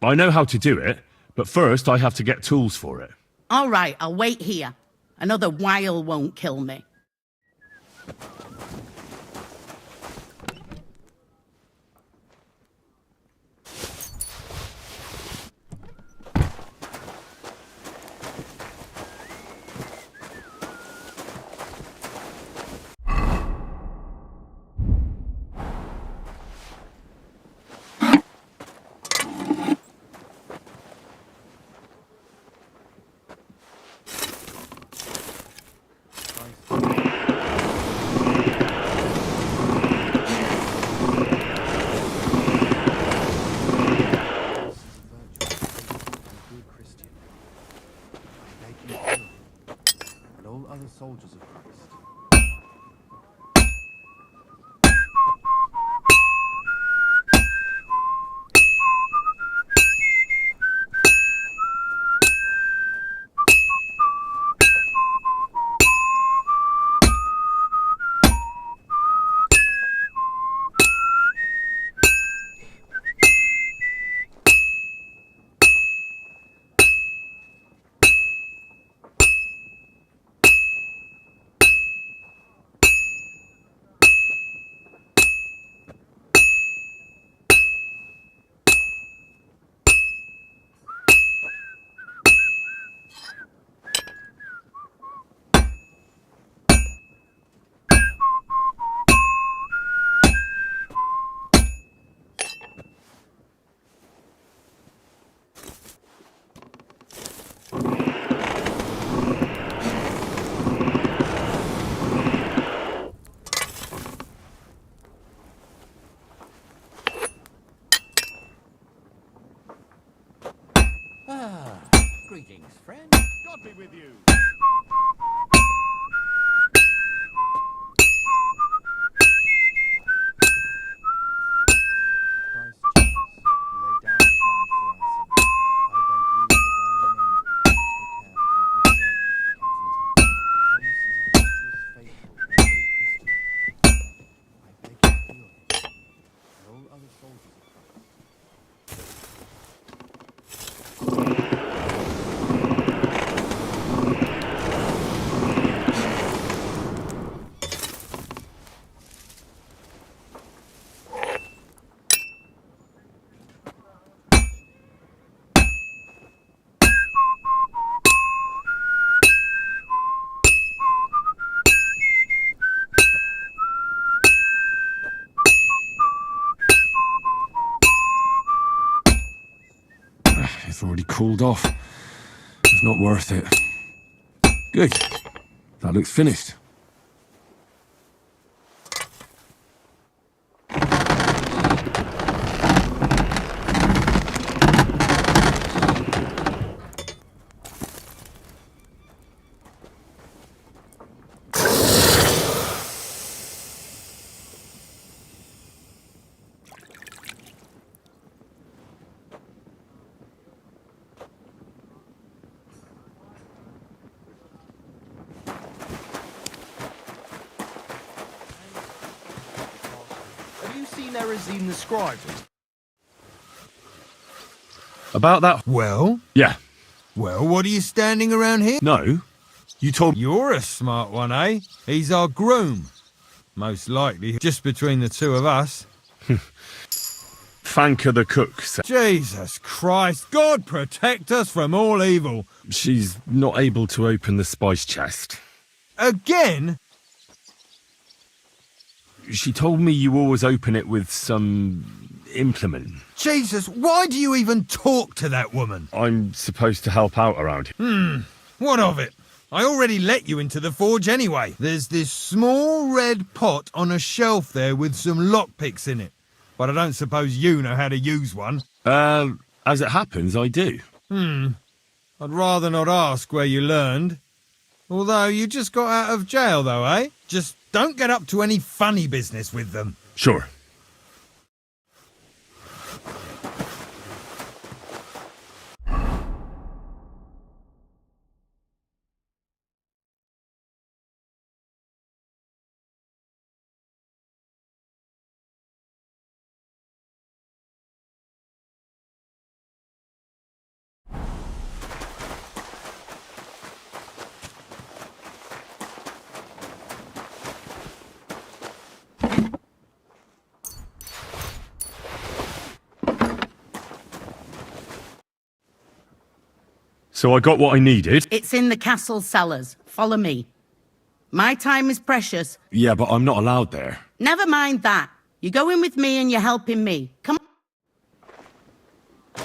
[SPEAKER 2] I know how to do it, but first I have to get tools for it.
[SPEAKER 12] All right, I'll wait here. Another while won't kill me.
[SPEAKER 15] Soldiers of Christ.
[SPEAKER 5] Greetings, friend. God be with you.
[SPEAKER 2] It's already cooled off. It's not worth it. Good. That looks finished.
[SPEAKER 1] Seen the scribe.
[SPEAKER 2] About that?
[SPEAKER 21] Well?
[SPEAKER 2] Yeah.
[SPEAKER 21] Well, what are you standing around here?
[SPEAKER 2] No. You told...
[SPEAKER 21] You're a smart one, eh? He's our groom. Most likely, just between the two of us.
[SPEAKER 2] Fanker the cook said...
[SPEAKER 21] Jesus Christ, God protect us from all evil.
[SPEAKER 2] She's not able to open the spice chest.
[SPEAKER 21] Again?
[SPEAKER 2] She told me you always open it with some implement.
[SPEAKER 21] Jesus, why do you even talk to that woman?
[SPEAKER 2] I'm supposed to help out around here.
[SPEAKER 21] What of it? I already let you into the forge anyway. There's this small red pot on a shelf there with some lockpicks in it. But I don't suppose you know how to use one.
[SPEAKER 2] As it happens, I do.
[SPEAKER 21] I'd rather not ask where you learned. Although you just got out of jail though, eh? Just don't get up to any funny business with them.
[SPEAKER 2] Sure. So I got what I needed?
[SPEAKER 6] It's in the castle cellars. Follow me. My time is precious.
[SPEAKER 2] Yeah, but I'm not allowed there.
[SPEAKER 6] Never mind that. You're going with me and you're helping me. Come on.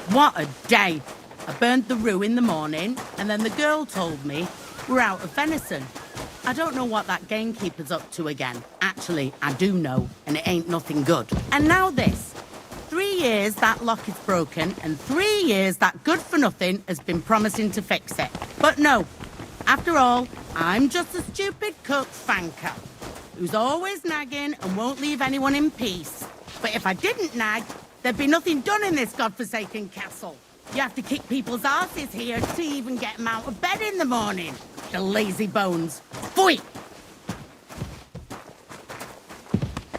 [SPEAKER 6] What a day. I burned the rue in the morning, and then the girl told me we're out of venison. I don't know what that gamekeeper's up to again. Actually, I do know, and it ain't nothing good. And now this. 3 years that lock is broken, and 3 years that good-for-nothing has been promising to fix it. But no. After all, I'm just a stupid cook fanker who's always nagging and won't leave anyone in peace. But if I didn't nag, there'd be nothing done in this godforsaken castle. You have to kick people's asses here to even get them out of bed in the morning. The lazy bones. Pfui!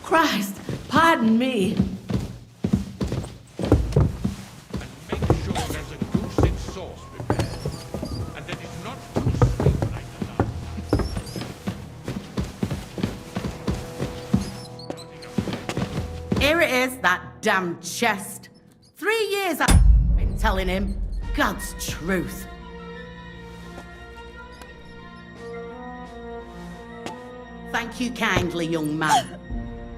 [SPEAKER 17] Christ, pardon me.
[SPEAKER 6] Here it is, that damn chest. 3 years I've been telling him God's truth. Thank you kindly, young man.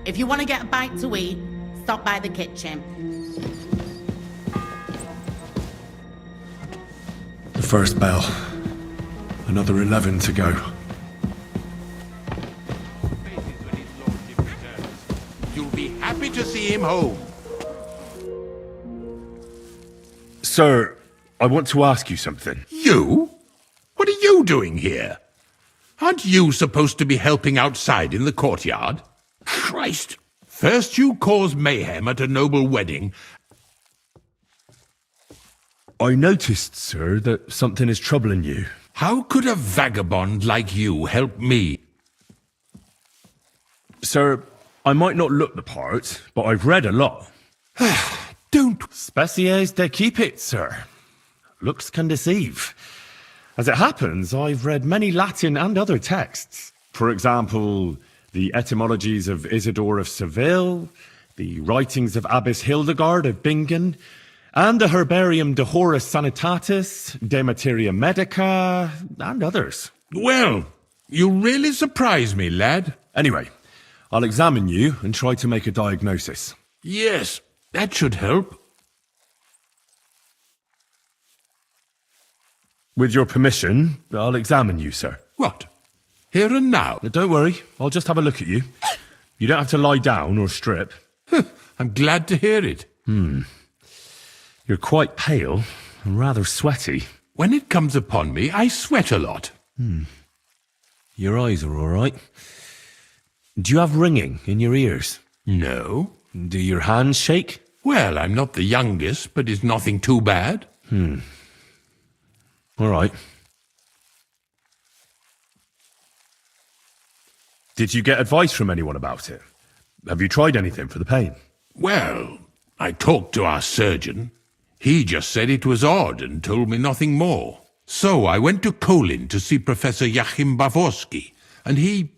[SPEAKER 6] If you want to get a bite to eat, stop by the kitchen.
[SPEAKER 2] The first bell. Another 11 to go.
[SPEAKER 13] You'll be happy to see him home.
[SPEAKER 2] Sir, I want to ask you something.
[SPEAKER 13] You? What are you doing here? Aren't you supposed to be helping outside in the courtyard? Christ! First you cause mayhem at a noble wedding.
[SPEAKER 2] I noticed, sir, that something is troubling you.
[SPEAKER 13] How could a vagabond like you help me?
[SPEAKER 2] Sir, I might not look the part, but I've read a lot.
[SPEAKER 13] Don't.
[SPEAKER 2] Species de keep it, sir. Looks can deceive. As it happens, I've read many Latin and other texts. For example, the etymologies of Isidore of Seville, the writings of Abbess Hildegard of Bingen, and the Herbarium de Horis Sanitatis, De Materia Medica, and others.
[SPEAKER 13] Well, you really surprise me, lad.
[SPEAKER 2] Anyway, I'll examine you and try to make a diagnosis.
[SPEAKER 13] Yes, that should help.
[SPEAKER 2] With your permission, I'll examine you, sir.
[SPEAKER 13] What? Here and now?
[SPEAKER 2] Don't worry, I'll just have a look at you. You don't have to lie down or strip.
[SPEAKER 13] I'm glad to hear it.
[SPEAKER 2] You're quite pale and rather sweaty.
[SPEAKER 13] When it comes upon me, I sweat a lot.
[SPEAKER 2] Your eyes are all right. Do you have ringing in your ears?
[SPEAKER 13] No.
[SPEAKER 2] Do your hands shake?
[SPEAKER 13] Well, I'm not the youngest, but it's nothing too bad.
[SPEAKER 2] All right. Did you get advice from anyone about it? Have you tried anything for the pain?
[SPEAKER 13] Well, I talked to our surgeon. He just said it was odd and told me nothing more. So I went to Kolin to see Professor Joachim Bavorski, and he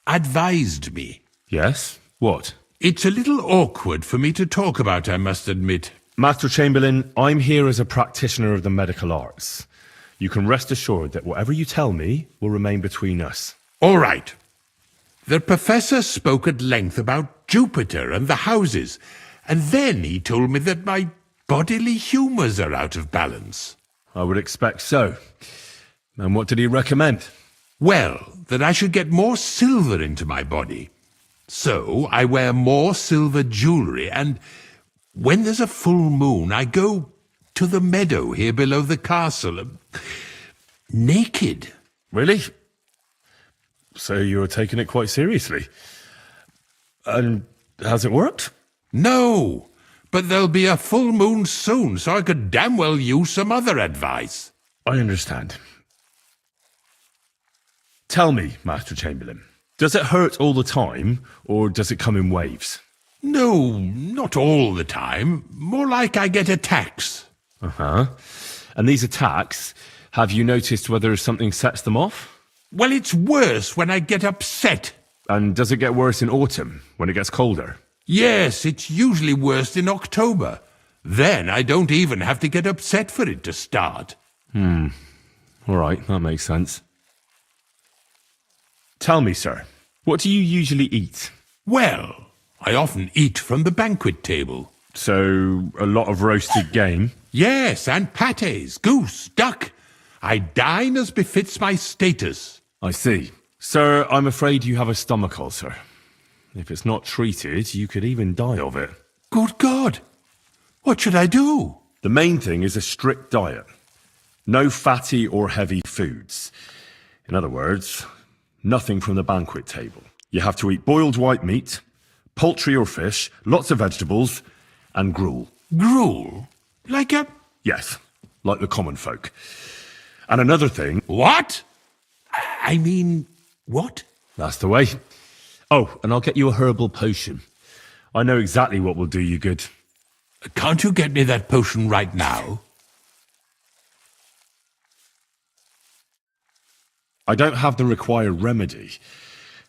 [SPEAKER 13] advised me.
[SPEAKER 2] Yes? What?
[SPEAKER 13] It's a little awkward for me to talk about, I must admit.
[SPEAKER 2] Master Chamberlain, I'm here as a practitioner of the medical arts. You can rest assured that whatever you tell me will remain between us.
[SPEAKER 13] All right. The professor spoke at length about Jupiter and the houses, and then he told me that my bodily humours are out of balance.
[SPEAKER 2] I would expect so. And what did he recommend?
[SPEAKER 13] Well, that I should get more silver into my body. So I wear more silver jewellery, and when there's a full moon, I go to the meadow here below the castle, naked.
[SPEAKER 2] Really? So you're taking it quite seriously. And has it worked?
[SPEAKER 13] No, but there'll be a full moon soon, so I could damn well use some other advice.
[SPEAKER 2] I understand. Tell me, Master Chamberlain, does it hurt all the time, or does it come in waves?
[SPEAKER 13] No, not all the time. More like I get attacks.
[SPEAKER 2] Uh-huh. And these attacks, have you noticed whether something sets them off?
[SPEAKER 13] Well, it's worse when I get upset.
[SPEAKER 2] And does it get worse in autumn, when it gets colder?
[SPEAKER 13] Yes, it's usually worst in October. Then I don't even have to get upset for it to start.
[SPEAKER 2] All right, that makes sense. Tell me, sir, what do you usually eat?
[SPEAKER 13] Well, I often eat from the banquet table.
[SPEAKER 2] So, a lot of roasted game?
[SPEAKER 13] Yes, and pâtés, goose, duck. I dine as befits my status.
[SPEAKER 2] I see. Sir, I'm afraid you have a stomach ulcer. If it's not treated, you could even die of it.
[SPEAKER 13] Good God! What should I do?
[SPEAKER 2] The main thing is a strict diet. No fatty or heavy foods. In other words, nothing from the banquet table. You have to eat boiled white meat, poultry or fish, lots of vegetables, and gruel.
[SPEAKER 13] Gruel? Like a...
[SPEAKER 2] Yes, like the common folk. And another thing...
[SPEAKER 13] What? I mean, what?
[SPEAKER 2] That's the way. Oh, and I'll get you a herbal potion. I know exactly what will do you good.
[SPEAKER 13] Can't you get me that potion right now?
[SPEAKER 2] I don't have the required remedy.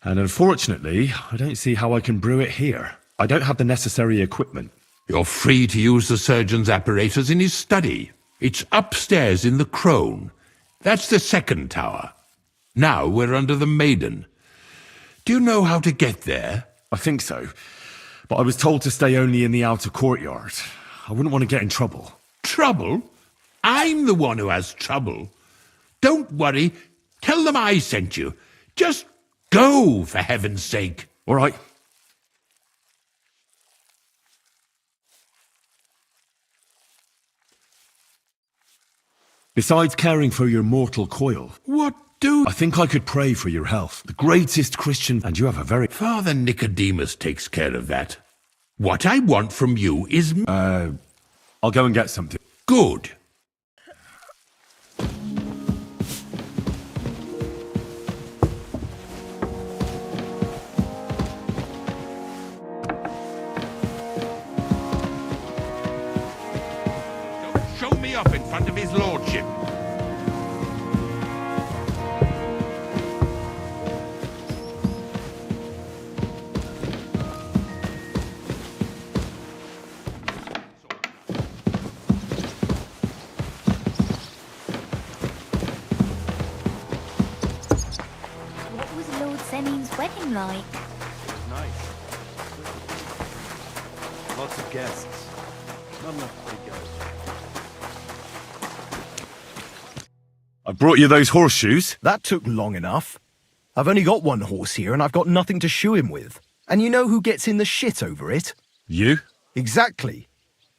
[SPEAKER 2] And unfortunately, I don't see how I can brew it here. I don't have the necessary equipment.
[SPEAKER 13] You're free to use the surgeon's apparatus in his study. It's upstairs in the crone. That's the second tower. Now we're under the Maiden. Do you know how to get there?
[SPEAKER 2] I think so. But I was told to stay only in the outer courtyard. I wouldn't want to get in trouble.
[SPEAKER 13] Trouble? I'm the one who has trouble. Don't worry. Tell them I sent you. Just go, for heaven's sake.
[SPEAKER 2] All right. Besides caring for your mortal coil,
[SPEAKER 13] what do...
[SPEAKER 2] I think I could pray for your health. The greatest Christian, and you have a very...
[SPEAKER 13] Father Nicodemus takes care of that. What I want from you is...
[SPEAKER 2] I'll go and get something.
[SPEAKER 13] Good. Don't show me up in front of his lordship.
[SPEAKER 14] Wedding like?
[SPEAKER 15] Nice. Lots of guests. Not enough big guys.
[SPEAKER 2] I brought you those horseshoes.
[SPEAKER 20] That took long enough. I've only got one horse here and I've got nothing to shoe him with. And you know who gets in the shit over it?
[SPEAKER 2] You?
[SPEAKER 20] Exactly.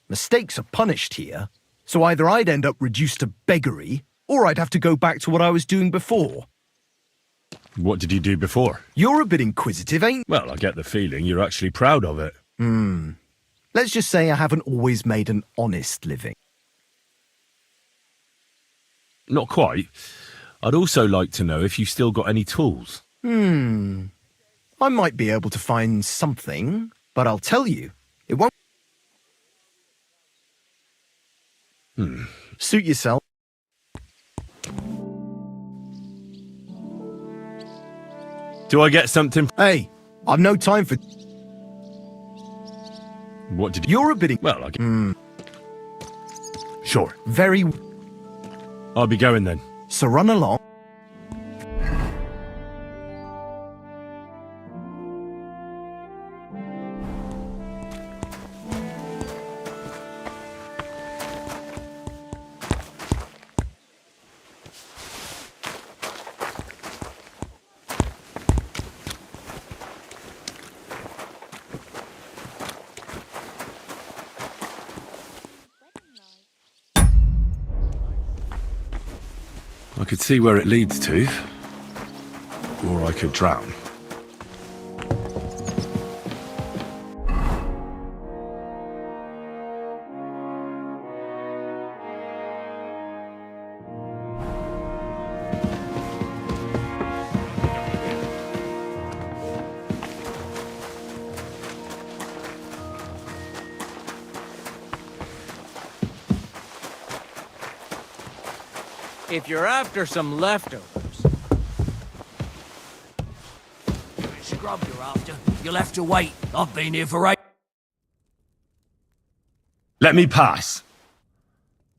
[SPEAKER 20] Mistakes are punished here. So either I'd end up reduced to beggary, or I'd have to go back to what I was doing before.
[SPEAKER 2] What did you do before?
[SPEAKER 20] You're a bit inquisitive, ain't you?
[SPEAKER 2] Well, I get the feeling you're actually proud of it.
[SPEAKER 20] Let's just say I haven't always made an honest living.
[SPEAKER 2] Not quite. I'd also like to know if you've still got any tools.
[SPEAKER 20] I might be able to find something, but I'll tell you, it won't... Suit yourself.
[SPEAKER 2] Do I get something?
[SPEAKER 20] Hey, I've no time for...
[SPEAKER 2] What did you...
[SPEAKER 20] You're a bit...
[SPEAKER 2] Well, I get... Sure.
[SPEAKER 20] Very...
[SPEAKER 2] I'll be going then.
[SPEAKER 20] So run along.
[SPEAKER 2] I could see where it leads to. Or I could drown.
[SPEAKER 18] If you're after some leftovers...
[SPEAKER 23] Scrub you're after. You'll have to wait. I've been here for 8...
[SPEAKER 2] Let me pass.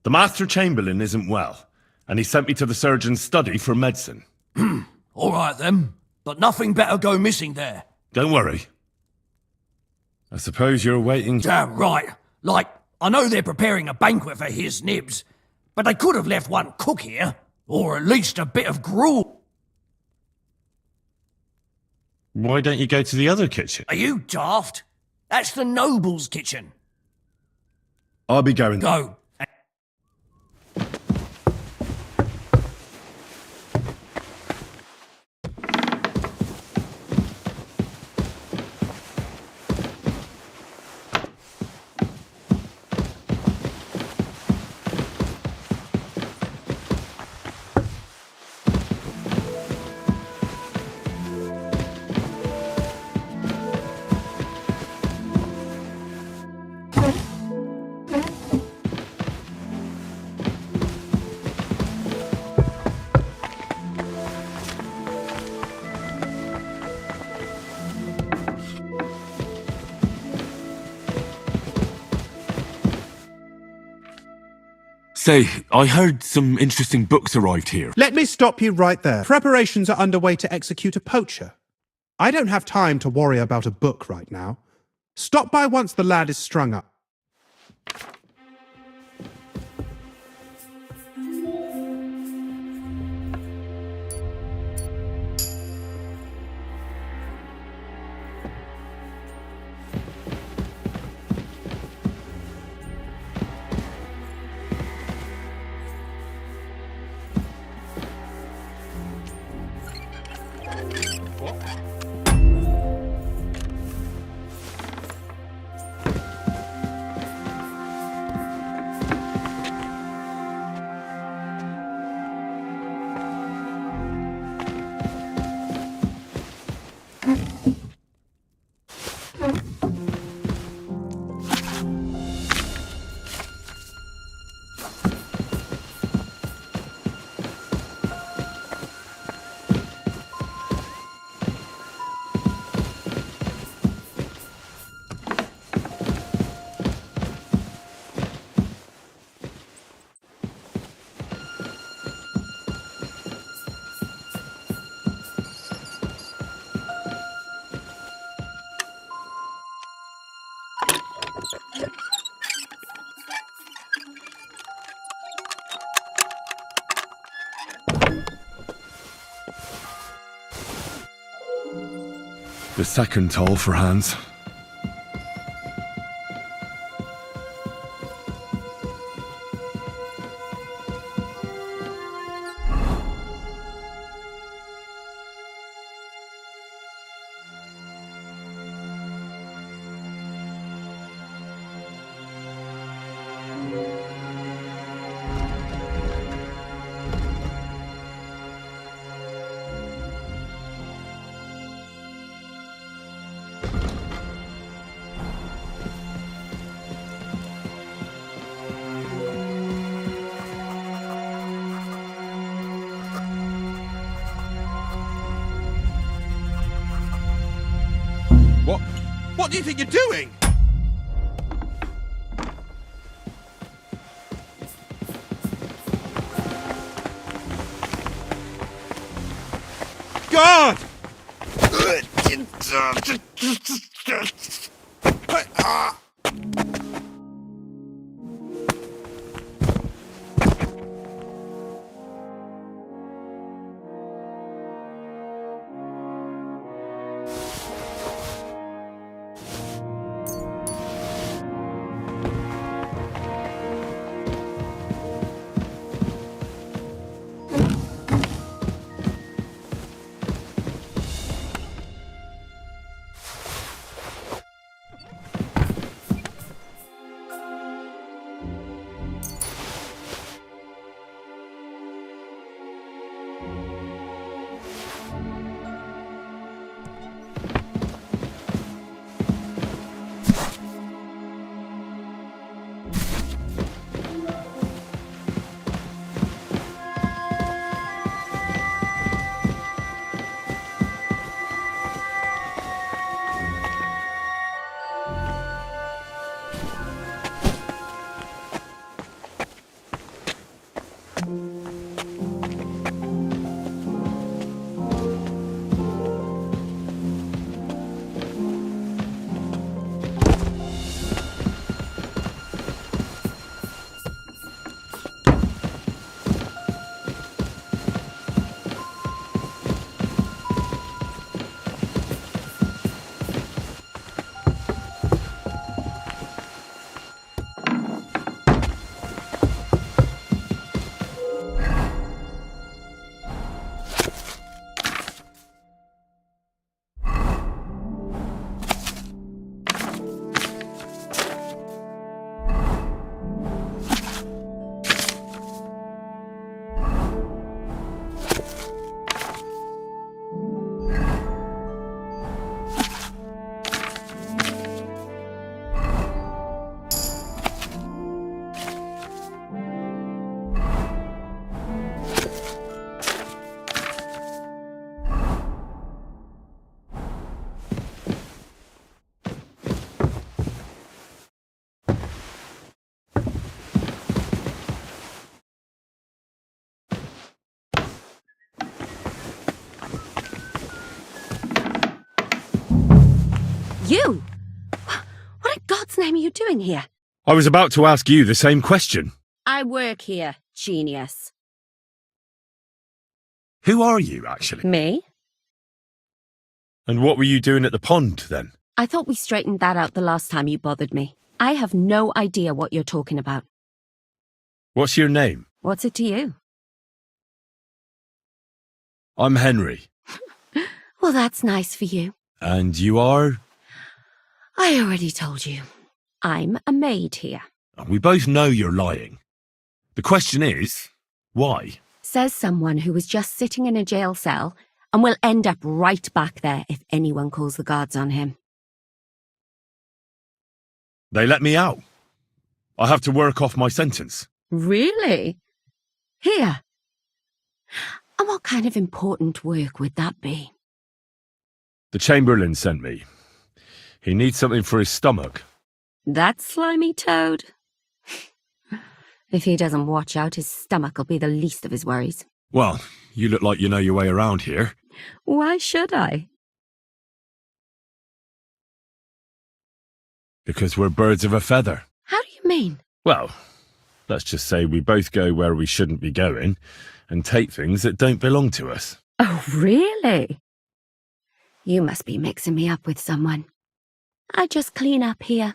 [SPEAKER 2] The Master Chamberlain isn't well, and he sent me to the surgeon's study for medicine.
[SPEAKER 23] All right then, but nothing better go missing there.
[SPEAKER 2] Don't worry. I suppose you're waiting...
[SPEAKER 23] Damn right. Like, I know they're preparing a banquet for his nibs, but they could have left one cook here, or at least a bit of gruel.
[SPEAKER 2] Why don't you go to the other kitchen?
[SPEAKER 23] Are you daft? That's the noble's kitchen.
[SPEAKER 2] I'll be going...
[SPEAKER 23] Go.
[SPEAKER 22] Say, I heard some interesting books arrived here.
[SPEAKER 8] Let me stop you right there. Preparations are underway to execute a poacher. I don't have time to worry about a book right now. Stop by once the lad is strung up.
[SPEAKER 2] The second toll for Hans.
[SPEAKER 11] What do you think you're doing? God!
[SPEAKER 7] You? What in God's name are you doing here?
[SPEAKER 2] I was about to ask you the same question.
[SPEAKER 7] I work here, genius.
[SPEAKER 2] Who are you, actually?
[SPEAKER 7] Me?
[SPEAKER 2] And what were you doing at the pond, then?
[SPEAKER 7] I thought we straightened that out the last time you bothered me. I have no idea what you're talking about.
[SPEAKER 2] What's your name?
[SPEAKER 7] What's it to you?
[SPEAKER 2] I'm Henry.
[SPEAKER 7] Well, that's nice for you.
[SPEAKER 2] And you are?
[SPEAKER 7] I already told you. I'm a maid here.
[SPEAKER 2] We both know you're lying. The question is, why?
[SPEAKER 7] Says someone who was just sitting in a jail cell and will end up right back there if anyone calls the guards on him.
[SPEAKER 2] They let me out. I have to work off my sentence.
[SPEAKER 7] Really? Here? And what kind of important work would that be?
[SPEAKER 2] The Chamberlain sent me. He needs something for his stomach.
[SPEAKER 7] That slimy toad? If he doesn't watch out, his stomach will be the least of his worries.
[SPEAKER 2] Well, you look like you know your way around here.
[SPEAKER 7] Why should I?
[SPEAKER 2] Because we're birds of a feather.
[SPEAKER 7] How do you mean?
[SPEAKER 2] Well, let's just say we both go where we shouldn't be going and take things that don't belong to us.
[SPEAKER 7] Oh, really? You must be mixing me up with someone. I just clean up here.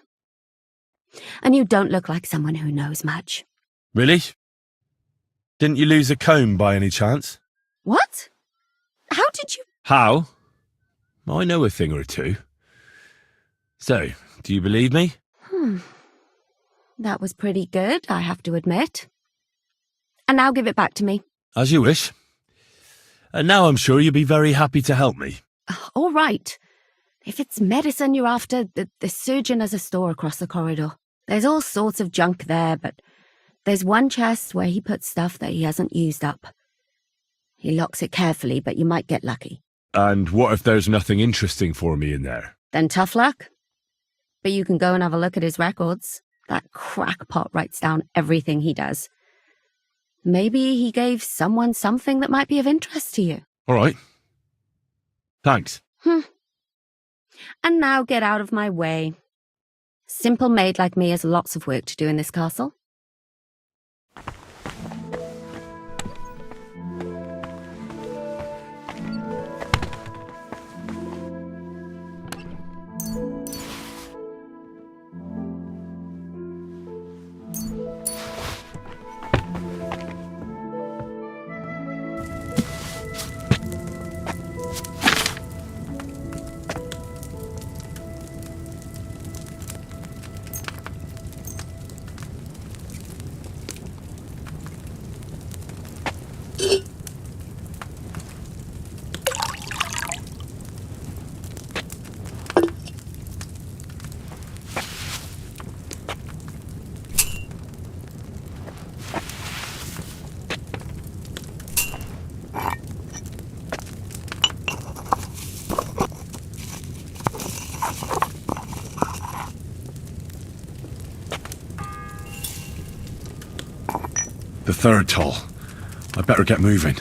[SPEAKER 7] And you don't look like someone who knows much.
[SPEAKER 2] Really? Didn't you lose a comb by any chance?
[SPEAKER 7] What? How did you...
[SPEAKER 2] How? I know a thing or two. So, do you believe me?
[SPEAKER 7] That was pretty good, I have to admit. And now give it back to me.
[SPEAKER 2] As you wish. And now I'm sure you'll be very happy to help me.
[SPEAKER 7] All right. If it's medicine you're after, the surgeon has a store across the corridor. There's all sorts of junk there, but there's one chest where he puts stuff that he hasn't used up. He locks it carefully, but you might get lucky.
[SPEAKER 2] And what if there's nothing interesting for me in there?
[SPEAKER 7] Then tough luck. But you can go and have a look at his records. That crackpot writes down everything he does. Maybe he gave someone something that might be of interest to you.
[SPEAKER 2] All right. Thanks.
[SPEAKER 7] And now get out of my way. Simple maid like me has lots of work to do in this castle.
[SPEAKER 2] The third toll. I better get moving.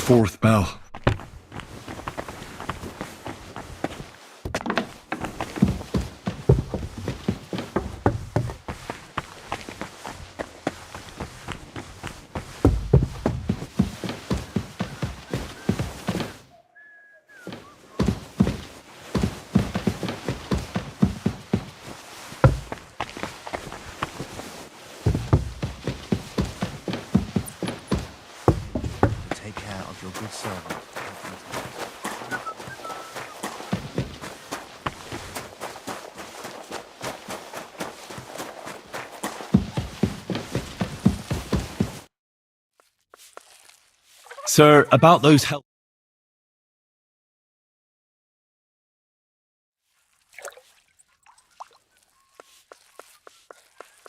[SPEAKER 2] fourth bell.
[SPEAKER 1] Take care of your good servant.
[SPEAKER 2] Sir, about those help.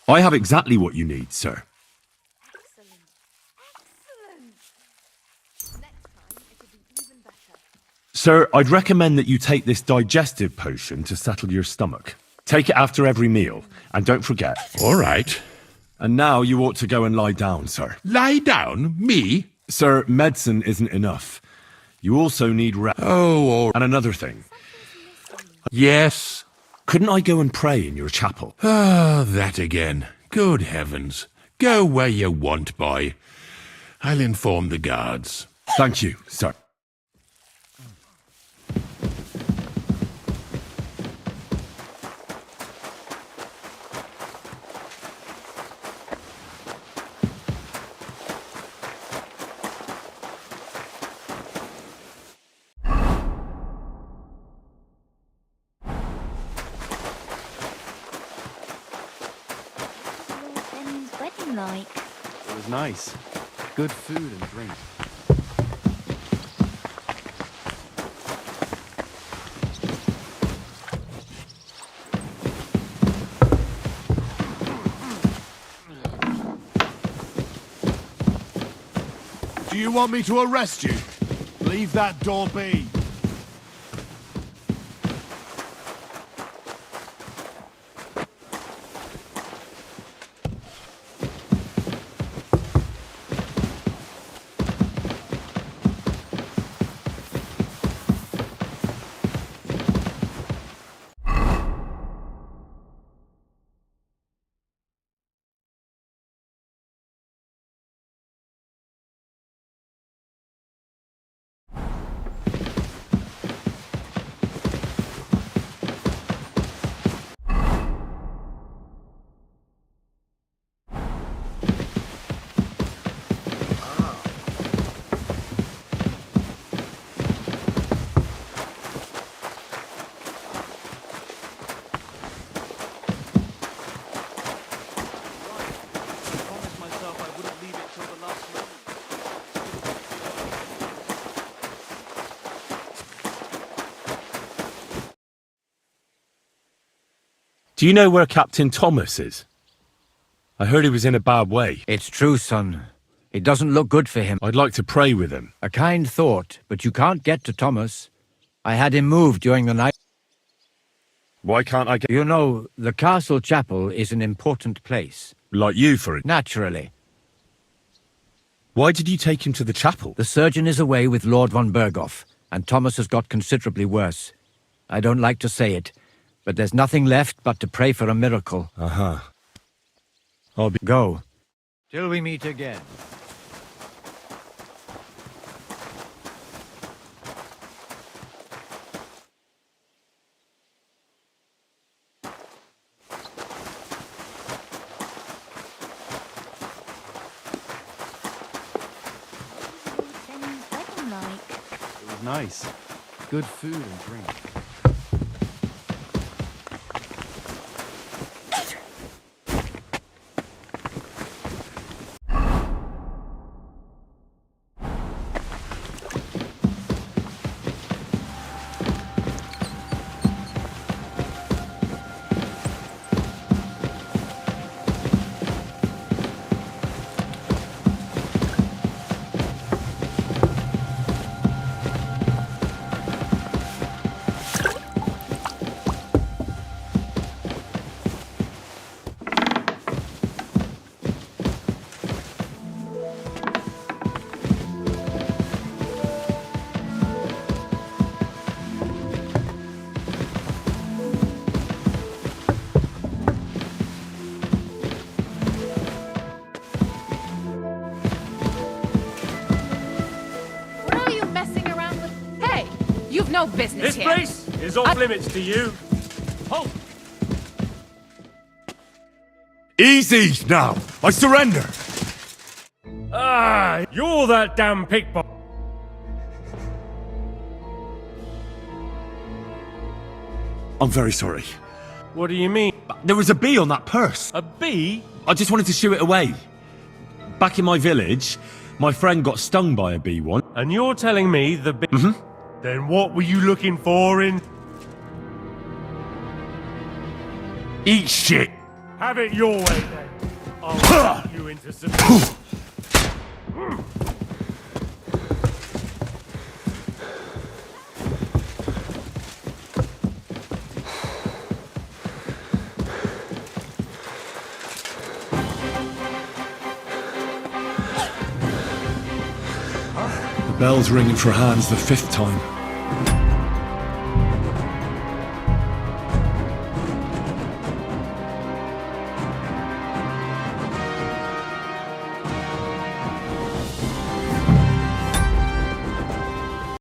[SPEAKER 2] I have exactly what you need, sir. Sir, I'd recommend that you take this digestive potion to settle your stomach. Take it after every meal, and don't forget.
[SPEAKER 13] All right.
[SPEAKER 2] And now you ought to go and lie down, sir.
[SPEAKER 13] Lie down? Me?
[SPEAKER 2] Sir, medicine isn't enough. You also need rest.
[SPEAKER 13] Oh,
[SPEAKER 2] and another thing.
[SPEAKER 13] Yes?
[SPEAKER 2] Couldn't I go and pray in your chapel?
[SPEAKER 13] Ah, that again. Good heavens. Go where you want, boy. I'll inform the guards.
[SPEAKER 2] Thank you, sir.
[SPEAKER 10] Like?
[SPEAKER 15] It was nice. Good food and drink.
[SPEAKER 14] Do you want me to arrest you? Leave that door be.
[SPEAKER 2] Do you know where Captain Thomas is? I heard he was in a bad way.
[SPEAKER 19] It's true, son. It doesn't look good for him.
[SPEAKER 2] I'd like to pray with him.
[SPEAKER 19] A kind thought, but you can't get to Thomas. I had him moved during the night.
[SPEAKER 2] Why can't I get...
[SPEAKER 19] You know, the castle chapel is an important place.
[SPEAKER 2] Like you, for it?
[SPEAKER 19] Naturally.
[SPEAKER 2] Why did you take him to the chapel?
[SPEAKER 19] The surgeon is away with Lord von Berghoff, and Thomas has got considerably worse. I don't like to say it, but there's nothing left but to pray for a miracle.
[SPEAKER 2] Uh-huh.
[SPEAKER 19] Go. Till we meet again.
[SPEAKER 15] It was nice. Good food and drink.
[SPEAKER 3] no business
[SPEAKER 10] This
[SPEAKER 3] here.
[SPEAKER 10] place is off limits to you. Halt!
[SPEAKER 22] Easy now. I surrender.
[SPEAKER 10] Ah, you're that damn pickpocket.
[SPEAKER 22] I'm very sorry.
[SPEAKER 10] What do you mean?
[SPEAKER 22] There was a bee on that purse.
[SPEAKER 10] A bee?
[SPEAKER 22] I just wanted to shoo it away. Back in my village, my friend got stung by a bee once.
[SPEAKER 10] And you're telling me the bee... Then what were you looking for in...
[SPEAKER 22] Eat shit.
[SPEAKER 10] Have it your way, then. I'll put you into submission.
[SPEAKER 22] The bell's ringing for hands the 5th time.